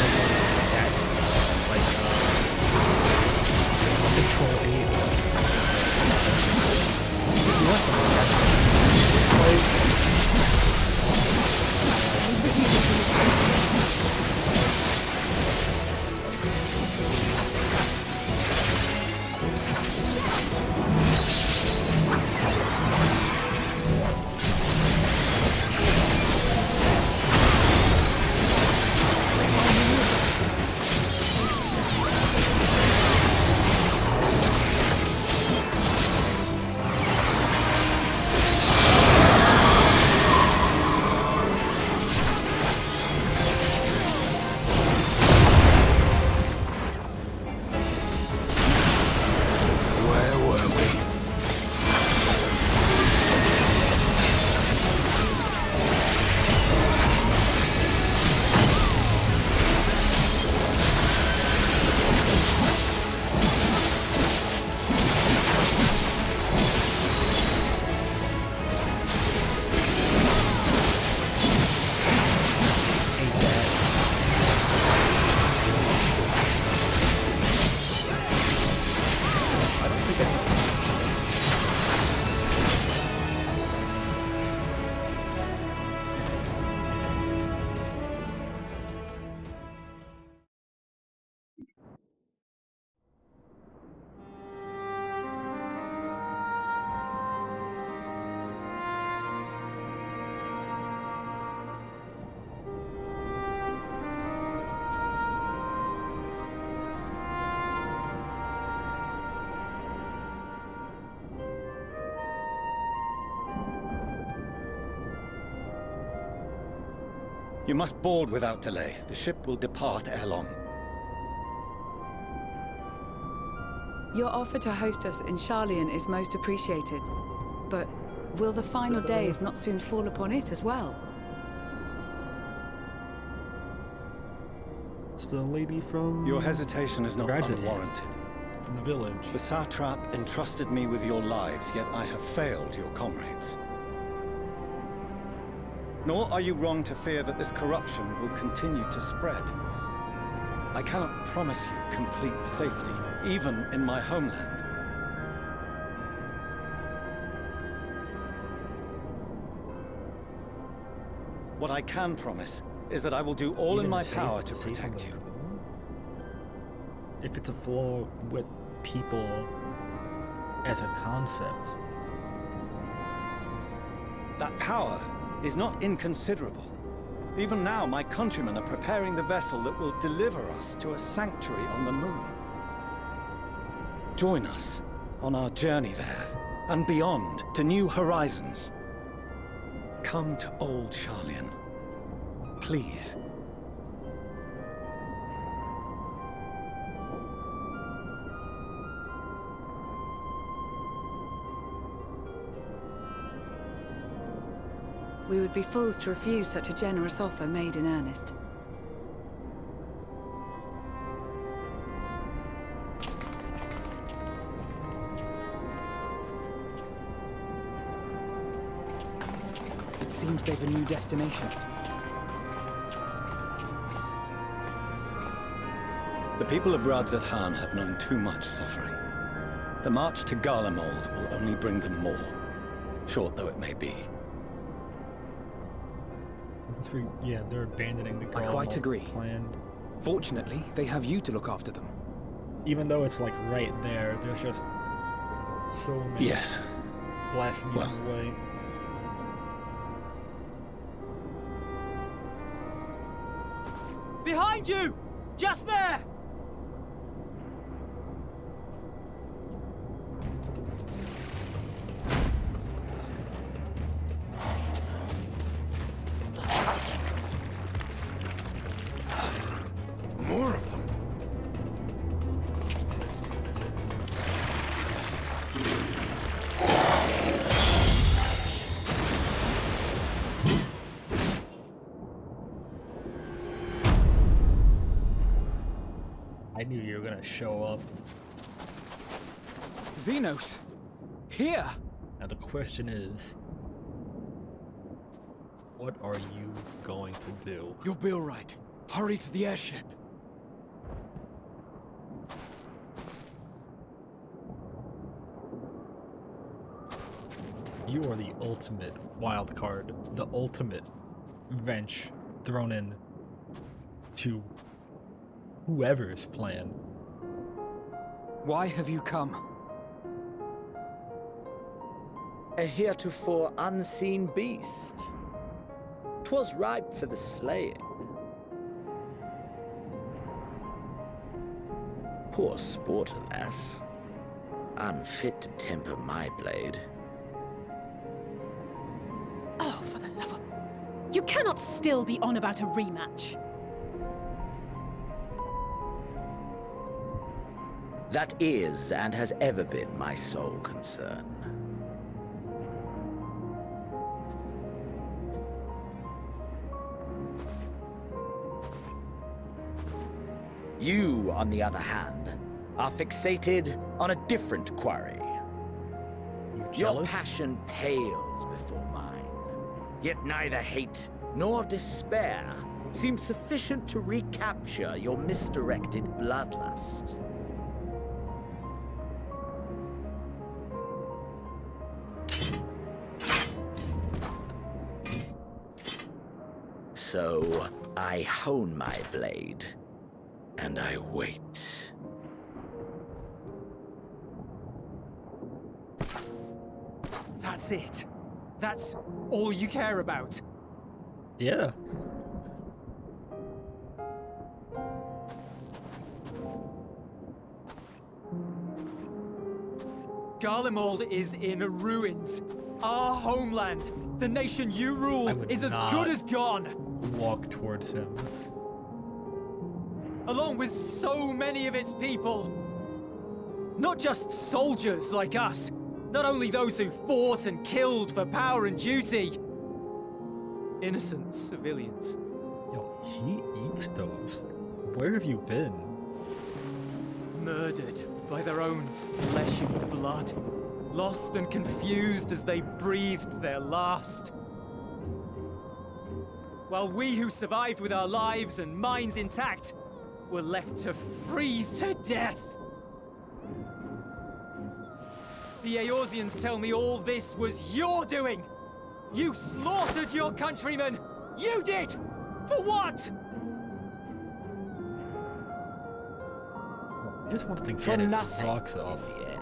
that, like, control You must board without delay. The ship will depart ere long. Your offer to host us in Sharlayan is most appreciated. But will the final days not soon fall upon it as well? It's the lady from... Your hesitation is not unwarranted. From the village. The satrap entrusted me with your lives, yet I have failed your comrades. Nor are you wrong to fear that this corruption will continue to spread. I cannot promise you complete safety, even in my homeland. What I can promise is that I will do all in my power to protect you. If it's a flaw with people as a concept. That power is not inconsiderable. Even now, my countrymen are preparing the vessel that will deliver us to a sanctuary on the moon. Join us on our journey there, and beyond, to new horizons. Come to old Sharlayan. Please. We would be fools to refuse such a generous offer made in earnest. It seems they've a new destination. The people of Radzat-Han have known too much suffering. The march to Garlemald will only bring them more, short though it may be. Yeah, they're abandoning the I quite agree. plan. Fortunately, they have you to look after them. Even though it's like right there, there's just so many blasting you away. Behind you! Just there! More of them. I knew you were gonna show up. Xenos! Here! Now the question is, what are you going to do? You'll be all right. Hurry to the airship. You are the ultimate wild card, the ultimate wrench thrown in to whoever's plan. Why have you come? A heretofore unseen beast. 'Twas ripe for the slaying. Poor sport, alas. Unfit to temper my blade. Oh, for the love of... You cannot still be on about a rematch. That is, and has ever been, my sole concern. You, on the other hand, are fixated on a different quarry. Your passion pales before mine, yet neither hate nor despair seems sufficient to recapture your misdirected bloodlust. So, I hone my blade, and I wait. That's it. That's all you care about. Yeah. Garlemald is in ruins. Our homeland, the nation you rule, is as good as gone. walk towards him. Along with so many of its people. Not just soldiers like us. Not only those who fought and killed for power and duty. Innocent civilians. Yo, he eats those. Where have you been? Murdered by their own flesh and blood. Lost and confused as they breathed their last. While we who survived with our lives and minds intact were left to freeze to death. The Eorzeans tell me all this was your doing! You slaughtered your countrymen! You did! For what? He just wants to get For his nothing rocks off. in the end.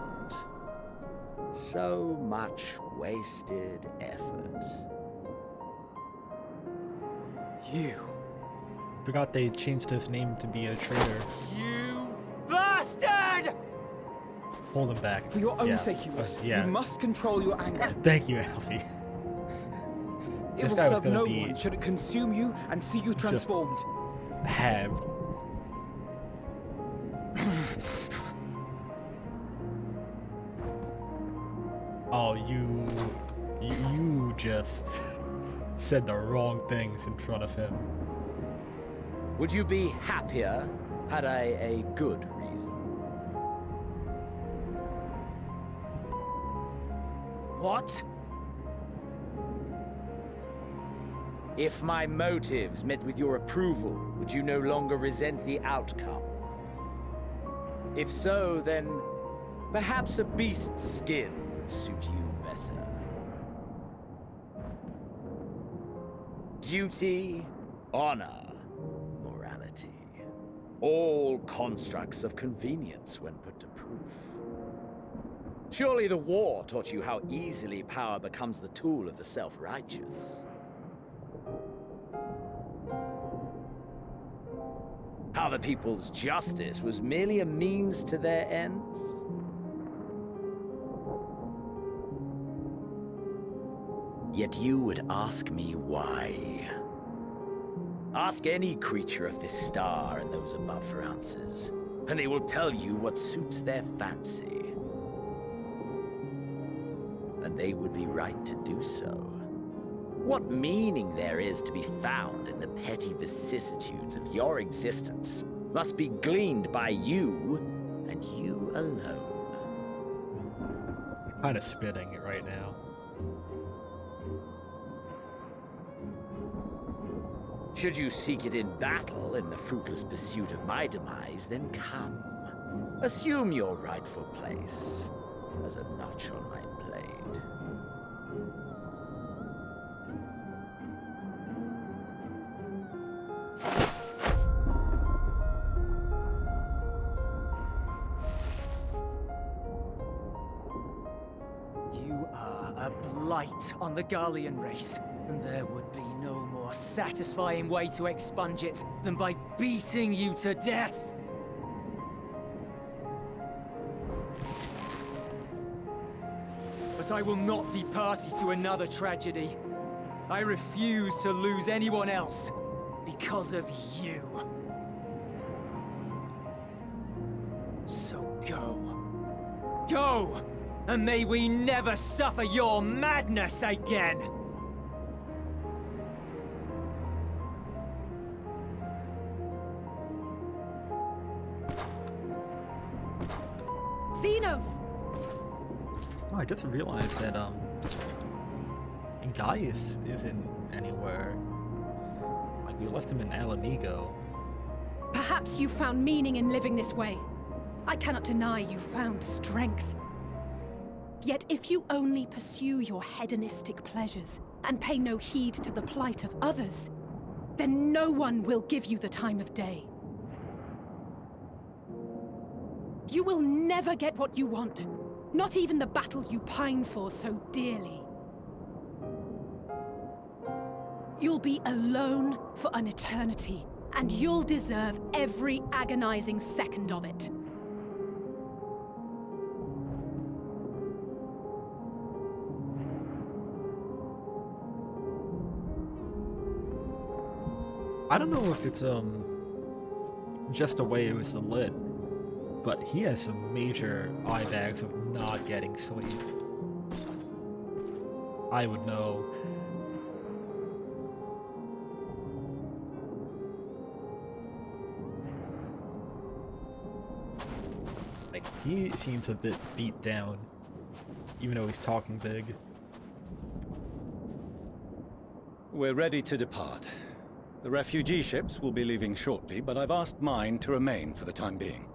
So much wasted effort. You. Forgot they changed his name to be a traitor. You bastard! Hold him back. For your own Yeah. sake, Eurus, Yeah. you must control your anger. Thank you, Alfie. It This will guy was serve gonna no be one should it consume you and see you transformed. halved. Oh, you just said the wrong things in front of him. Would you be happier had I a good reason? What? If my motives met with your approval, would you no longer resent the outcome? If so, then perhaps a beast's skin would suit you better. Duty, honor, morality. All constructs of convenience when put to proof. Surely the war taught you how easily power becomes the tool of the self-righteous. How the people's justice was merely a means to their ends? Yet you would ask me why. Ask any creature of this star and those above for answers, and they will tell you what suits their fancy. And they would be right to do so. What meaning there is to be found in the petty vicissitudes of your existence must be gleaned by you, and you alone. I'm kind of spitting it right now. Should you seek it in battle in the fruitless pursuit of my demise, then come. Assume your rightful place as a notch on my blade. You are a blight on the Garlean race, and there would be no more satisfying way to expunge it than by beating you to death. But I will not be party to another tragedy. I refuse to lose anyone else because of you. So go. Go! And may we never suffer your madness again! Xenos! Oh, I just realized that Gaius isn't anywhere. Like, we left him in Alamigo. Perhaps you found meaning in living this way. I cannot deny you found strength. Yet if you only pursue your hedonistic pleasures and pay no heed to the plight of others, then no one will give you the time of day. You will never get what you want, not even the battle you pine for so dearly. You'll be alone for an eternity, and you'll deserve every agonizing second of it. I don't know if it's just the way it was lit, but he has some major eye bags of not getting sleep. I would know. Like, he seems a bit beat down, even though he's talking big. We're ready to depart. The refugee ships will be leaving shortly, but I've asked mine to remain for the time being.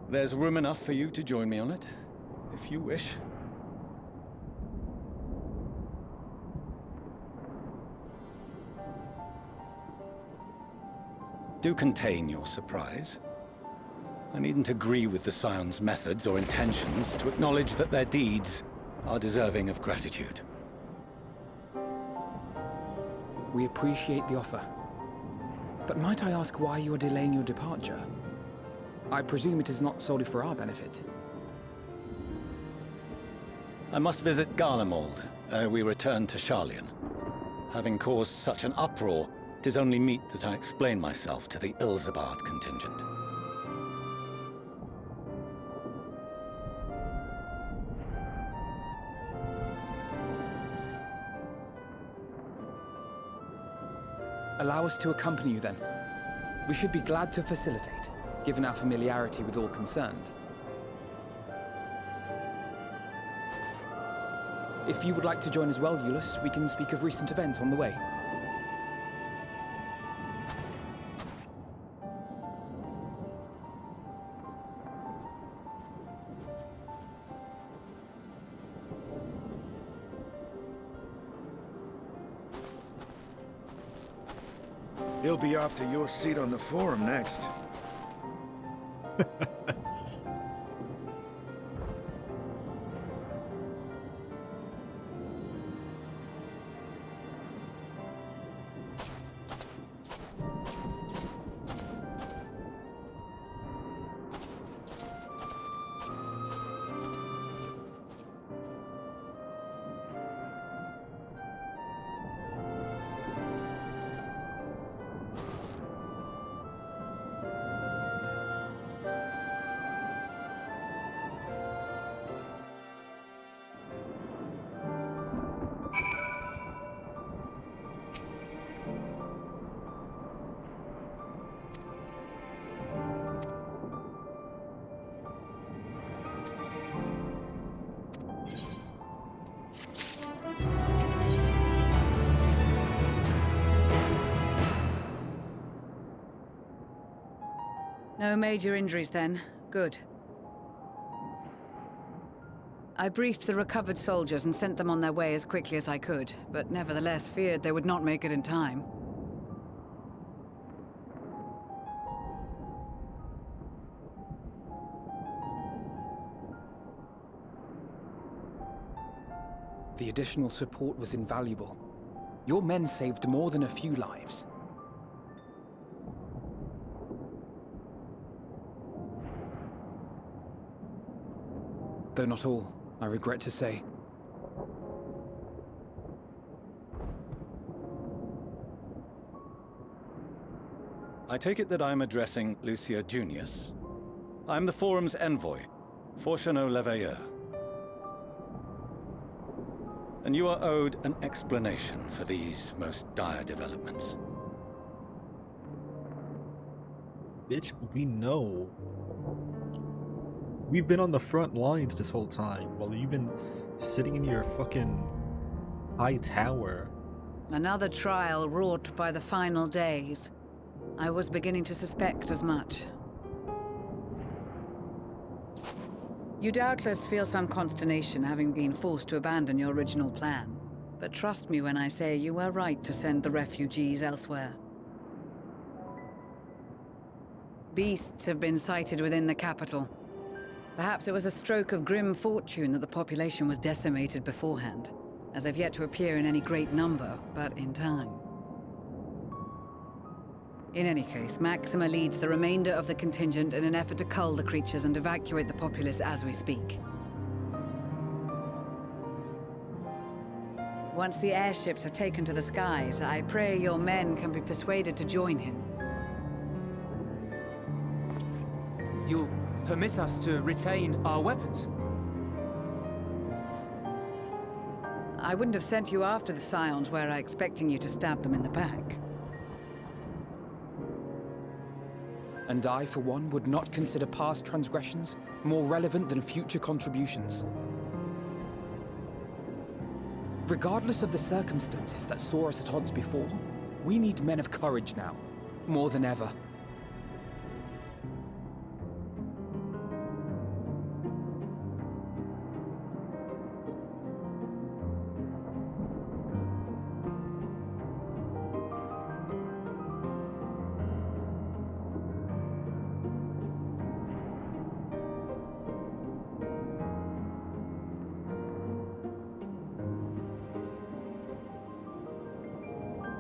There's room enough for you to join me on it, if you wish. Do contain your surprise. I needn't agree with the Scion's methods or intentions to acknowledge that their deeds are deserving of gratitude. We appreciate the offer. But might I ask why you are delaying your departure? I presume it is not solely for our benefit. I must visit Garlemald ere we return to Sharlayan. Having caused such an uproar, it is only meet that I explain myself to the Ilzabard contingent. Allow us to accompany you then. We should be glad to facilitate, given our familiarity with all concerned. If you would like to join as well, Eulus, we can speak of recent events on the way. He'll be off to your seat on the forum next. No major injuries then. Good. I briefed the recovered soldiers and sent them on their way as quickly as I could, but nevertheless feared they would not make it in time. The additional support was invaluable. Your men saved more than a few lives. Though not all, I regret to say. I take it that I'm addressing Lucia Junius. I'm the Forum's envoy, Forchano Leveilleur. And you are owed an explanation for these most dire developments. Bitch, we know. We've been on the front lines this whole time, while you've been sitting in your fucking high tower. Another trial wrought by the final days. I was beginning to suspect as much. You doubtless feel some consternation having been forced to abandon your original plan. But trust me when I say you were right to send the refugees elsewhere. Beasts have been sighted within the capital. Perhaps it was a stroke of grim fortune that the population was decimated beforehand, as they've yet to appear in any great number, but in time. In any case, Maxima leads the remainder of the contingent in an effort to cull the creatures and evacuate the populace as we speak. Once the airships have taken to the skies, I pray your men can be persuaded to join him. You'll permit us to retain our weapons? I wouldn't have sent you after the Scions were I expecting you to stab them in the back. And I, for one, would not consider past transgressions more relevant than future contributions. Regardless of the circumstances that saw us at odds before, we need men of courage now, more than ever.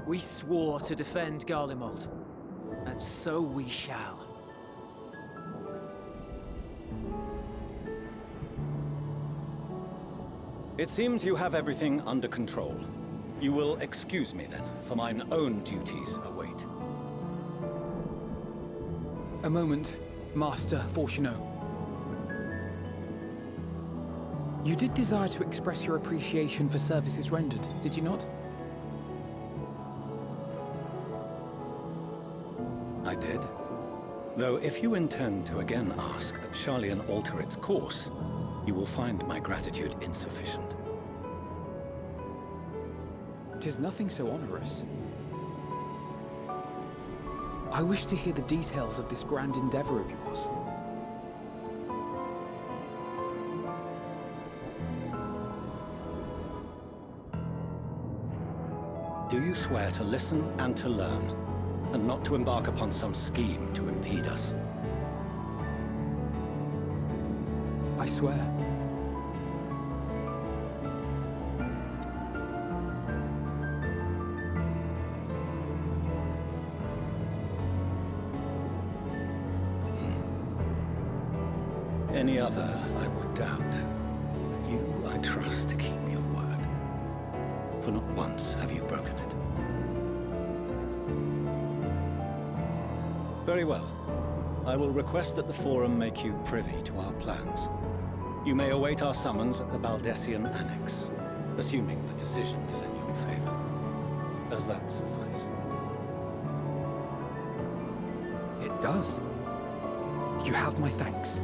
We swore to defend Garlemald, and so we shall. It seems you have everything under control. You will excuse me then, for mine own duties await. A moment, Master Fortuneau. You did desire to express your appreciation for services rendered, did you not? I did. Though if you intend to again ask that Sharlayan alter its course, you will find my gratitude insufficient. 'Tis nothing so onerous. I wish to hear the details of this grand endeavor of yours. Do you swear to listen and to learn, and not to embark upon some scheme to impede us? I swear. Any other, I would doubt. But you, I trust to keep your word. For not once have you broken it. Very well. I will request that the Forum make you privy to our plans. You may await our summons at the Baldessian Annex, assuming the decision is in your favor. Does that suffice? It does. You have my thanks.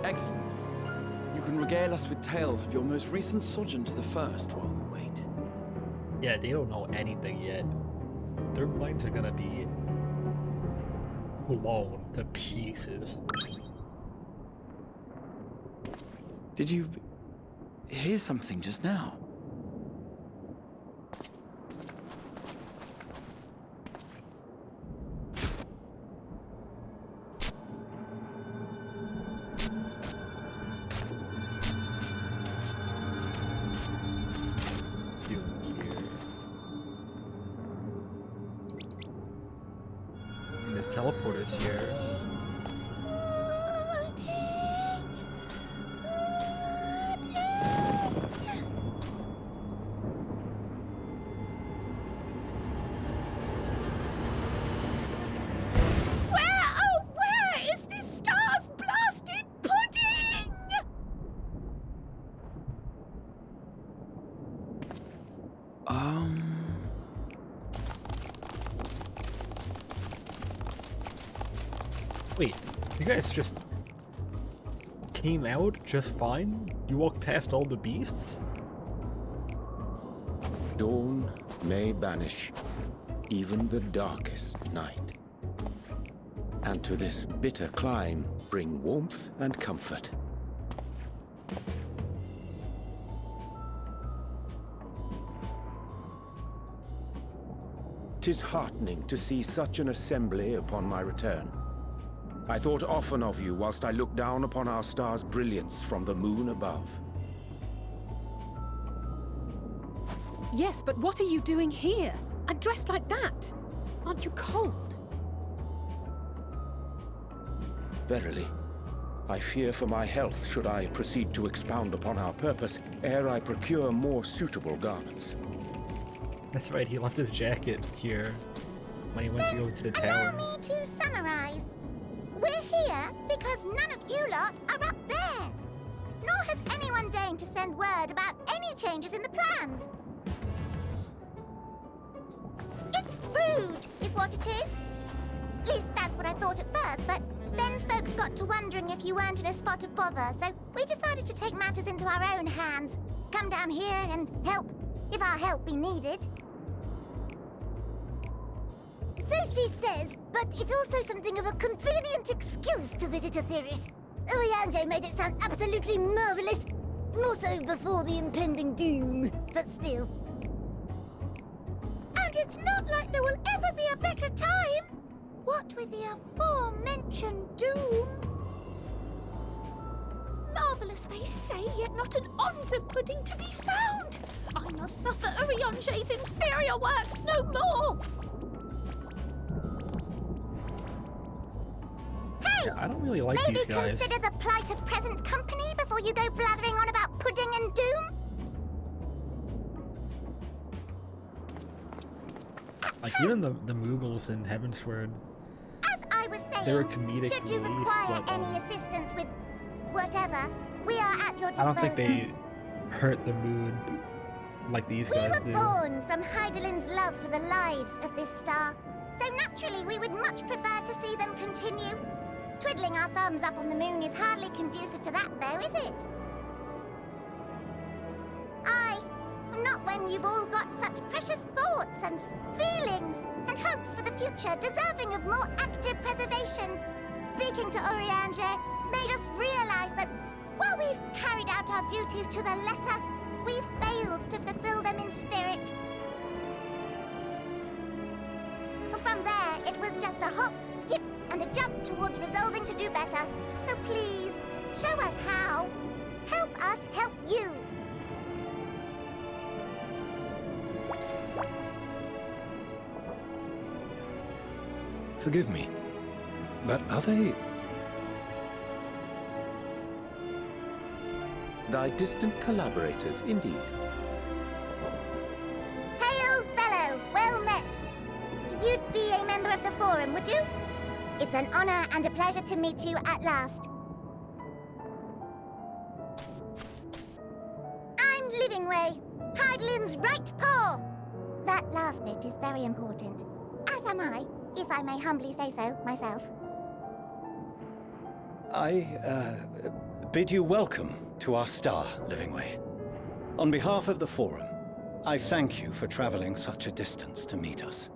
Excellent. You can regale us with tales of your most recent sojourn to the First while we wait. Yeah, they don't know anything yet. Their minds are gonna be blown to pieces. Did you hear something just now? Teleporters here. Where is this star's blasted pudding? Wait, you guys just came out just fine? You walked past all the beasts? Dawn may banish even the darkest night, and to this bitter clime bring warmth and comfort. 'Tis heartening to see such an assembly upon my return. I thought often of you whilst I looked down upon our star's brilliance from the moon above. Yes, but what are you doing here? And dressed like that? Aren't you cold? Verily, I fear for my health should I proceed to expound upon our purpose ere I procure more suitable garments. That's right, he left his jacket here when he went to go to the tower. Allow me to summarize. We're here because none of you lot are up there. Nor has anyone deigned to send word about any changes in the plans. It's rude, is what it is. At least that's what I thought at first, but then folks got to wondering if you weren't in a spot of bother, so we decided to take matters into our own hands. Come down here and help, if our help be needed. So she says, but it's also something of a convenient excuse to visit Aetherius. Urianger made it sound absolutely marvelous. More so before the impending doom, but still. And it's not like there will ever be a better time. What with the aforementioned doom? Marvellous, they say, yet not an ounce of pudding to be found. I must suffer Urianger's inferior works no more. Hey! Yeah, I don't really like maybe these guys. Consider the plight of present company before you go blathering on about pudding and doom? Like, even the Moogles in Heavensward, As I was saying, they're a comedic should you relief, require but, any assistance with whatever, we are at your disposal. I don't think they hurt the mood like these guys We do. were born from Heidelin's love for the lives of this star, so naturally we would much prefer to see them continue. Twiddling our thumbs up on the moon is hardly conducive to that, though, is it? Not when you've all got such precious thoughts and feelings and hopes for the future deserving of more active preservation. Speaking to Urianger made us realize that while we've carried out our duties to the letter, we've failed to fulfill them in spirit. From there, it was just a hop, skip, and a jump towards resolving to do better. So please, show us how. Help us help you. Forgive me, but are they... Thy distant collaborators, indeed. Hail, fellow! Well met! You'd be a member of the Forum, would you? It's an honor and a pleasure to meet you at last. I'm Livingway, Heidelin's right paw. That last bit is very important. As am I, if I may humbly say so myself. I bid you welcome to our star, Livingway. On behalf of the Forum, I thank you for traveling such a distance to meet us.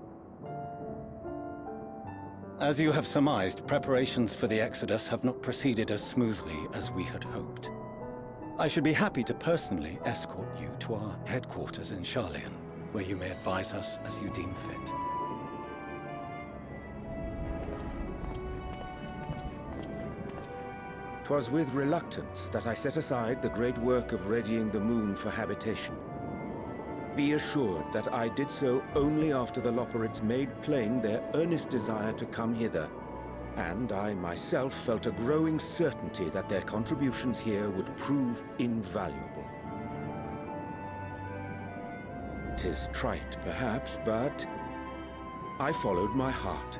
As you have surmised, preparations for the Exodus have not proceeded as smoothly as we had hoped. I should be happy to personally escort you to our headquarters in Sharlayan, where you may advise us as you deem fit. 'Twas with reluctance that I set aside the great work of readying the moon for habitation. Be assured that I did so only after the Loperids made plain their earnest desire to come hither, and I myself felt a growing certainty that their contributions here would prove invaluable. 'Tis trite, perhaps, but I followed my heart.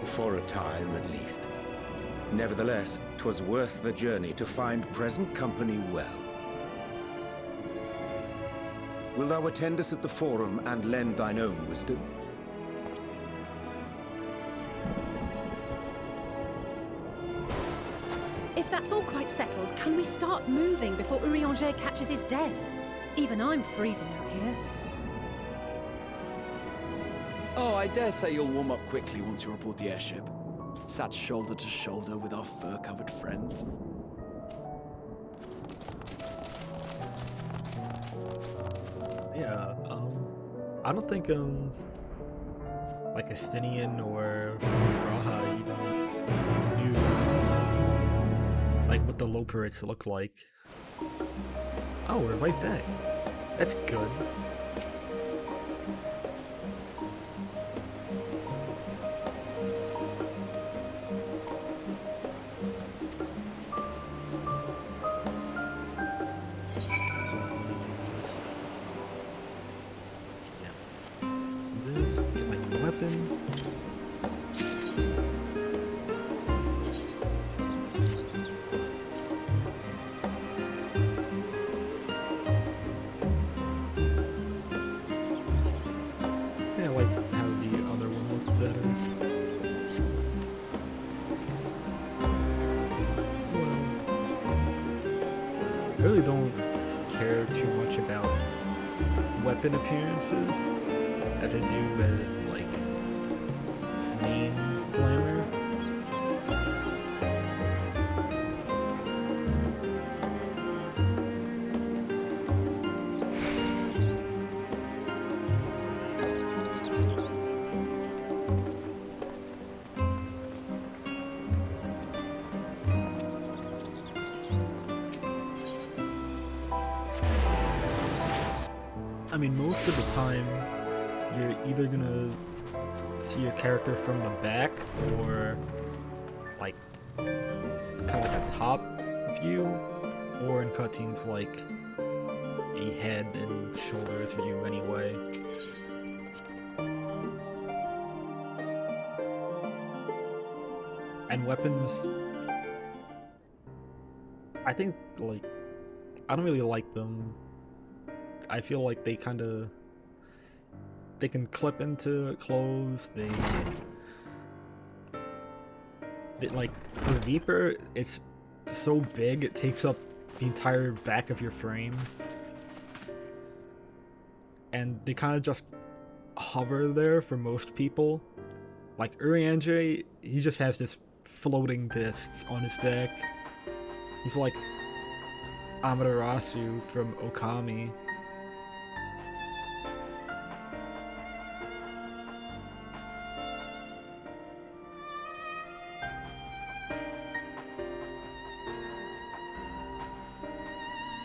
For a time, at least. Nevertheless, 'twas worth the journey to find present company well. Wilt thou attend us at the Forum and lend thine own wisdom? If that's all quite settled, can we start moving before Urianger catches his death? Even I'm freezing out here. Oh, I dare say you'll warm up quickly once you're aboard the airship. Sat shoulder to shoulder with our fur-covered friends. Yeah, I don't think, like Estinian or Raha even knew, like, what the Loperids look like. Oh, we're right back. That's good. This to get my new weapon. Yeah, I like how the other one looked better. Well, I really don't care too much about weapon appearances as I do with, like, main glamour. I mean, most of the time, you're either gonna see your character from the back or like kind of like a top view, or in cutscenes like a head and shoulders view anyway. And weapons, I think, like, I don't really like them. I feel like they can clip into clothes. They like, for Viper, it's so big it takes up the entire back of your frame, and they kind of just hover there for most people. Like Urianger, he just has this floating disc on his back. He's like Amaterasu from Okami.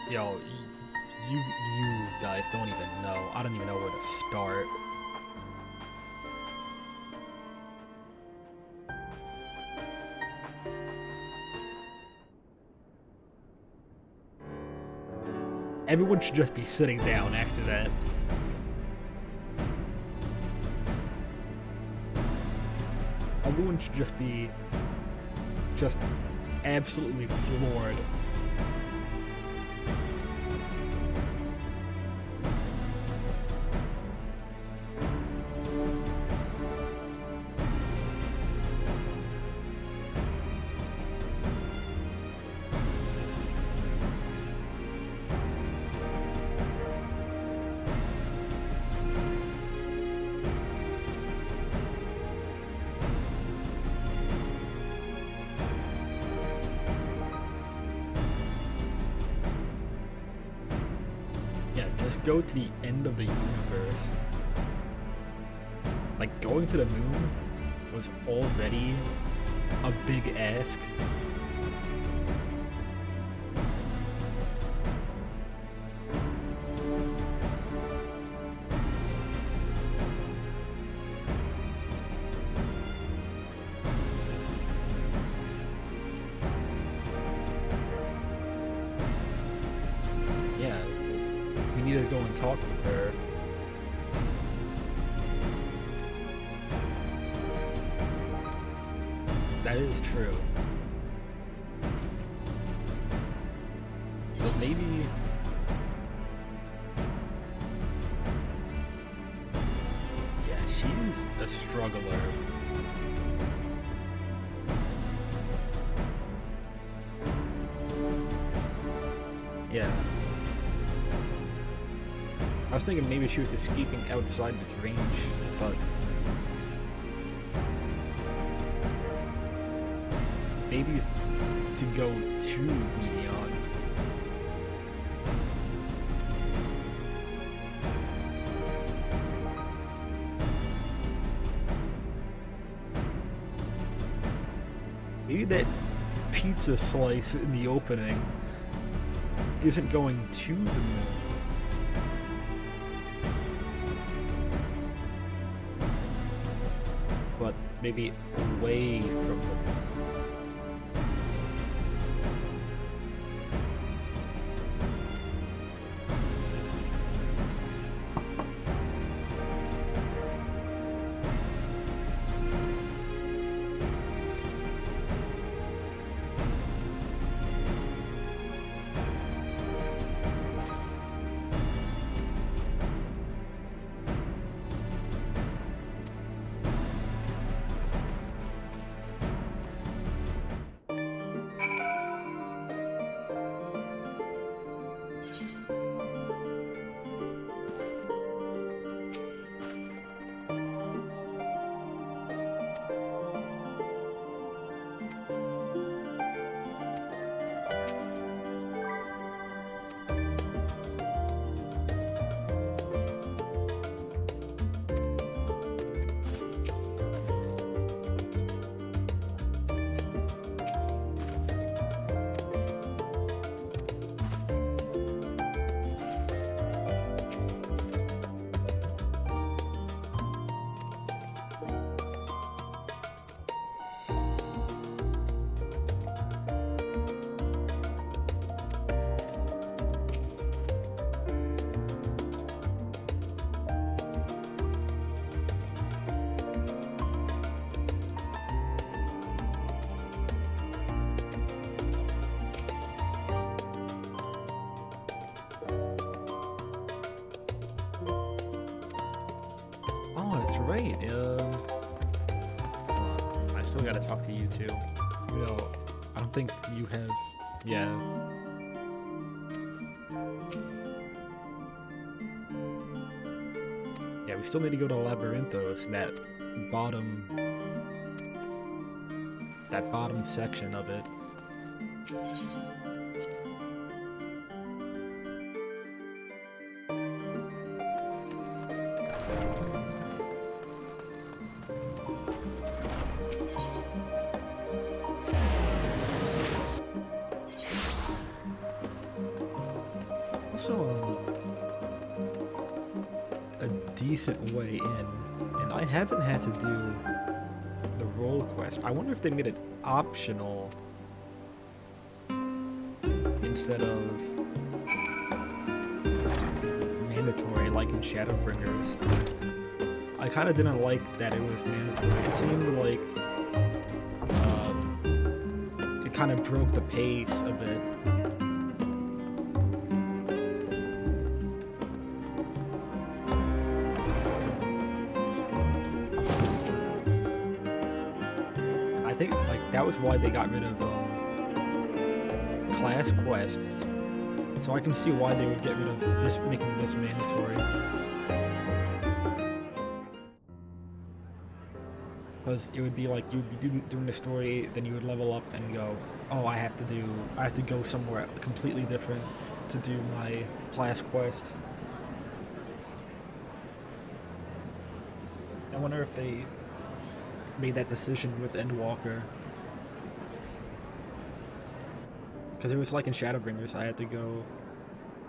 Yo, you guys don't even know. I don't even know where to start. Everyone should just be sitting down after that. Everyone should just be absolutely floored. Just go to the end of the universe. Like, going to the moon was already a big ask. We need to go and talk with her. That is true. So maybe... yeah, she's a struggler. Yeah. I was thinking maybe she was escaping outside of its range, but... maybe it's to go to Medion. Maybe that pizza slice in the opening isn't going to the moon. But maybe away from the moon. Right, I still gotta talk to you two. Well, I don't think you have, yeah. Yeah, we still need to go to Labyrinthos, that bottom section of it. Way in, and I haven't had to do the role quest. I wonder if they made it optional instead of mandatory like in Shadowbringers. I kind of didn't like that it was mandatory. It seemed like it kind of broke the pace a bit. That was why they got rid of class quests. So I can see why they would get rid of this, making this mandatory. Because it would be like you'd be doing the story, then you would level up and go, oh, I have to go somewhere completely different to do my class quest. I wonder if they made that decision with Endwalker. Because it was like in Shadowbringers, I had to go,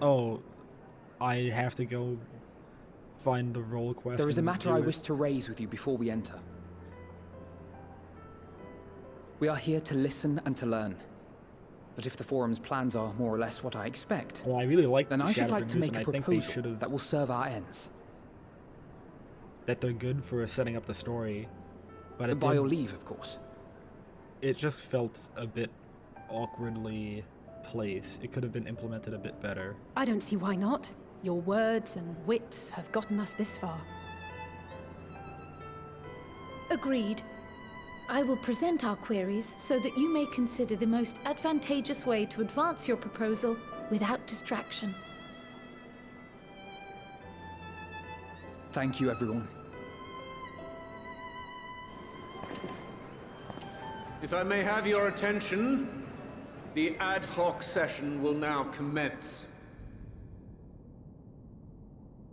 oh, I have to go find the role quest. There is a matter I wish to raise with you before we enter. We are here to listen and to learn. But if the Forum's plans are more or less what I expect, well, I really like then I should like to make a proposal that will serve our ends. That they're good for setting up the story, but by your leave, of course. It just felt a bit awkwardly placed. It could have been implemented a bit better. I don't see why not. Your words and wits have gotten us this far. Agreed. I will present our queries so that you may consider the most advantageous way to advance your proposal without distraction. Thank you, everyone. If I may have your attention, the ad hoc session will now commence.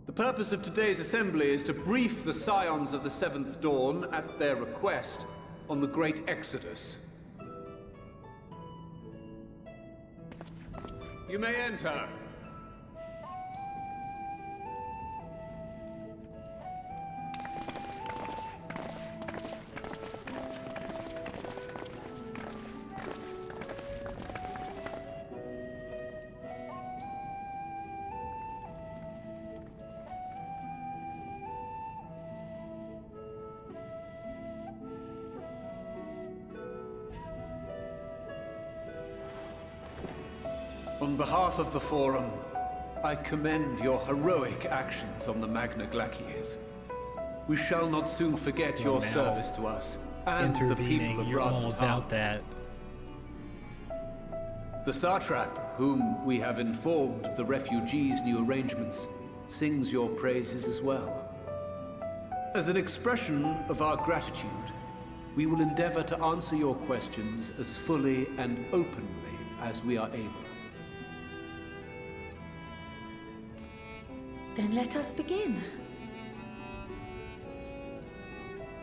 The purpose of today's assembly is to brief the Scions of the Seventh Dawn at their request on the Great Exodus. You may enter. On behalf of the Forum, I commend your heroic actions on the Magna Glacies. We shall not soon forget your service to us and the people of You're all Radsat. about that. The Satrap, whom we have informed of the refugees' new arrangements, sings your praises as well. As an expression of our gratitude, we will endeavor to answer your questions as fully and openly as we are able. Then let us begin.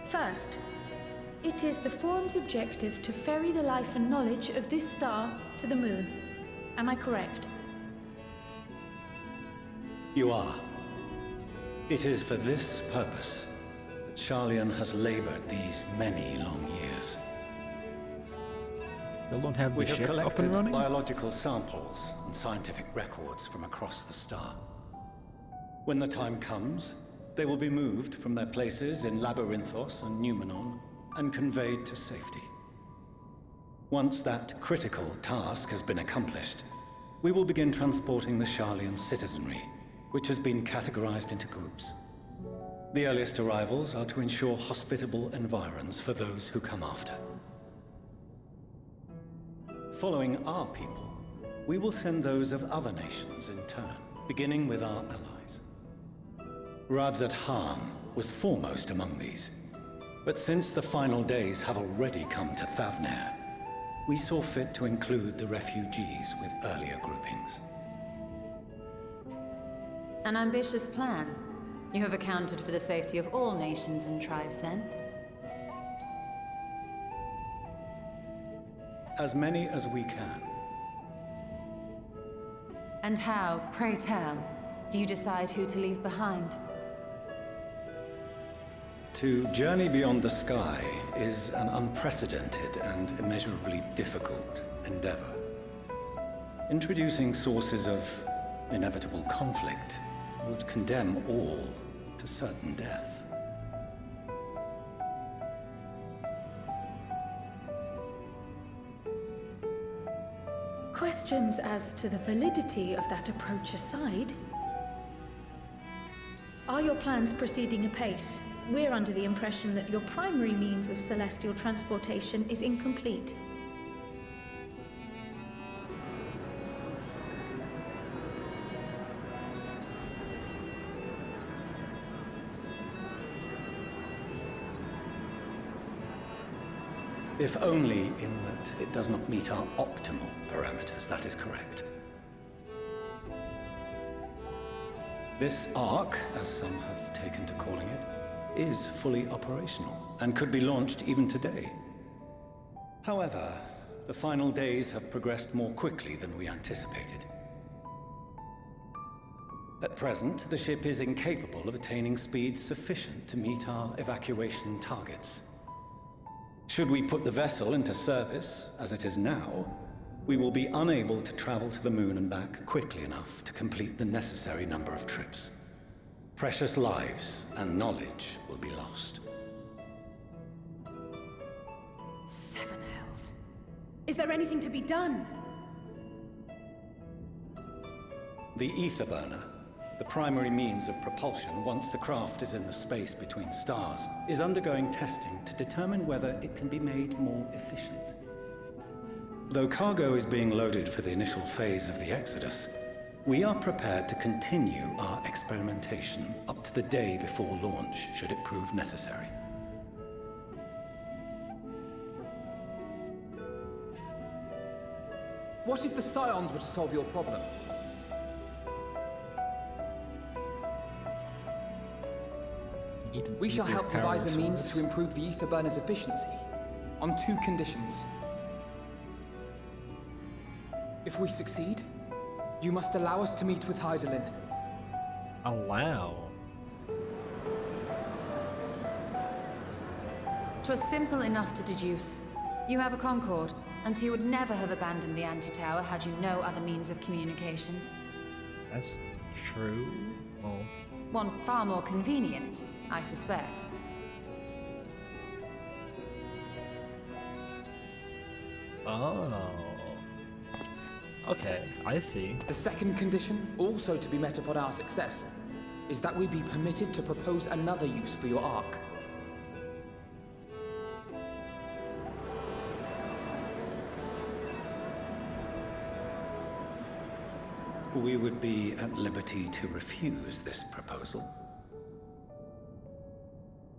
First, it is the Forum's objective to ferry the life and knowledge of this star to the moon. Am I correct? You are. It is for this purpose that Sharlayan has labored these many long years. They don't have We the have ship up collected and running? biological samples and scientific records from across the star. When the time comes, they will be moved from their places in Labyrinthos and Numenon and conveyed to safety. Once that critical task has been accomplished, we will begin transporting the Sharlayan citizenry, which has been categorized into groups. The earliest arrivals are to ensure hospitable environs for those who come after. Following our people, we will send those of other nations in turn, beginning with our allies. Radsat was foremost among these, but since the final days have already come to Thavnair, we saw fit to include the refugees with earlier groupings. An ambitious plan. You have accounted for the safety of all nations and tribes, then? As many as we can. And how, pray tell, do you decide who to leave behind? To journey beyond the sky is an unprecedented and immeasurably difficult endeavor. Introducing sources of inevitable conflict would condemn all to certain death. Questions as to the validity of that approach aside, are your plans proceeding apace? We're under the impression that your primary means of celestial transportation is incomplete. If only in that it does not meet our optimal parameters, that is correct. This Ark, as some have taken to calling it, is fully operational and could be launched even today. However, the final days have progressed more quickly than we anticipated. At present, the ship is incapable of attaining speeds sufficient to meet our evacuation targets. Should we put the vessel into service, as it is now, we will be unable to travel to the moon and back quickly enough to complete the necessary number of trips. Precious lives and knowledge will be lost. Seven hells. Is there anything to be done? The ether burner, the primary means of propulsion once the craft is in the space between stars, is undergoing testing to determine whether it can be made more efficient. Though cargo is being loaded for the initial phase of the Exodus, we are prepared to continue our experimentation up to the day before launch, should it prove necessary. What if the Scions were to solve your problem? We shall help devise a means to improve the ether burner's efficiency, on two conditions. If we succeed, You must allow us to meet with Hydaelyn. Allow? 'Twas simple enough to deduce. You have a Concord, and so you would never have abandoned the Anti-Tower had you no other means of communication. That's true. Well, One far more convenient, I suspect. oh. Okay, I see. The second condition, also to be met upon our success, is that we be permitted to propose another use for your Ark. We would be at liberty to refuse this proposal.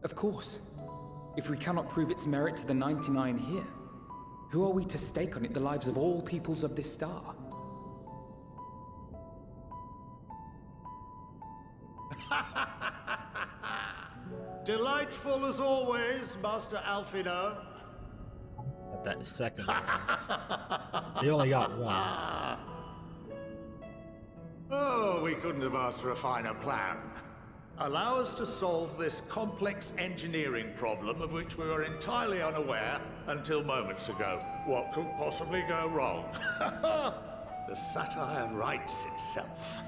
Of course. If we cannot prove its merit to the 99 here, who are we to stake on it the lives of all peoples of this star? Delightful as always, Master Alfino. That second one. They only got one. Oh, we couldn't have asked for a finer plan. Allow us to solve this complex engineering problem of which we were entirely unaware until moments ago. What could possibly go wrong? The satire writes itself.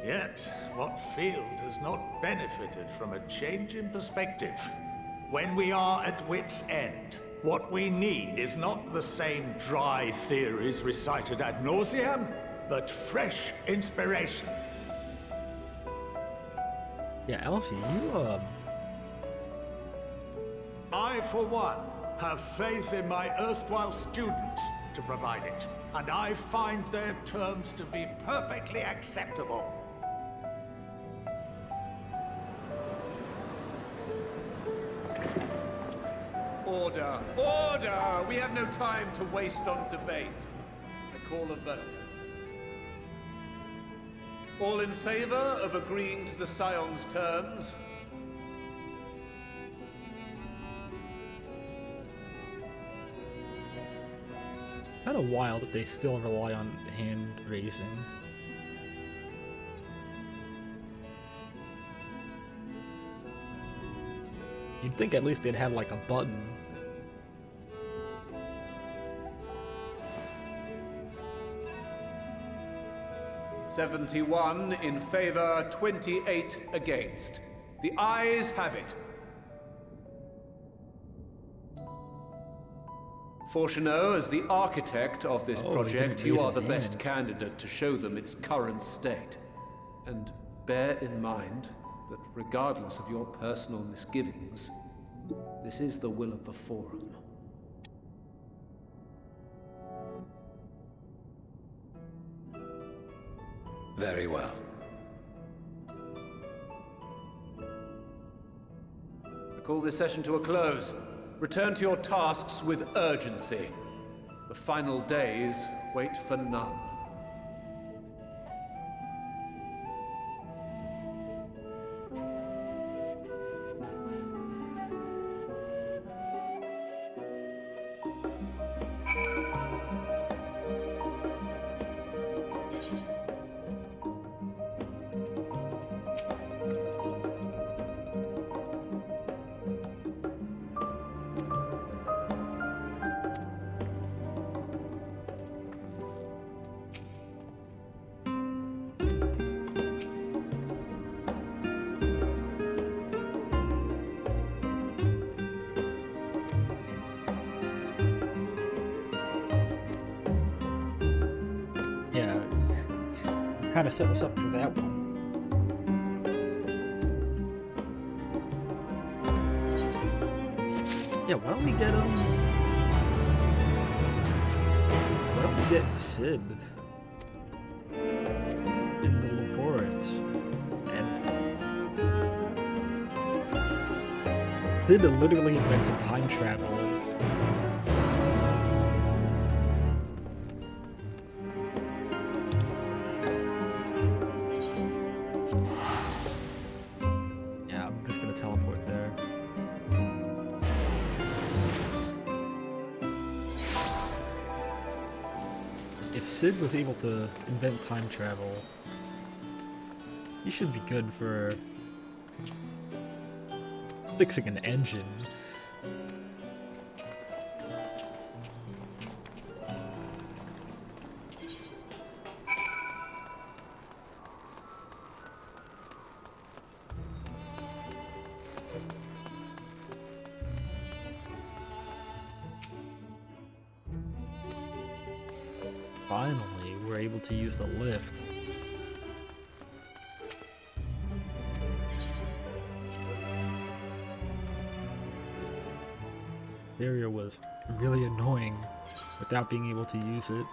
Yet, what field has not benefited from a change in perspective? When we are at wit's end, what we need is not the same dry theories recited ad nauseam, but fresh inspiration. Yeah, Alfie, you, I, for one, have faith in my erstwhile students to provide it, and I find their terms to be perfectly acceptable. Order! Order! We have no time to waste on debate. I call a vote. All in favor of agreeing to the Scion's terms? kind of wild that they still rely on hand raising. You'd think at least they'd have like a button. "71 in favor, 28 against. The ayes have it. Fortuneau, as the architect of this project, you are the best candidate to show them its current state. And bear in mind that regardless of your personal misgivings, this is the will of the Forum. Very well. I call this session to a close. Return to your tasks with urgency. The final days wait for none. Kind of set us up for that one. Yeah, why don't we get why don't we get Sid in the laboratory? And Sid literally invented time travel. if Sid was able to invent time travel, he should be good for fixing an engine. Finally, we're able to use the lift. Barrier was really annoying without being able to use it.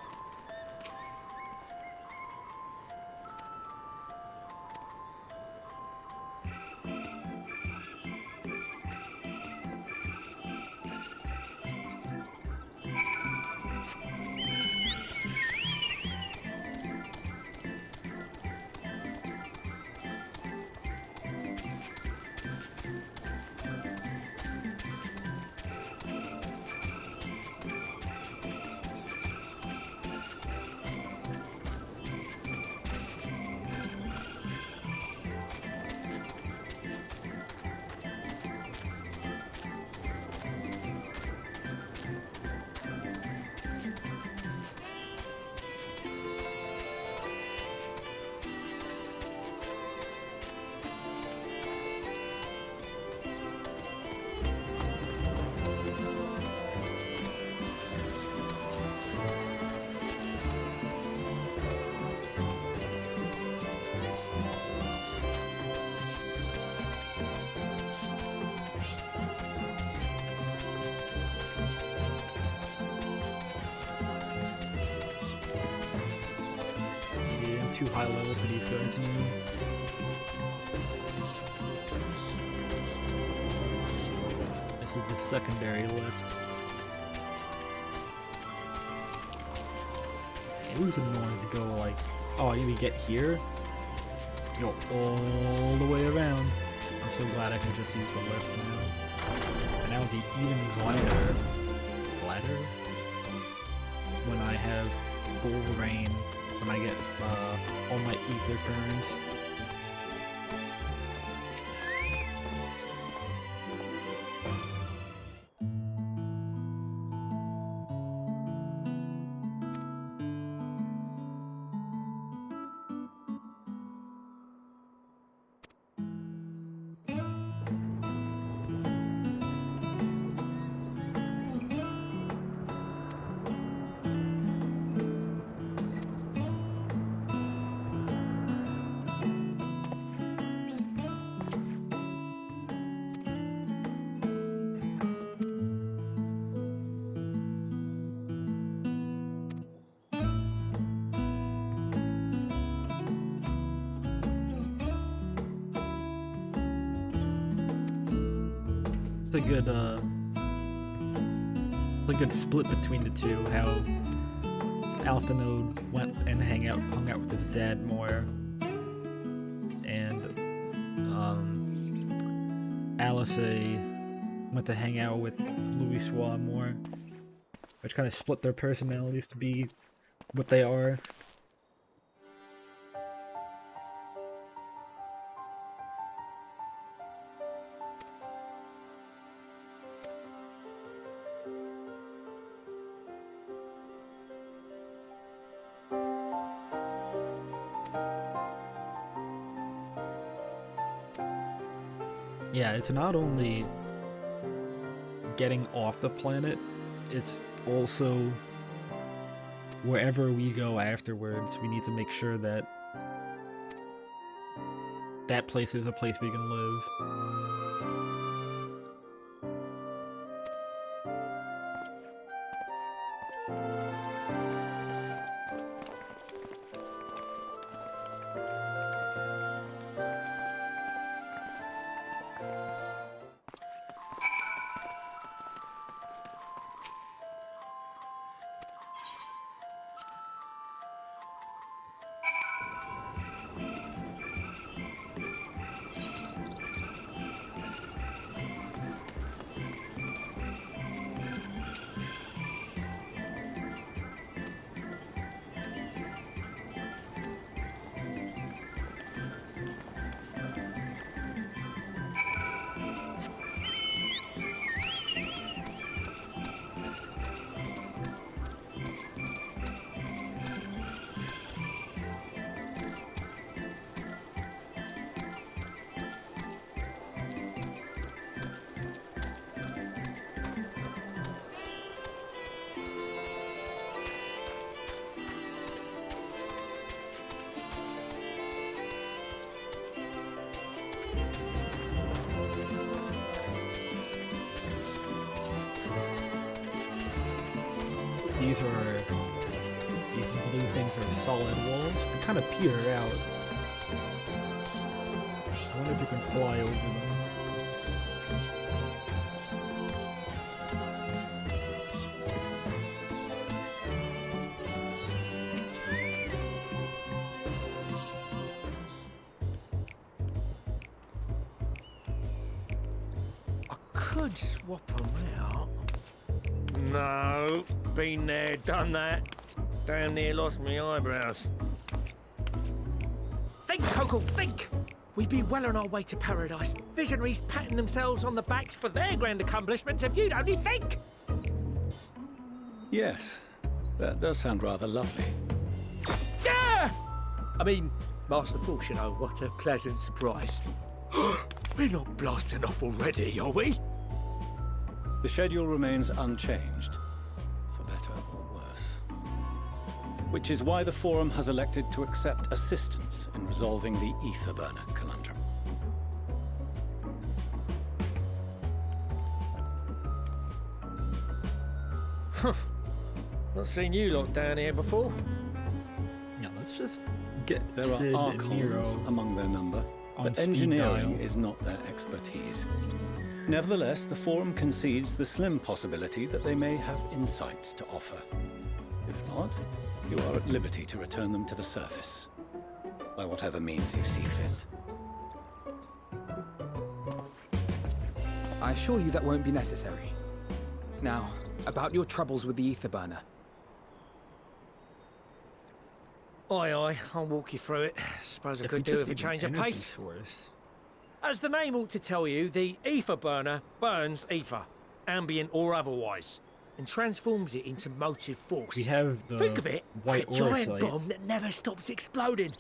Too high level for these guys now. This is the secondary lift. It was annoying to go like, oh, I need to get here, go all the way around. I'm so glad I can just use the lift now. And that would be even gladder when I have full rain. When I get all my ether turns. It's a good split between the two. How Althanode went and hung out with his dad more, and Alice went to hang out with Louis Swa more, which kind of split their personalities to be what they are. Yeah, it's not only getting off the planet, it's also wherever we go afterwards, we need to make sure that that place is a place we can live. These blue things are solid walls. They kind of peter out. I wonder if you can fly over them. Could swap them out. No, been there, done that. Damn near lost me eyebrows. Think, Coco, think! We'd be well on our way to paradise. Visionaries patting themselves on the backs for their grand accomplishments if you'd only think! Yes, that does sound rather lovely. Yeah! I mean, Master Force, you know, what a pleasant surprise. We're not blasting off already, are we? The schedule remains unchanged, for better or worse. Which is why the Forum has elected to accept assistance in resolving the ether burner conundrum. Not seen you lot down here before. Yeah, let's just get There Sid are and archons Nero among their number, on but speed engineering dial. is not their expertise. Nevertheless, the Forum concedes the slim possibility that they may have insights to offer. If not, you are at liberty to return them to the surface, by whatever means you see fit. I assure you that won't be necessary. Now, about your troubles with the ether burner. Aye, I'll walk you through it. Suppose I If could we do just with a need an change of energy pace. source. As the name ought to tell you, the ether burner burns ether, ambient or otherwise, and transforms it into motive force. We have the Think of it, white a giant orosite. bomb that never stops exploding.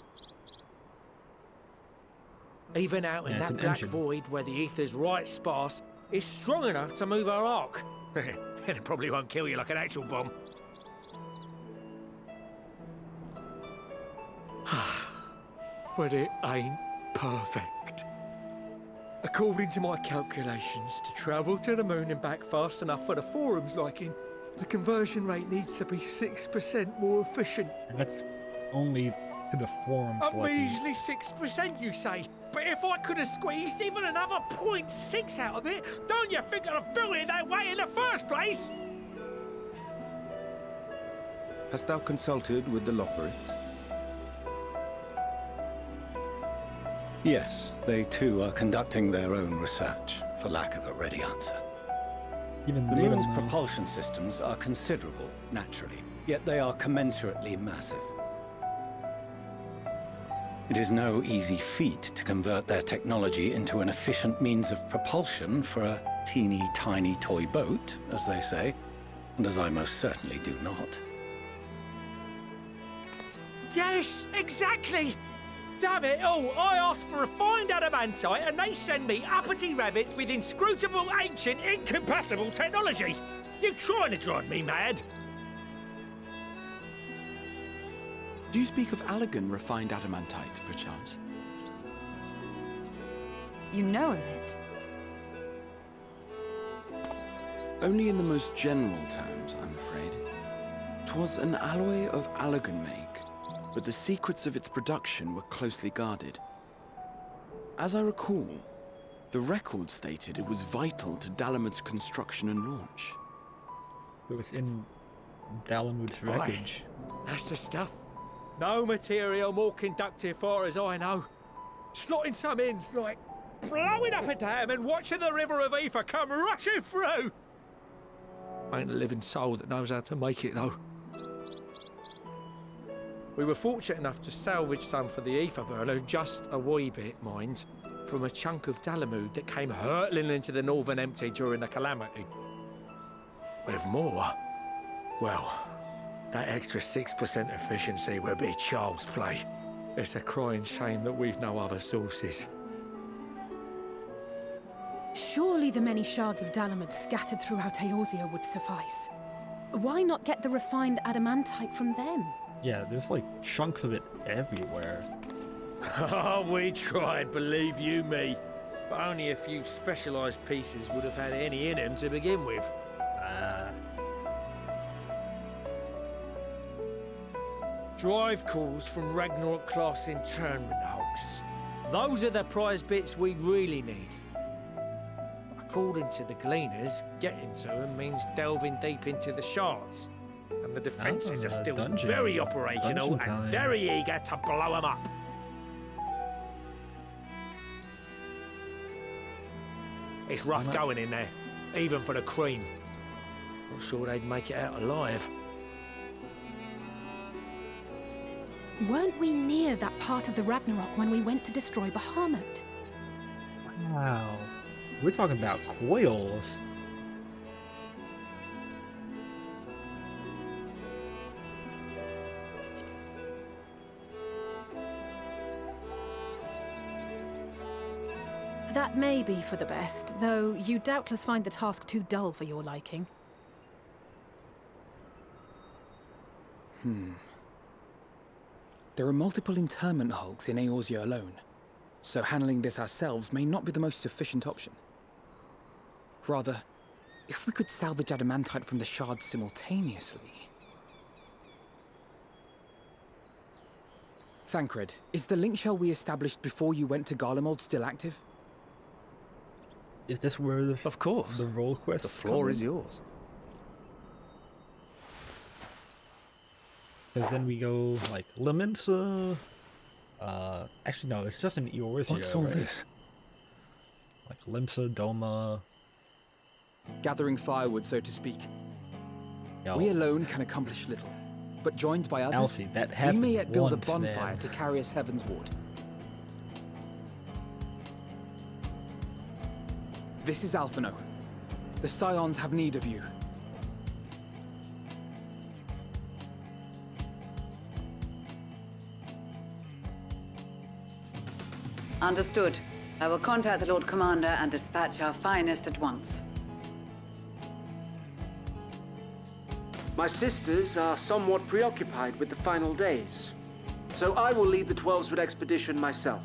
Even out in Yeah, it's that an black engine. void where the ether's right sparse, it's strong enough to move our arc. And it probably won't kill you like an actual bomb. But it ain't perfect. According to my calculations, to travel to the moon and back fast enough for the Forum's liking, the conversion rate needs to be 6% more efficient. And that's only to the Forum's A liking. measly 6%, you say? But if I could have squeezed even another 0.6 out of it, don't you think I'd have built it that way in the first place? Hast thou consulted with the Lopperids? Yes, they too are conducting their own research, for lack of a ready answer. Even The they don't moon's know. propulsion systems are considerable, naturally, yet they are commensurately massive. It is no easy feat to convert their technology into an efficient means of propulsion for a teeny tiny toy boat, as they say, and as I most certainly do not. Yes, exactly! Damn it all, I asked for refined adamantite and they send me uppity rabbits with inscrutable, ancient, incompatible technology! You're trying to drive me mad! Do you speak of Allegan refined adamantite, perchance? You know of it? Only in the most general terms, I'm afraid. 'Twas an alloy of Allegan make, but the secrets of its production were closely guarded. As I recall, the record stated it was vital to Dalamud's construction and launch. It was in Dalamud's wreckage. That's the stuff. No material more conductive far as I know. Slotting some in's like blowing up a dam and watching the river of ether come rushing through. Ain't a living soul that knows how to make it, though. We were fortunate enough to salvage some for the ether burner, just a wee bit, mind, from a chunk of Dalamud that came hurtling into the Northern Empty during the calamity. With more, well, that extra 6% efficiency will be child's play. It's a crying shame that we've no other sources. Surely the many shards of Dalamud scattered throughout Eorzea would suffice. Why not get the refined adamantite from them? Yeah, there's like chunks of it everywhere. Oh, we tried, believe you me. But only a few specialised pieces would have had any in them to begin with. Drive calls from Ragnarok-class internment hulks. Those are the prize bits we really need. According to the Gleaners, getting to them means delving deep into the shards. And the defences are still very operational and very eager to blow them up. It's rough going in there, even for the cream. Not sure they'd make it out alive. Weren't we near that part of the Ragnarok when we went to destroy Bahamut? Wow. We're talking about coils. That may be for the best, though you doubtless find the task too dull for your liking. There are multiple internment hulks in Eorzea alone, so handling this ourselves may not be the most efficient option. Rather, if we could salvage adamantite from the shards simultaneously... Thancred, is the link shell we established before you went to Garlemald still active? Is this where the... Of course. The role quest? The floor is yours. Because then we go, like, Limsa... actually, no, it's just an Eorzea, What's all this? Like, Limsa, Doma... Gathering firewood, so to speak. Yo. We alone can accomplish little, but joined by others, Alcy, that we may happened yet build a once, bonfire man. to carry us heavenward. This is Alphino. The Scions have need of you. Understood. I will contact the Lord Commander and dispatch our finest at once. My sisters are somewhat preoccupied with the final days, so I will lead the 12-Wood expedition myself.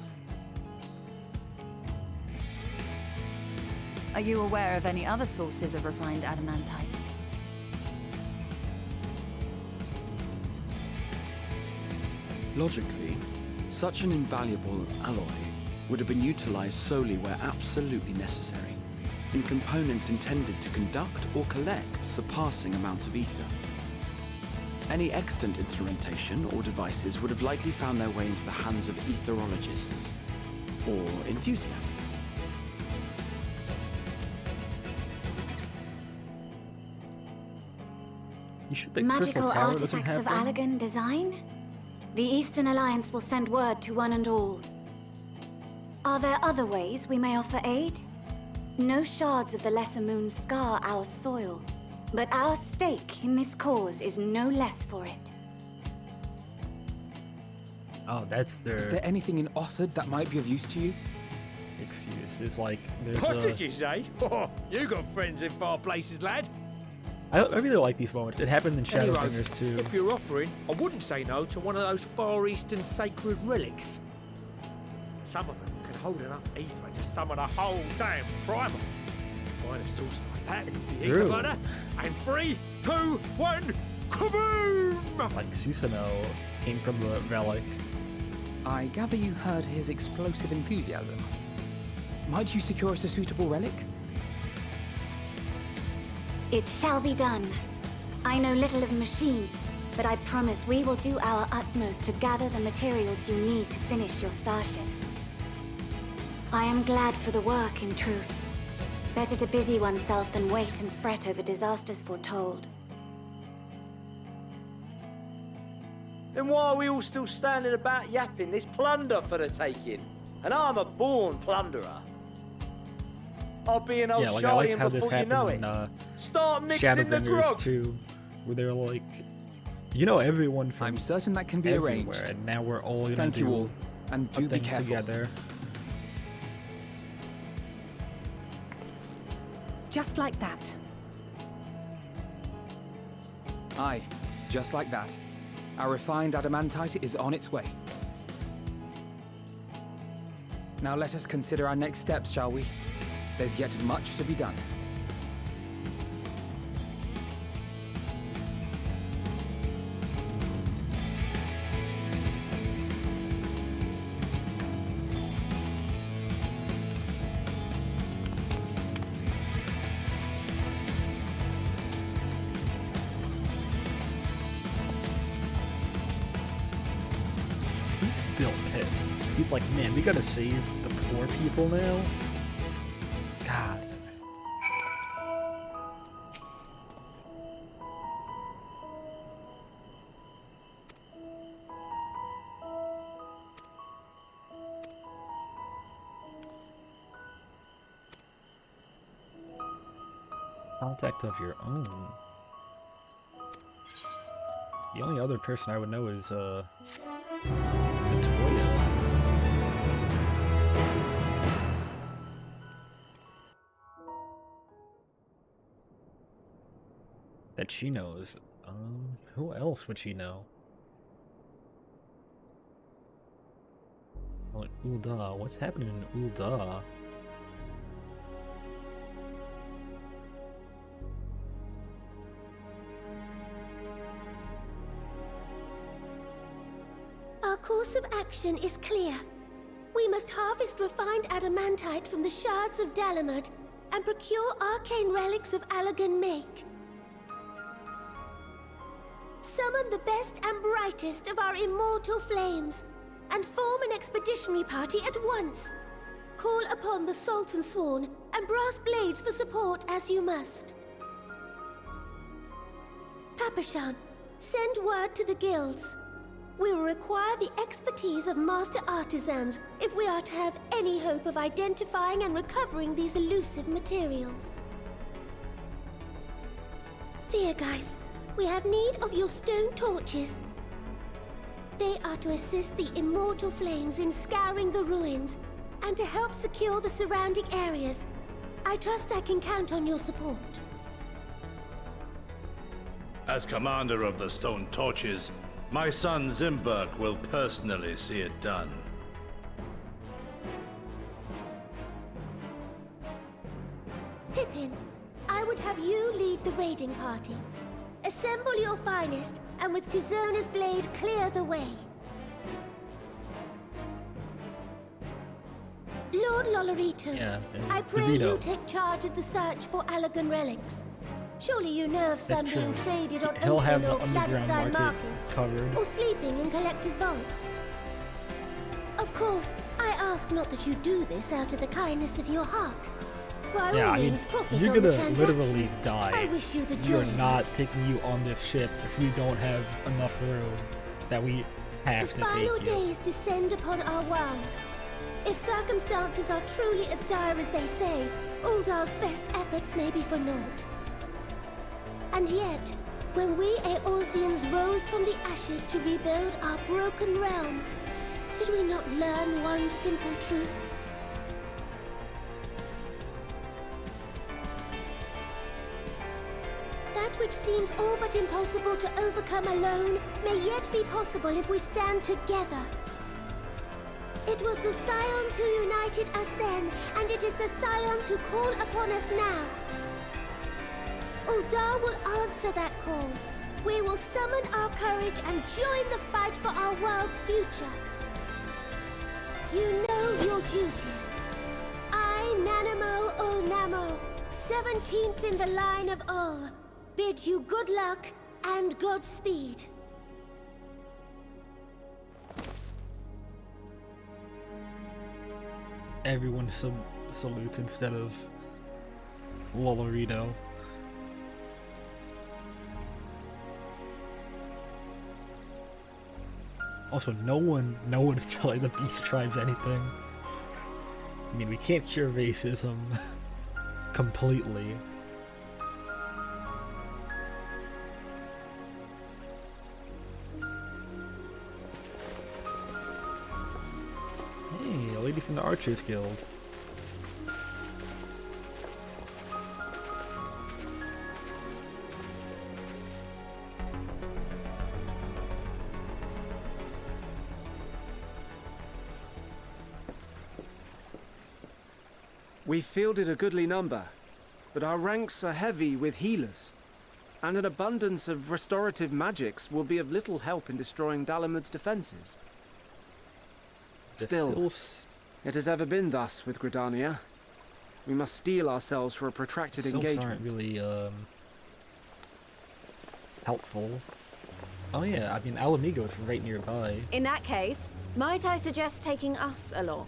Are you aware of any other sources of refined adamantite? Logically, such an invaluable alloy would have been utilized solely where absolutely necessary, in components intended to conduct or collect surpassing amounts of ether. Any extant instrumentation or devices would have likely found their way into the hands of etherologists or enthusiasts. You should think Magical Crystal Tower doesn't artifacts have of one? Allegan design? The Eastern Alliance will send word to one and all. Are there other ways we may offer aid? No shards of the Lesser Moon scar our soil, but our stake in this cause is no less for it. Oh, that's their... Is there anything in Othard that might be of use to you? excuse. It's like, there's What did you say? Oh, you got friends in far places, lad. I really like these moments. It happened in Shadowbringers Anyway, too. if you're offering, I wouldn't say no to one of those Far Eastern sacred relics. Some of them can hold enough ether to summon a whole damn primal. Find a source like that in the ether True. burner, and 3, 2, 1, kaboom! Like Susanoo came from the relic. I gather you heard his explosive enthusiasm. Might you secure us a suitable relic? It shall be done. I know little of machines, but I promise we will do our utmost to gather the materials you need to finish your starship. I am glad for the work, in truth. Better to busy oneself than wait and fret over disasters foretold. Then why are we all still standing about yapping? There's plunder for the taking. And I'm a born plunderer. I'll be an old Yeah, like I like Shardian how this before you know happened it. in Start mixing the Shadowbringers grog. too, where they're like, you know, everyone from I'm certain that can be everywhere, arranged. and now we're all gonna Thank do you all, and a do be thing careful. together. Just like that. Aye, just like that. Our refined adamantite is on its way. Now let us consider our next steps, shall we? There's yet much to be done. he's still pissed. He's like, man, we gotta save the poor people now? God. Contact of your own. The only other person I would know is, Latoya. That she knows. Who else would she know? Well, Ul'dah. What's happening in Ul'dah? Our course of action is clear. We must harvest refined adamantite from the shards of Dalamud and procure arcane relics of Allagan make. Summon the best and brightest of our immortal flames and form an expeditionary party at once. Call upon the Sultan Sworn and Brass Blades for support as you must. Papashan, send word to the guilds. We will require the expertise of master artisans if we are to have any hope of identifying and recovering these elusive materials. Thiergeist, we have need of your stone torches. They are to assist the immortal flames in scouring the ruins and to help secure the surrounding areas. I trust I can count on your support. As commander of the Stone Torches, my son Zimberk will personally see it done. Pippin, I would have you lead the raiding party. Assemble your finest, and with Tizona's blade, clear the way. Lord Lolorito, I pray you take charge of the search for Allagan relics. Surely you know of some being traded on open or clandestine markets, or sleeping in collectors' vaults. Of course, I ask not that you do this out of the kindness of your heart. By all means, profit you're on the gonna literally transactions. die. I wish you the joy. You're not taking you on this ship if we don't have enough room that we have to The final take you. days descend upon our world. If circumstances are truly as dire as they say, Ul'dah's best efforts may be for naught. And yet, when we Eorzeans rose from the ashes to rebuild our broken realm, did we not learn one simple truth? That which seems all but impossible to overcome alone may yet be possible if we stand together. It was the Scions who united us then, and it is the Scions who call upon us now. Ul'dah will answer that call. We will summon our courage and join the fight for our world's future. You know your duties. I, Nanamo Ul'Namo, 17th in the line of Ul, bid you good luck and Godspeed. Everyone salutes instead of Lolorito. Also, no one's telling the Beast Tribes anything. I mean, we can't cure racism completely. Hey, a lady from the Archers Guild. We fielded a goodly number, but our ranks are heavy with healers, and an abundance of restorative magics will be of little help in destroying Dalamud's defenses. Still, it has ever been thus with Gridania. We must steel ourselves for a protracted engagement. Aren't really helpful. Oh yeah, I mean, Alamigo's right nearby. In that case, might I suggest taking us along?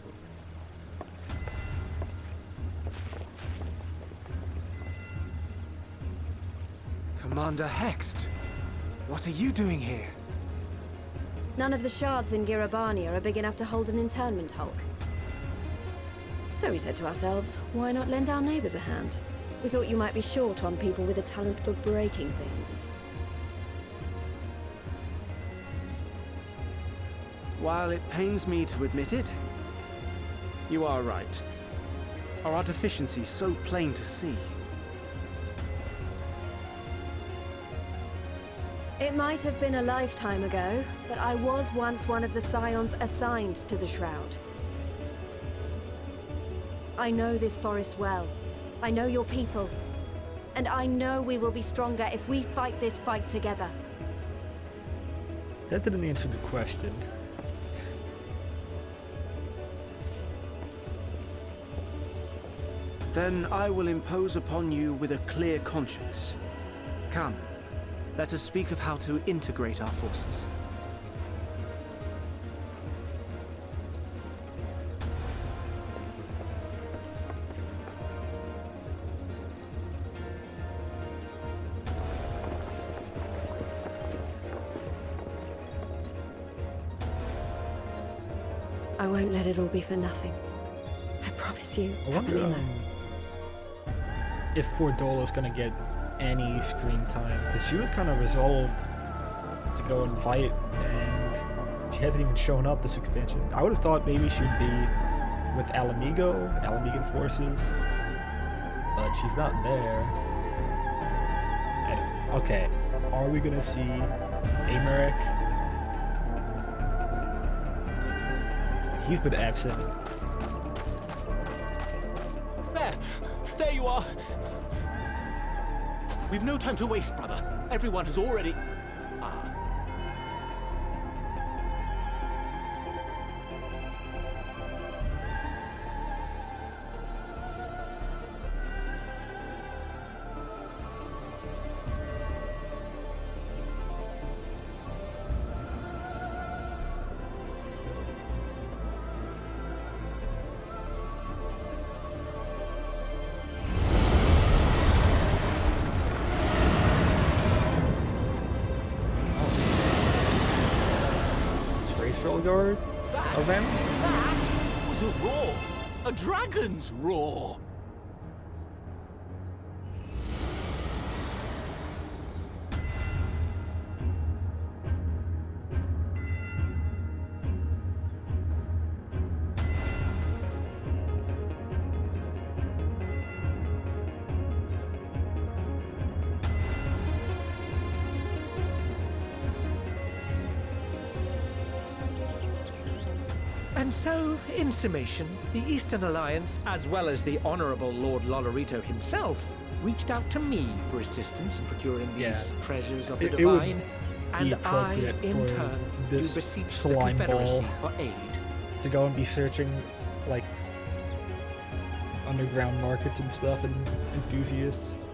Commander Hext, what are you doing here? None of the shards in Girabania are big enough to hold an internment hulk. So we said to ourselves, why not lend our neighbors a hand? We thought you might be short on people with a talent for breaking things. While it pains me to admit it, you are right. Our deficiencies so plain to see. It might have been a lifetime ago, but I was once one of the Scions assigned to the Shroud. I know this forest well. I know your people. And I know we will be stronger if we fight this fight together. That didn't answer the question. Then I will impose upon you with a clear conscience. Come, let us speak of how to integrate our forces. I won't let it all be for nothing. I promise you. I wonder if Fordola's gonna get any screen time, because she was kind of resolved to go and fight, and she hasn't even shown up this expansion. I would have thought maybe she'd be with Alamigan forces, but she's not there. And, okay, are we gonna see Americ? He's been absent. There you are! We've no time to waste, brother. Everyone has already... Guard of them? That was a roar! A dragon's roar! And so, in summation, the Eastern Alliance, as well as the Honourable Lord Lolorito himself, reached out to me for assistance in procuring these treasures of the divine, and I, in turn, do beseech the Confederacy for aid. To go and be searching, like, underground markets and stuff, and enthusiasts.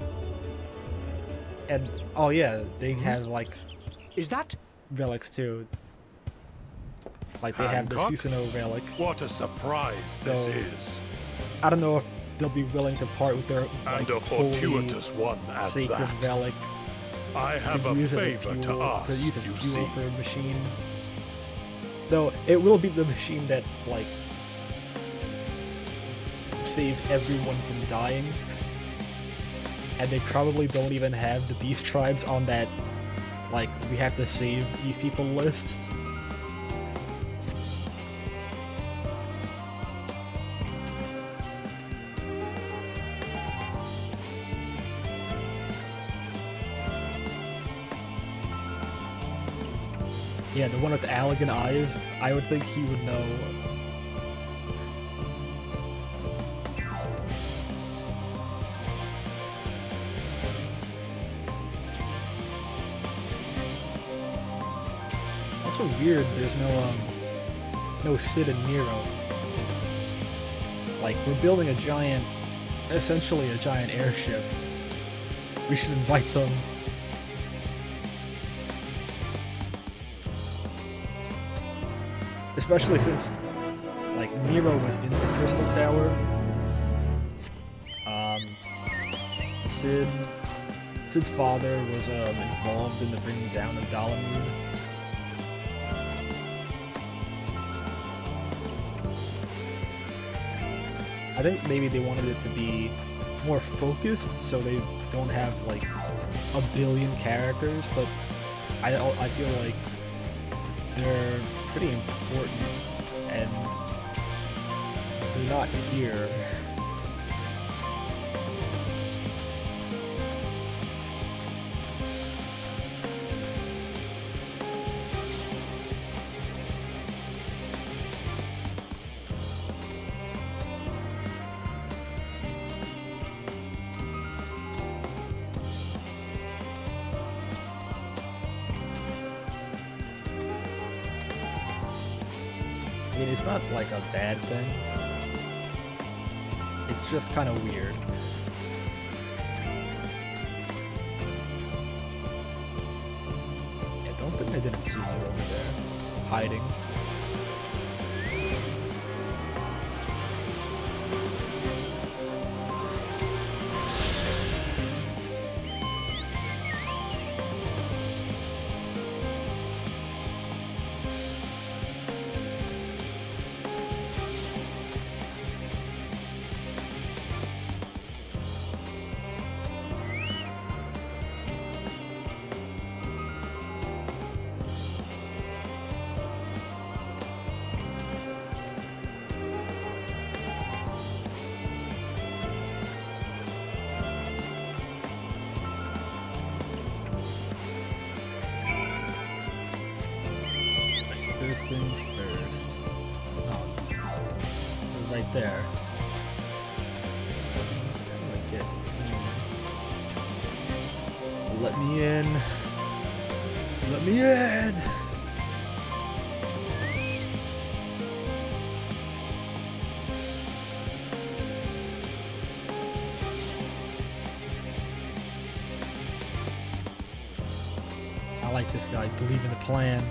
And, oh yeah, they have, like... Is that... relics, too. Like, they have the Susanoo relic. What a surprise this is. I don't know if they'll be willing to part with their and a fortuitous one at sacred that. relic. I have a favor to ask, to use as you fuel see. for a machine. Though it will be the machine that like saves everyone from dying. And they probably don't even have the beast tribes on that like we have to save these people list. Yeah, the one with the Allegan eyes, I would think he would know. Also weird, there's no Sid and Nero. Like, we're building a giant, essentially a giant airship. We should invite them. Especially since, like, Nero was in the Crystal Tower. Sid's father was involved in the bringing down of Dalamud. I think maybe they wanted it to be more focused, so they don't have like a billion characters. But I feel like they're pretty important, and they're not here. I mean, it's not like a bad thing. It's just kind of weird. I don't think I didn't see you over there, hiding. First things first. Oh, right there. How do I get in? Let me in. Let me in. I like this guy. Believe in the plan.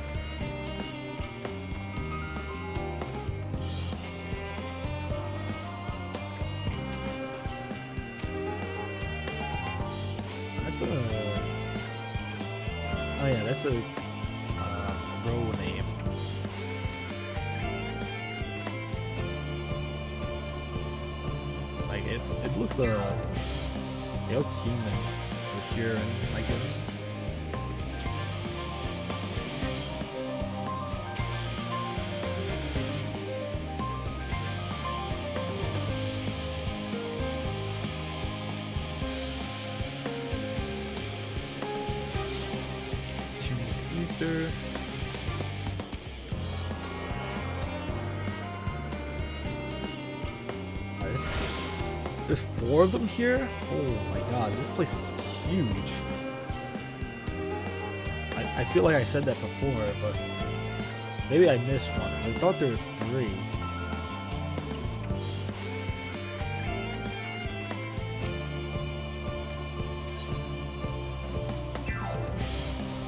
Oh yeah, that's a row name. Like it looked human for sure, and I guess. There's 4 of them here? Oh my god, this place is huge. I feel like I said that before, but maybe I missed one. I thought there was 3.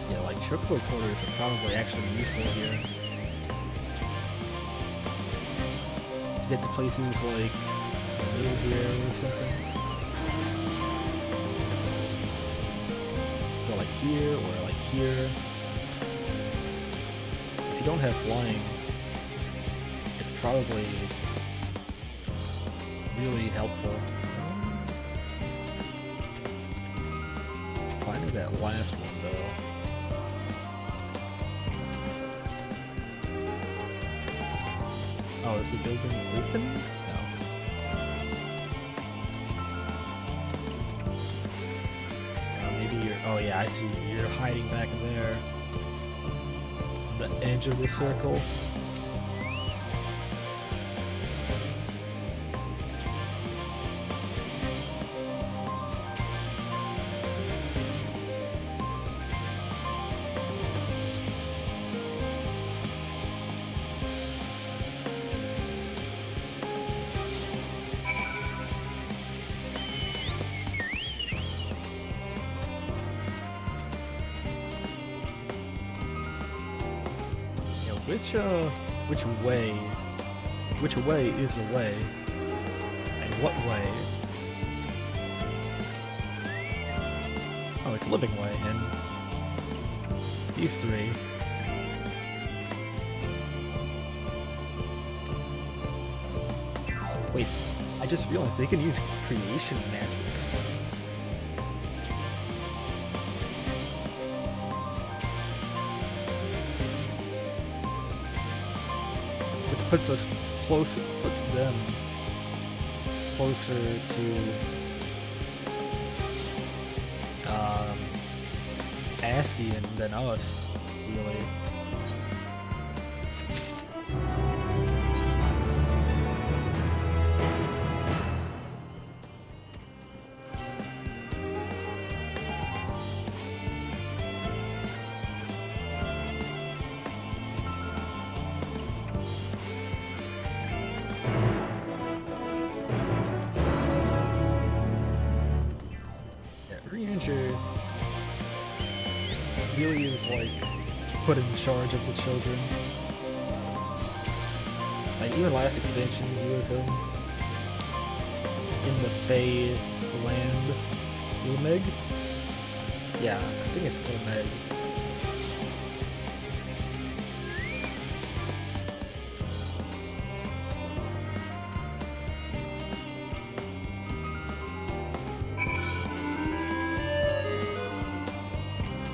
Yeah, like chocobo quarters are probably actually useful here. Get to places like middle here or something. Go like here or like here. If you don't have flying, it's probably really helpful. Finding that last one though. Oh, is the building open? Oh yeah, I see you. You're hiding back there. On the edge of the circle. Which way? Which way is the way? And what way? Oh, it's living way, and these three. Wait, I just realized they can use creation magics. Which puts us closer, puts them closer to Ascian than us, really. Ranger really is like put in charge of the children. Like even last expansion he was in the Fey land. Ilmeg? Yeah, I think it's Ilmeg.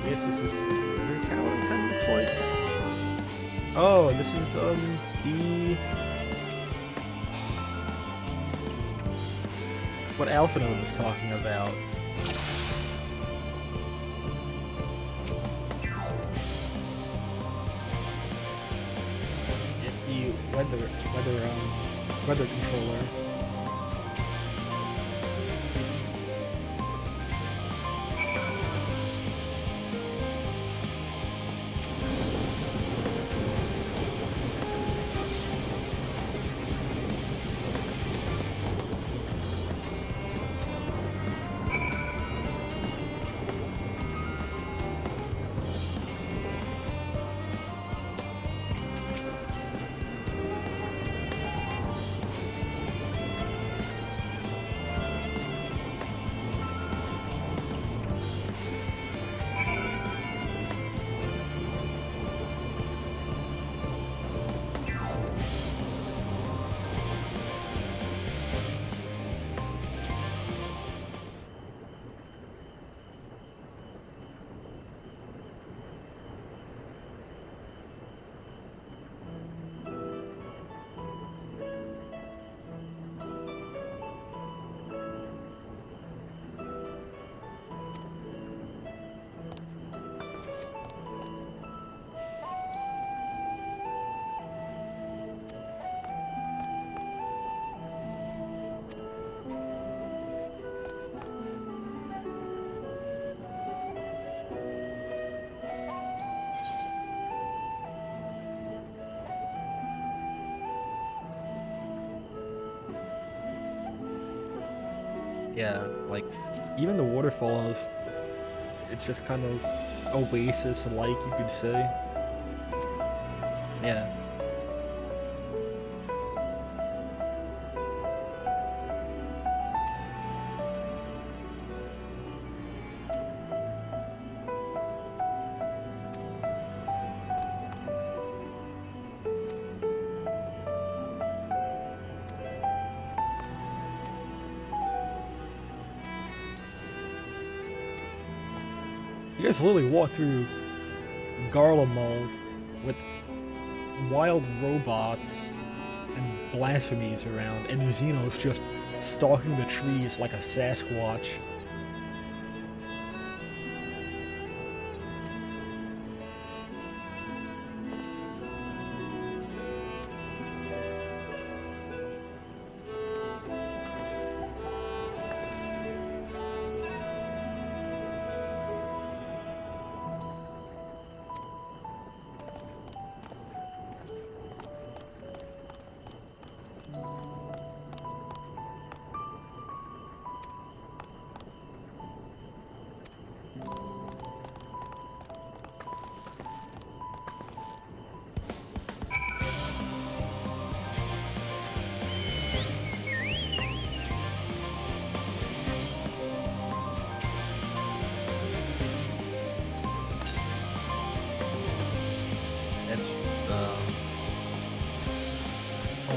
This is the tower kind of looks like. Oh, this is the what Alphinaud was talking about. It's the weather controller. Yeah, like, even the waterfalls, it's just kind of oasis-like, you could say. Yeah. You guys literally walk through Garlemald with wild robots and blasphemies around, and Xenos just stalking the trees like a Sasquatch.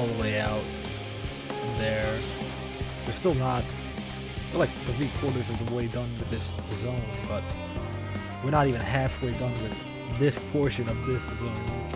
all the way out there. We're still not, we're like 3/4 of the way done with this zone, but we're not even halfway done with this portion of this zone.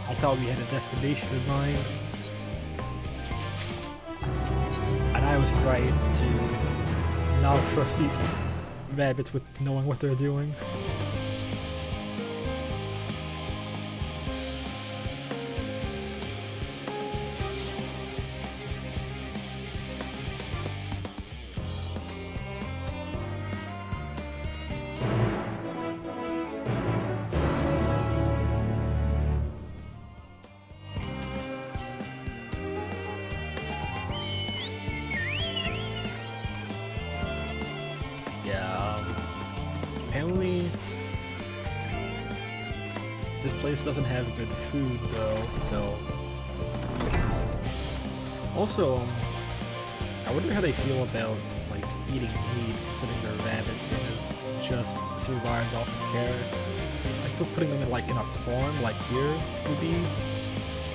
I thought we had a destination in mind, and I was right to not trust these rabbits with knowing what they're doing. Apparently, this place doesn't have good food though, so... Also, I wonder how they feel about, like, eating meat, considering they're rabbits and have just survived off of carrots. I suppose putting them in, like, in a farm, like here, would be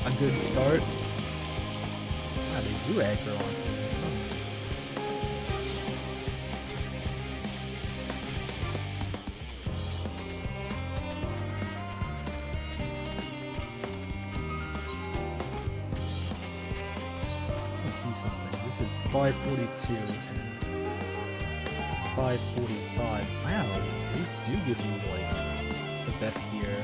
a good start. Wow, they do aggro onto me. Something. This is 542 and 545. Wow, they do give you like the best gear.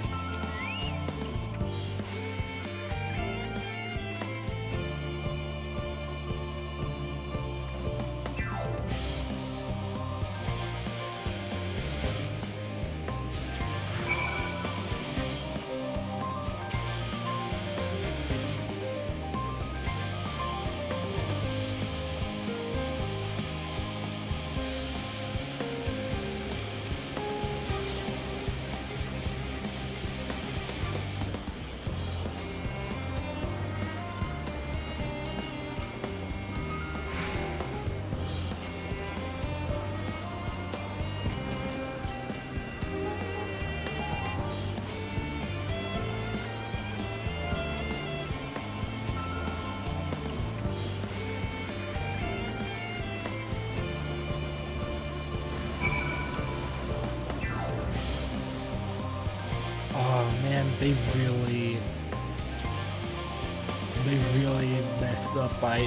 They really messed up by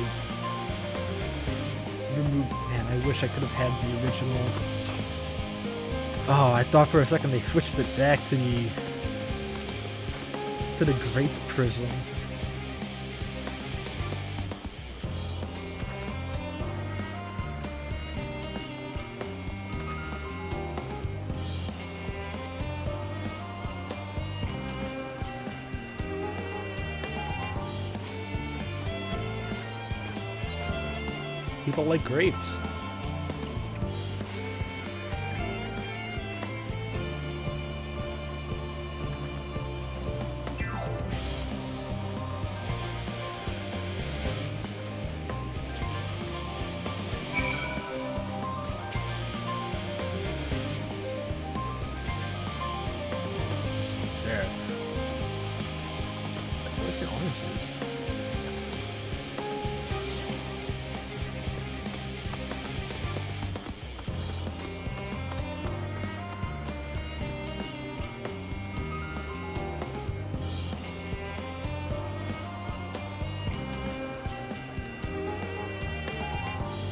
man, I wish I could have had the original. Oh, I thought for a second they switched it back to the grape prism. People like grapes. There. Where's the oranges?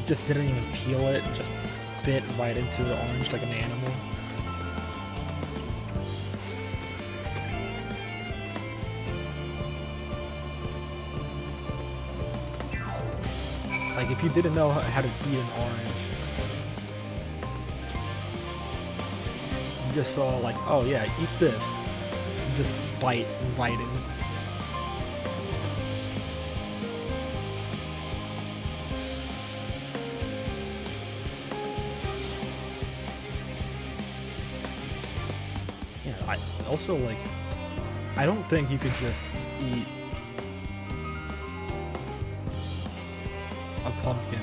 Just didn't even peel it, just bit right into the orange like an animal. Like, if you didn't know how to eat an orange, you just saw like, oh yeah, eat this. You just bite right in. Yeah, also, like, I don't think you could just eat a pumpkin.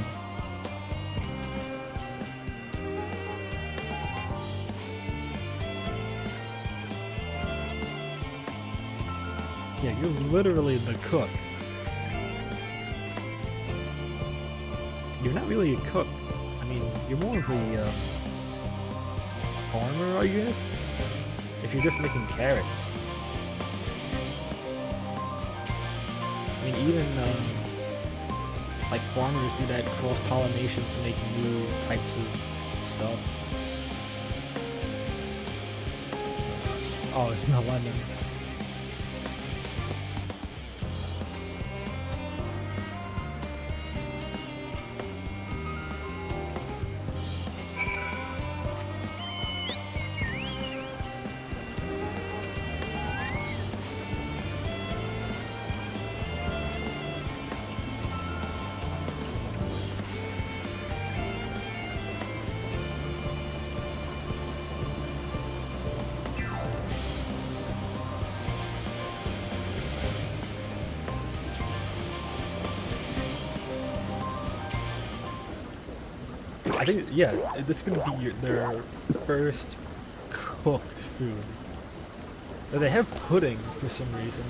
Yeah, you're literally the cook. You're not really a cook. I mean, you're more of a farmer, I guess? If you're just making carrots. I mean, even like farmers do that cross-pollination to make new types of stuff. Oh, it's not lemon. I think, yeah, this is gonna be their first cooked food. But they have pudding for some reason.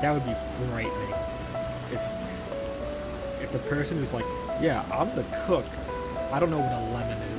That would be frightening. If the person who's like, yeah, I'm the cook, I don't know what a lemon is.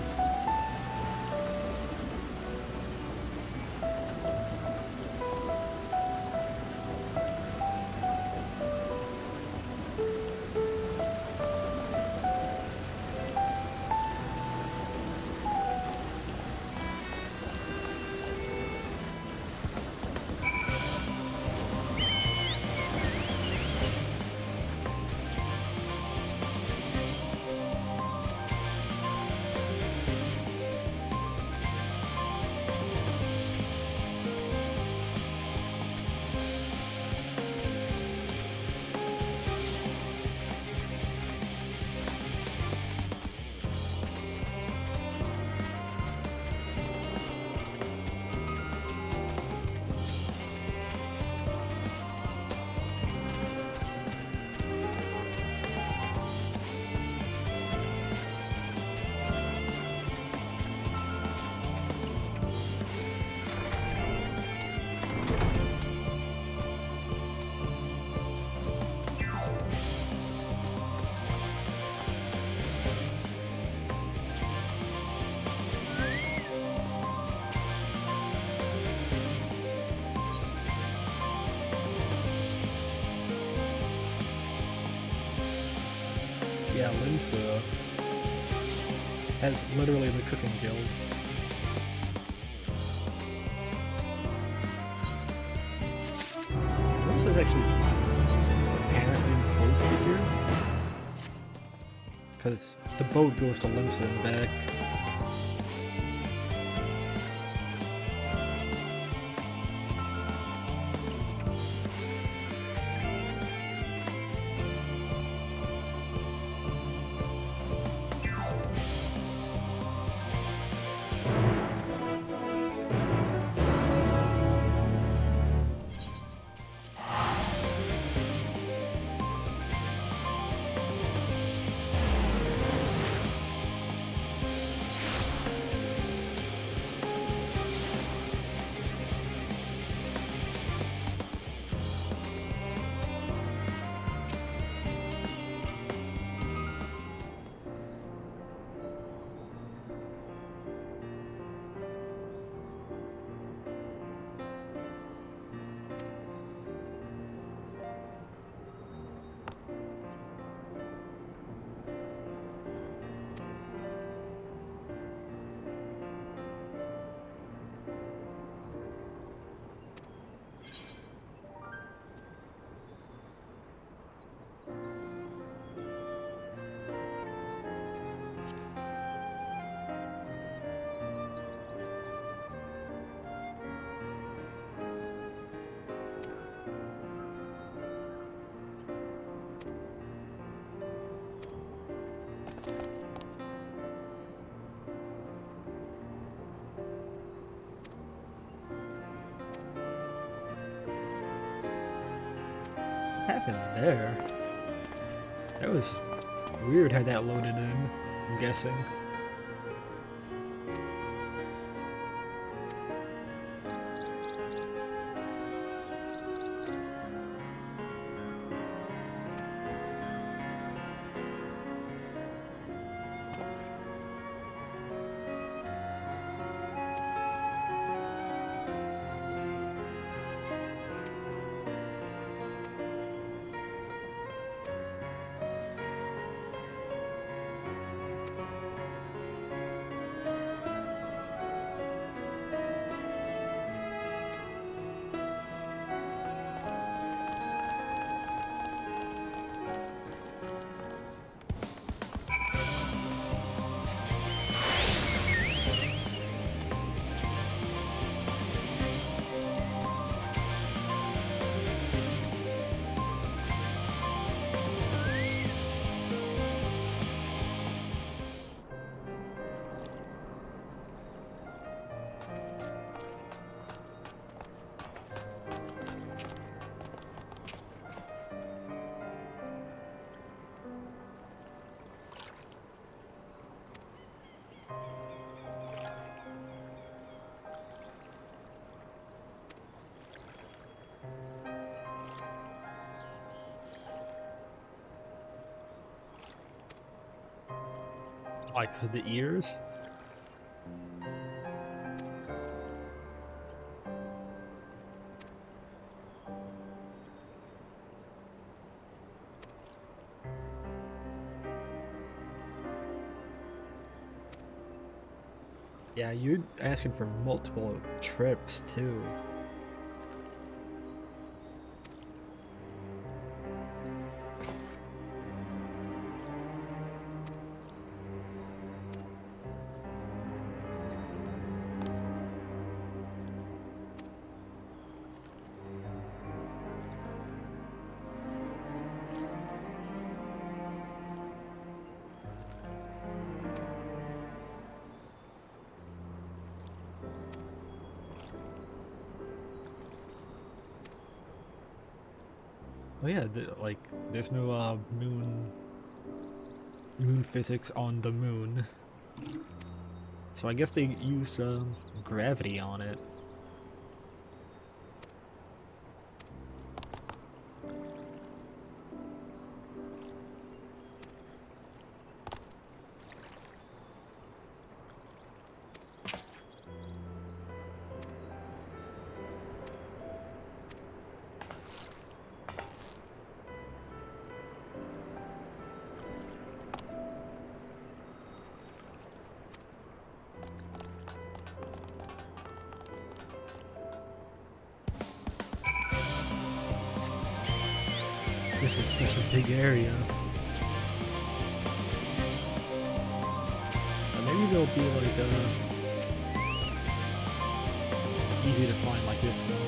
Yeah, Limsa has literally the cooking guild. Limsa's actually apparently close to here. Because the boat goes to Limsa and back. What happened there? That was weird how that loaded in, I'm guessing. Like for the ears? Yeah, you're asking for multiple trips too. Oh yeah, like there's no moon physics on the moon, so I guess they use gravity on it. This is such a big area. Maybe there'll be like easy to find like this one.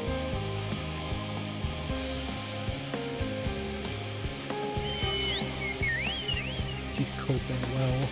She's coping well.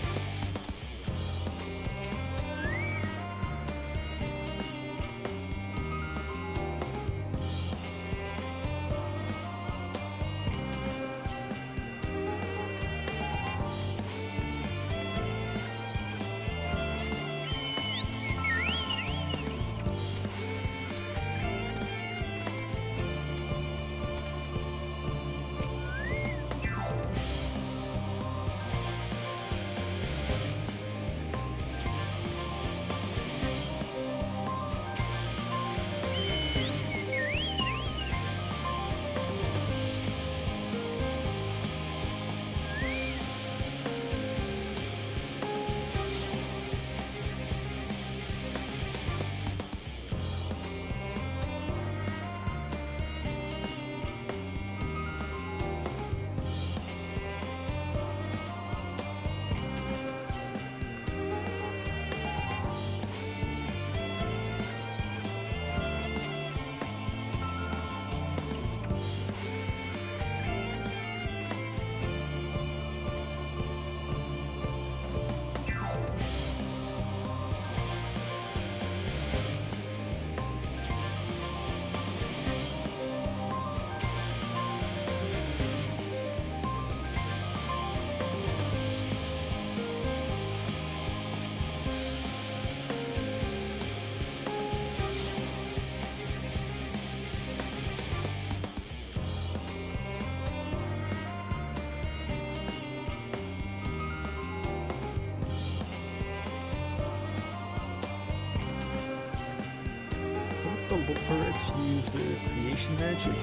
The turrets use the creation magic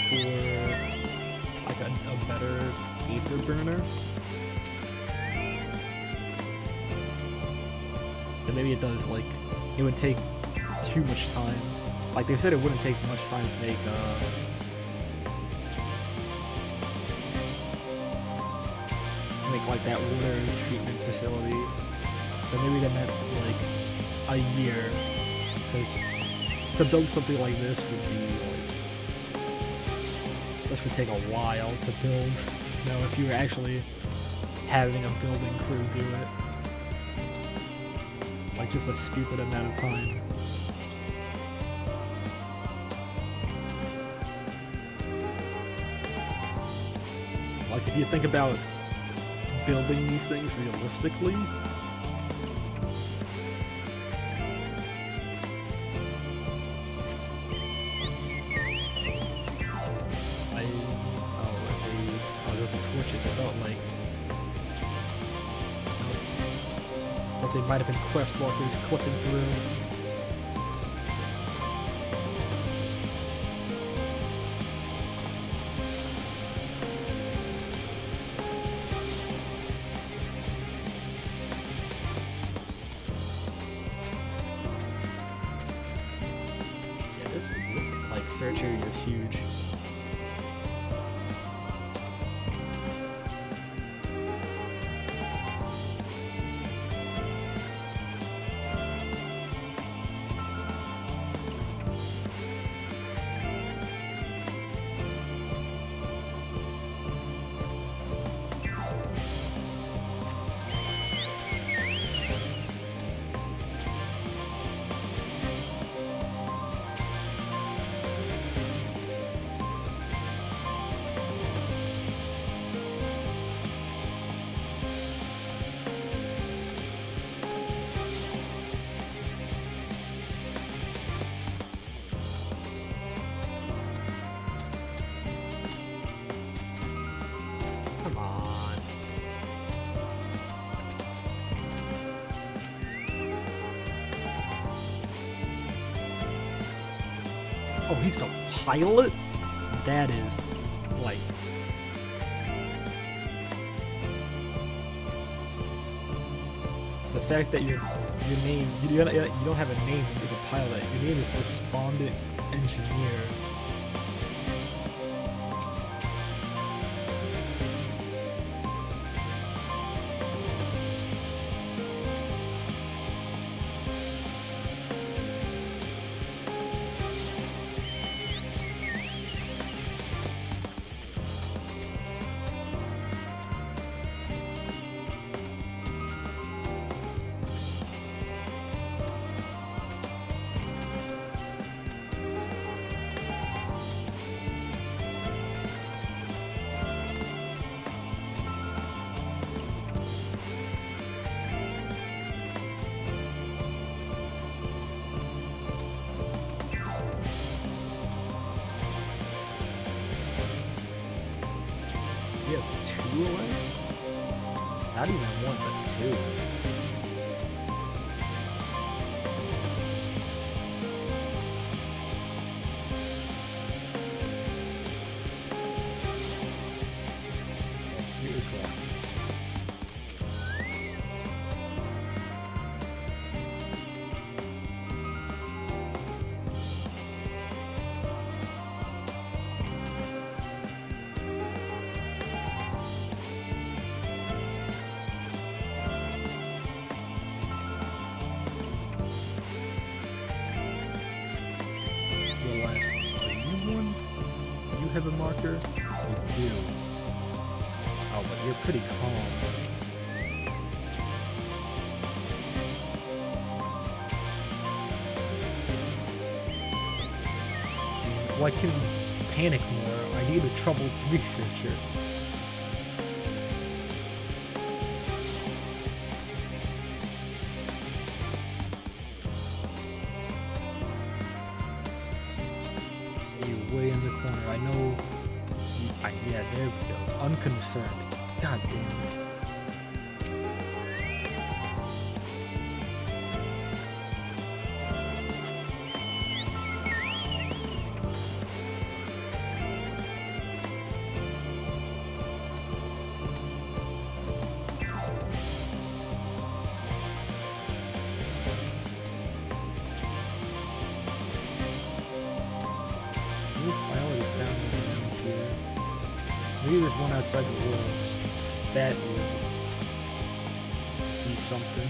for like a better ether burner. And maybe it does, like, it would take too much time. Like they said, it wouldn't take much time to make like that water treatment facility. But maybe that meant like a year, because to build something like this would be like, this would take a while to build, you know, if you were actually having a building crew do it. Like just a stupid amount of time. Like if you think about building these things realistically, they might have been quest walkers clipping through. Yeah, this like search area is huge. Oh, he's the pilot? That is, like... The fact that your name, you don't have a name when you're the pilot. Your name is Despondent Engineer. 2 left? Not even 1, but 2. Here's 1. Have a marker? You do. Oh, but you're pretty calm. Well, I can panic more. I need a troubled researcher. Way in the corner. I know. Yeah, there we go. Unconcerned. God damn it. Maybe there's one outside the walls. That would be something.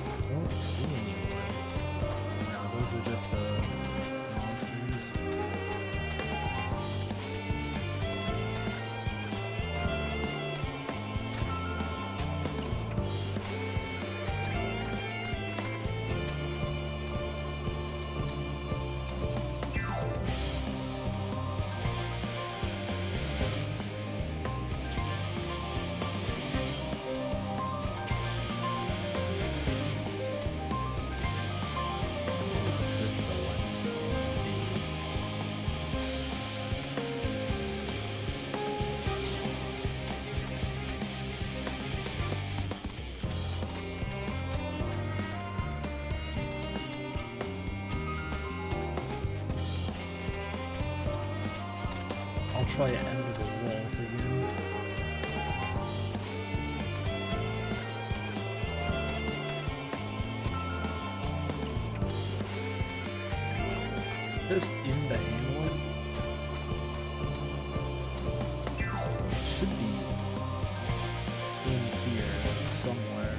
I don't see anyone. No, those are just monsters. I'll try to enter the walls again. Just in the hamlet. Should be in here somewhere.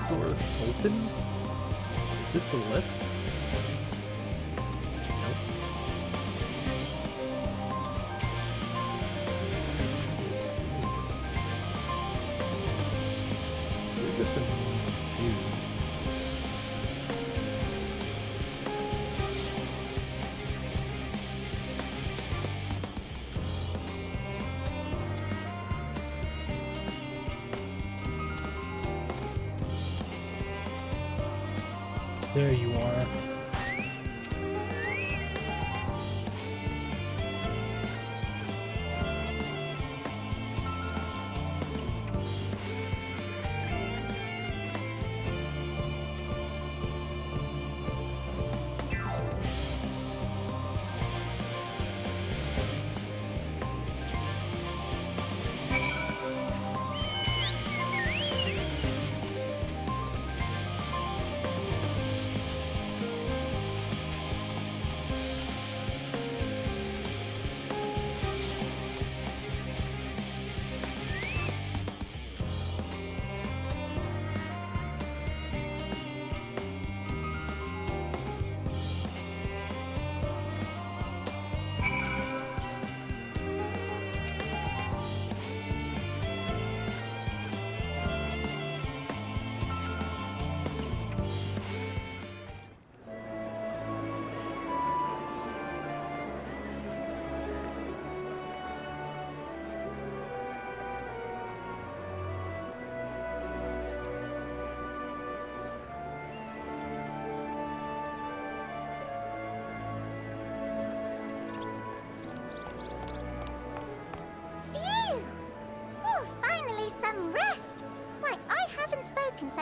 Doors open? Is this the lift? Nope. You're just a normal dude. There you are.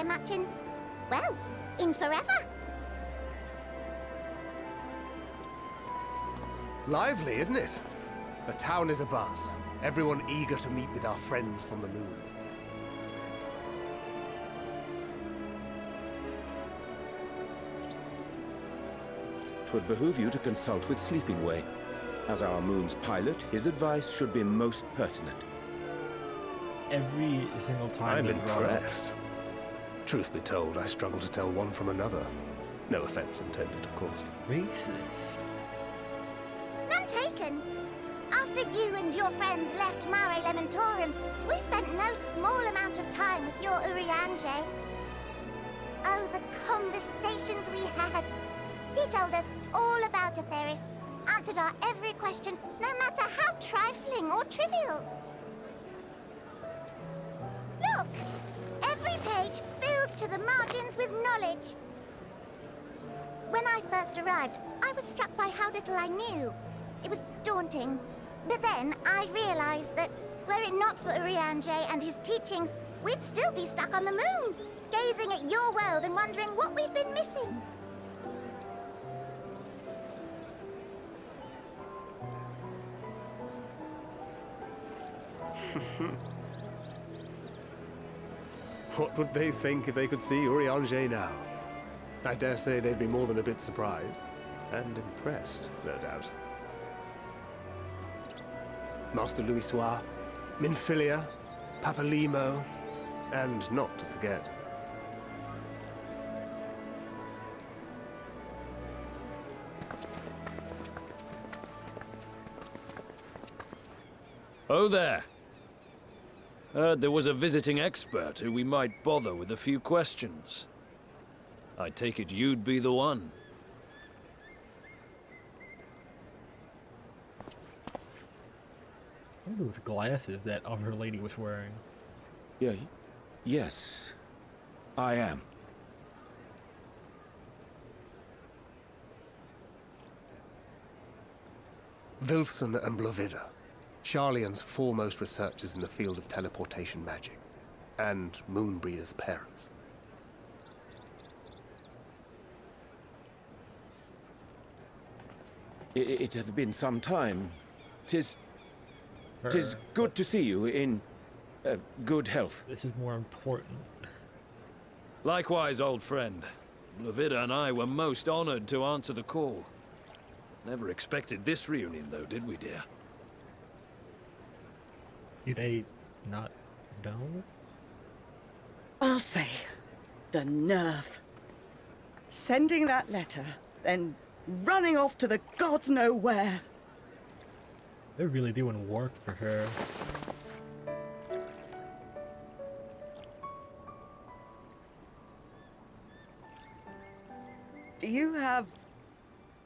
much in, well, in forever. Lively, isn't it? The town is abuzz. Everyone eager to meet with our friends from the moon. 'Twould behoove you to consult with Sleeping Way. As our moon's pilot, his advice should be most pertinent. Every single time. I'm impressed. Truth be told, I struggle to tell one from another. No offense intended, of course. Racist. None taken. After you and your friends left Mare Elementorum, we spent no small amount of time with your Urianger. Oh, the conversations we had. He told us all about Atheris, answered our every question, no matter how trifling or trivial. Look! Every page filled to the margins with knowledge. When I first arrived, I was struck by how little I knew. It was daunting. But then I realized that, were it not for Urianger and his teachings, we'd still be stuck on the moon, gazing at your world and wondering what we've been missing. What would they think if they could see Urianger now? I dare say they'd be more than a bit surprised. And impressed, no doubt. Master Louisoix, Minfilia, Papalimo, and not to forget... Oh there. Heard there was a visiting expert who we might bother with a few questions. I take it you'd be the one. What are those glasses that other lady was wearing? Yes, I am. Wilson and Blovida, Charlian's foremost researchers in the field of teleportation magic, and Moonbreeder's parents. It hath been some time. 'Tis good to see you in good health. This is more important. Likewise, old friend. Blovida and I were most honored to answer the call. Never expected this reunion, though, did we, dear? Do they not know? I'll say, the nerve. Sending that letter, then running off to the gods know where. They're really doing work for her. Do you have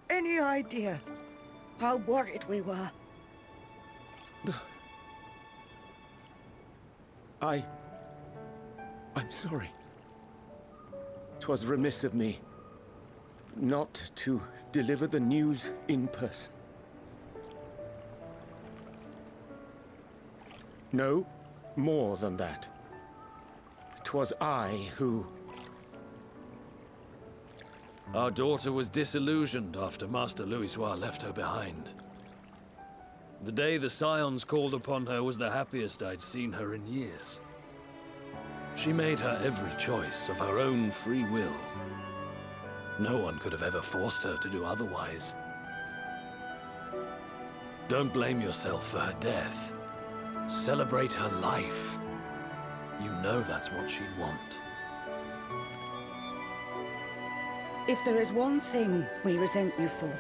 any idea how worried we were? I'm sorry. 'Twas remiss of me not to deliver the news in person. No, more than that. 'Twas I who... Our daughter was disillusioned after Master Louisoix left her behind. The day the Scions called upon her was the happiest I'd seen her in years. She made her every choice of her own free will. No one could have ever forced her to do otherwise. Don't blame yourself for her death. Celebrate her life. You know that's what she'd want. If there is one thing we resent you for,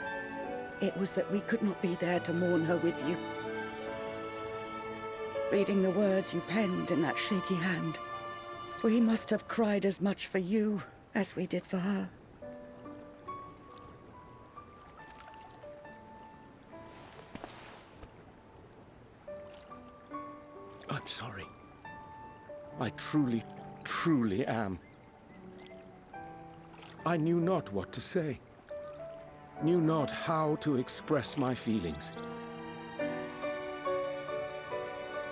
it was that we could not be there to mourn her with you. Reading the words you penned in that shaky hand, we must have cried as much for you as we did for her. I'm sorry. I truly, truly am. I knew not what to say. Knew not how to express my feelings.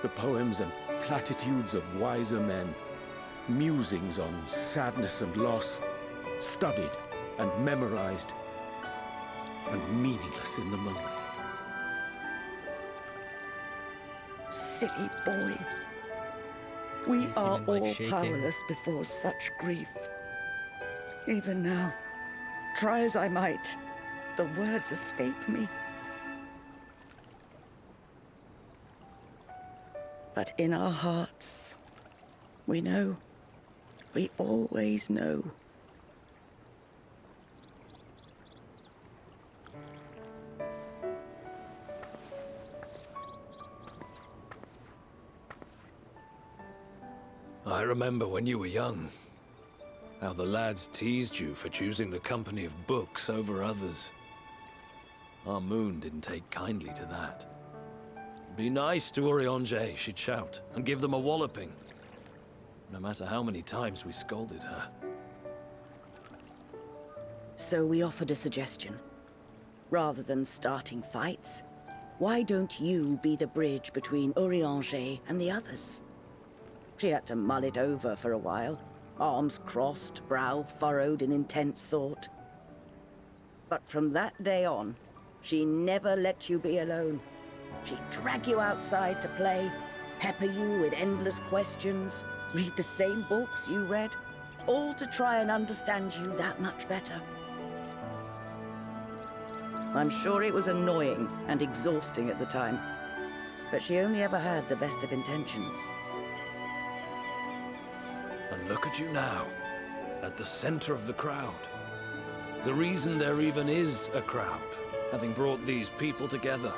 The poems and platitudes of wiser men Musings on sadness and loss, studied and memorized, and meaningless in the moment. Silly boy. We are like all shaking? powerless before such grief. Even now, try as I might, the words escape me. But in our hearts, we know. We always know. I remember when you were young, how the lads teased you for choosing the company of books over others. Our moon didn't take kindly to that. Be nice to Urianger, she'd shout, and give them a walloping. No matter how many times we scolded her. So we offered a suggestion. Rather than starting fights, why don't you be the bridge between Urianger and the others? She had to mull it over for a while, arms crossed, brow furrowed in intense thought. But from that day on, she never let you be alone. She'd drag you outside to play, pepper you with endless questions, read the same books you read, all to try and understand you that much better. I'm sure it was annoying and exhausting at the time, but she only ever had the best of intentions. And look at you now, at the center of the crowd. The reason there even is a crowd, having brought these people together.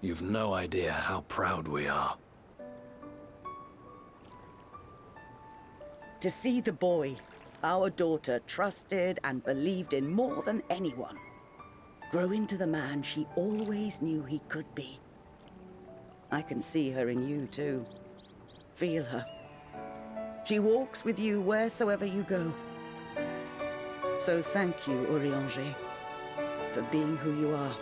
You've no idea how proud we are. To see the boy, our daughter, trusted and believed in more than anyone, grow into the man she always knew he could be. I can see her in you, too. Feel her. She walks with you wheresoever you go. So thank you, Urianger, for being who you are.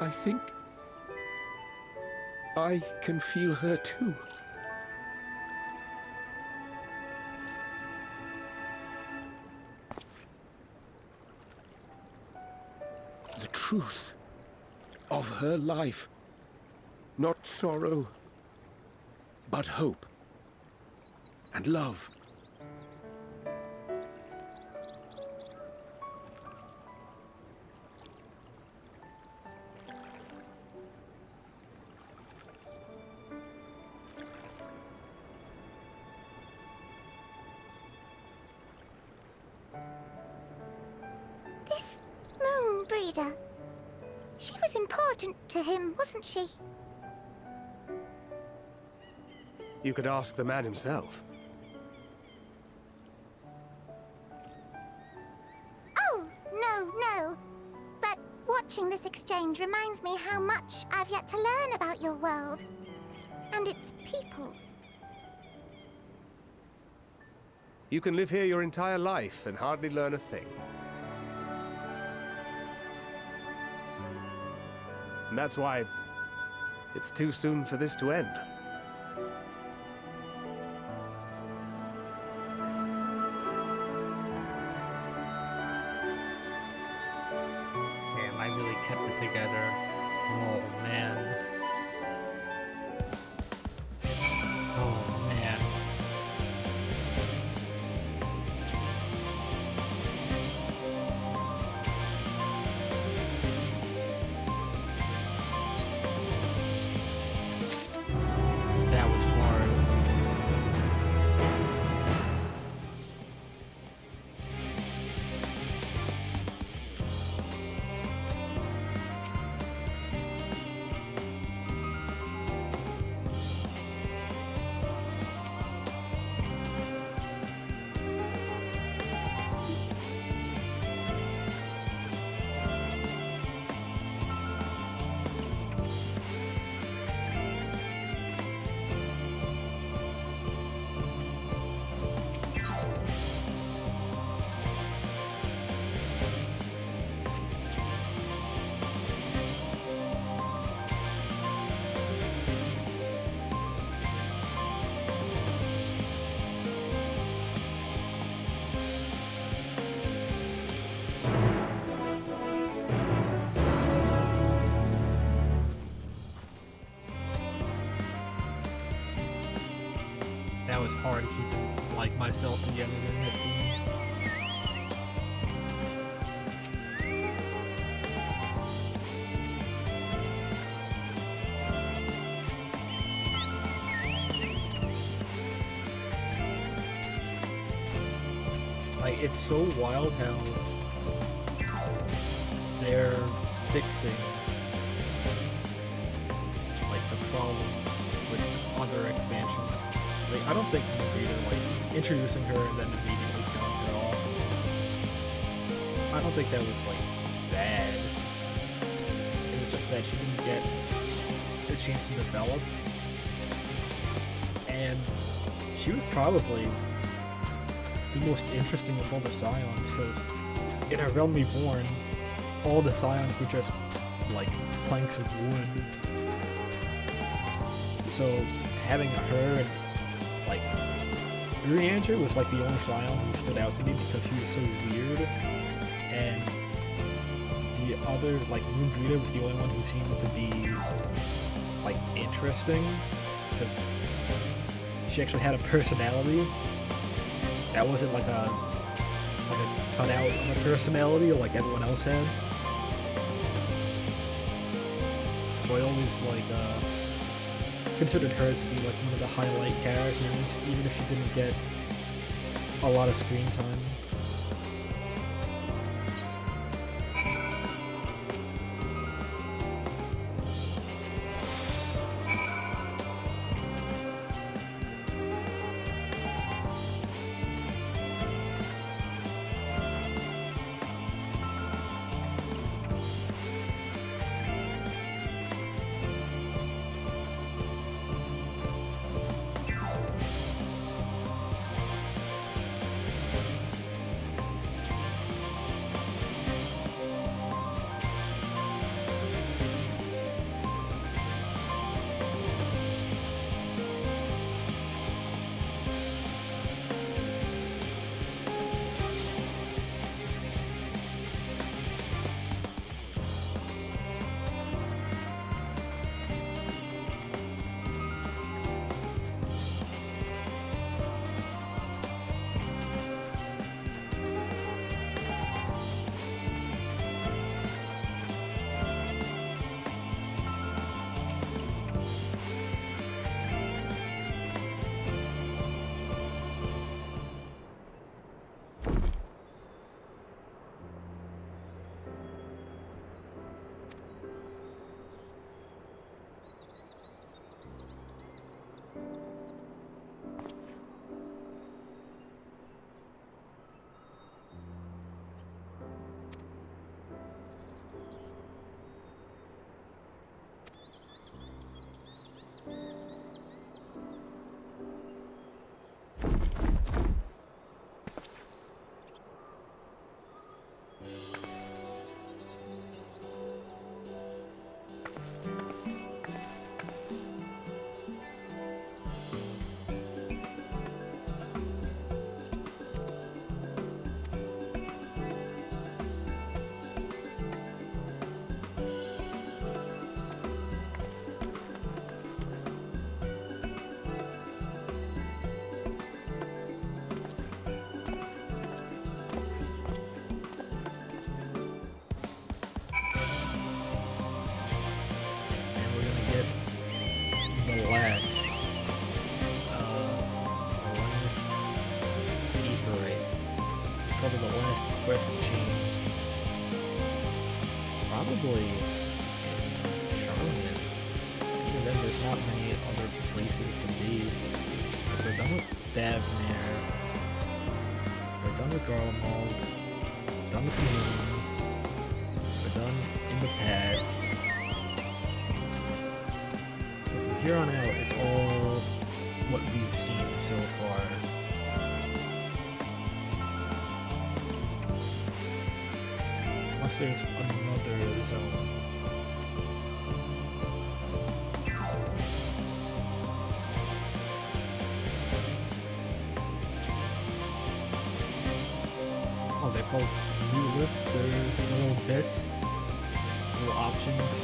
I think I can feel her too. The truth of her life. Not sorrow, but hope and love. This moon breeder. She was important to him, wasn't she? You could ask the man himself. Oh, no. But watching this exchange reminds me how much I've yet to learn about your world. And its people. You can live here your entire life and hardly learn a thing. And that's why it's too soon for this to end. Damn, I really kept it together. Oh, man. Oh, man. myself together in that scene. Like, it's so wild how they're fixing like the problems with other expansions. Like, I don't think Rita, like, introducing her and then immediately killing her off, I don't think that was, like, bad. It was just that she didn't get the chance to develop. And she was probably the most interesting of all the Scions, because in A Realm Reborn, all the Scions were just, like, planks of wood. So having her and, like, Urianger was, like, the only Scion who stood out to me because he was so weird, and the other, like, Moondrita was the only one who seemed to be, like, interesting, because she actually had a personality that wasn't like a cutout of a personality like everyone else had. So I always, like, considered her to be, like, one of the highlight characters, even if she didn't get a lot of screen time. Quest chain. Probably in Charlotte. Even then, there's not many other places to be. Like, we're done with Davmere. We're done with Garlemald. Done with the Moon. We're done in the past. So from here on out, it's all what we've seen so far. There's another zone. Oh, they're called new lifts. They're little bits, little options.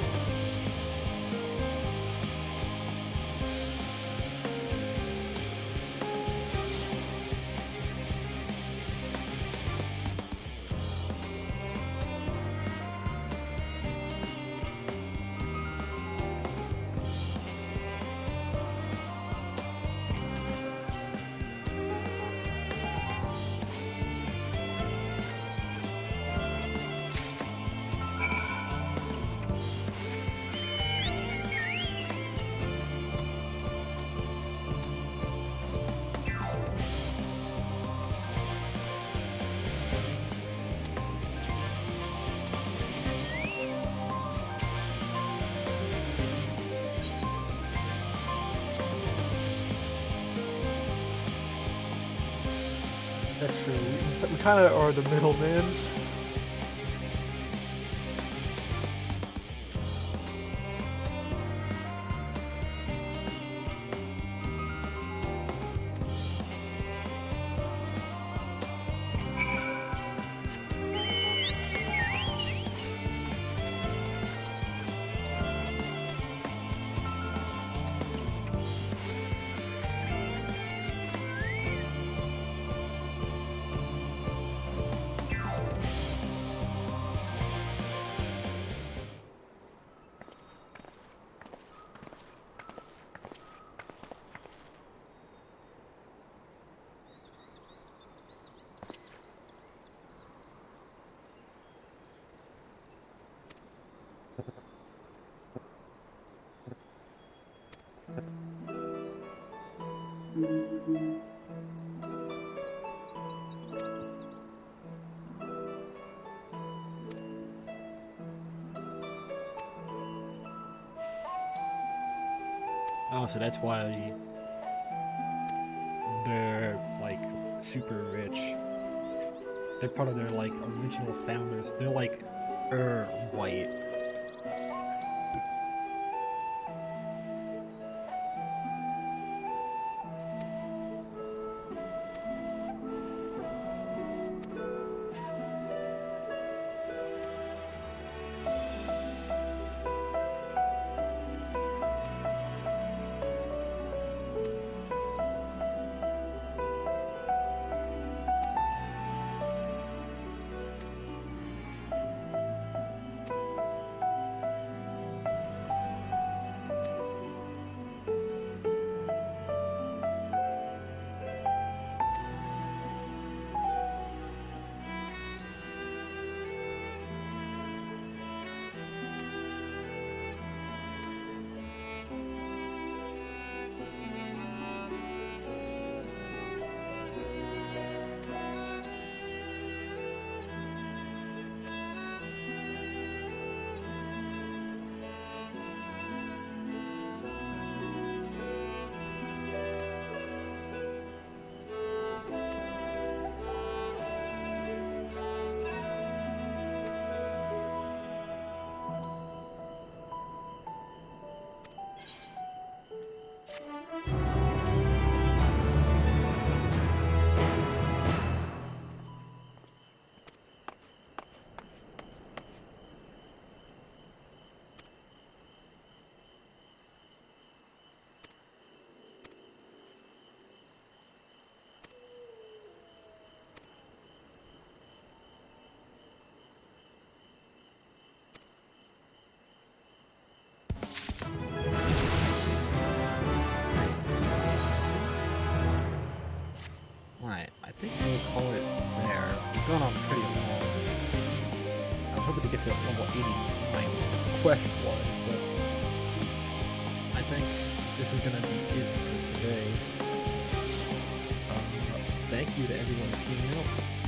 That's true. We kind of are the middleman. Oh, so that's why they're, like, super rich. They're part of their, like, original founders. They're, like, white. I think we'll call it there. We've gone on pretty long. I was hoping to get to level 89 quest-wise, but I think this is going to be it for today. Thank you to everyone who came out.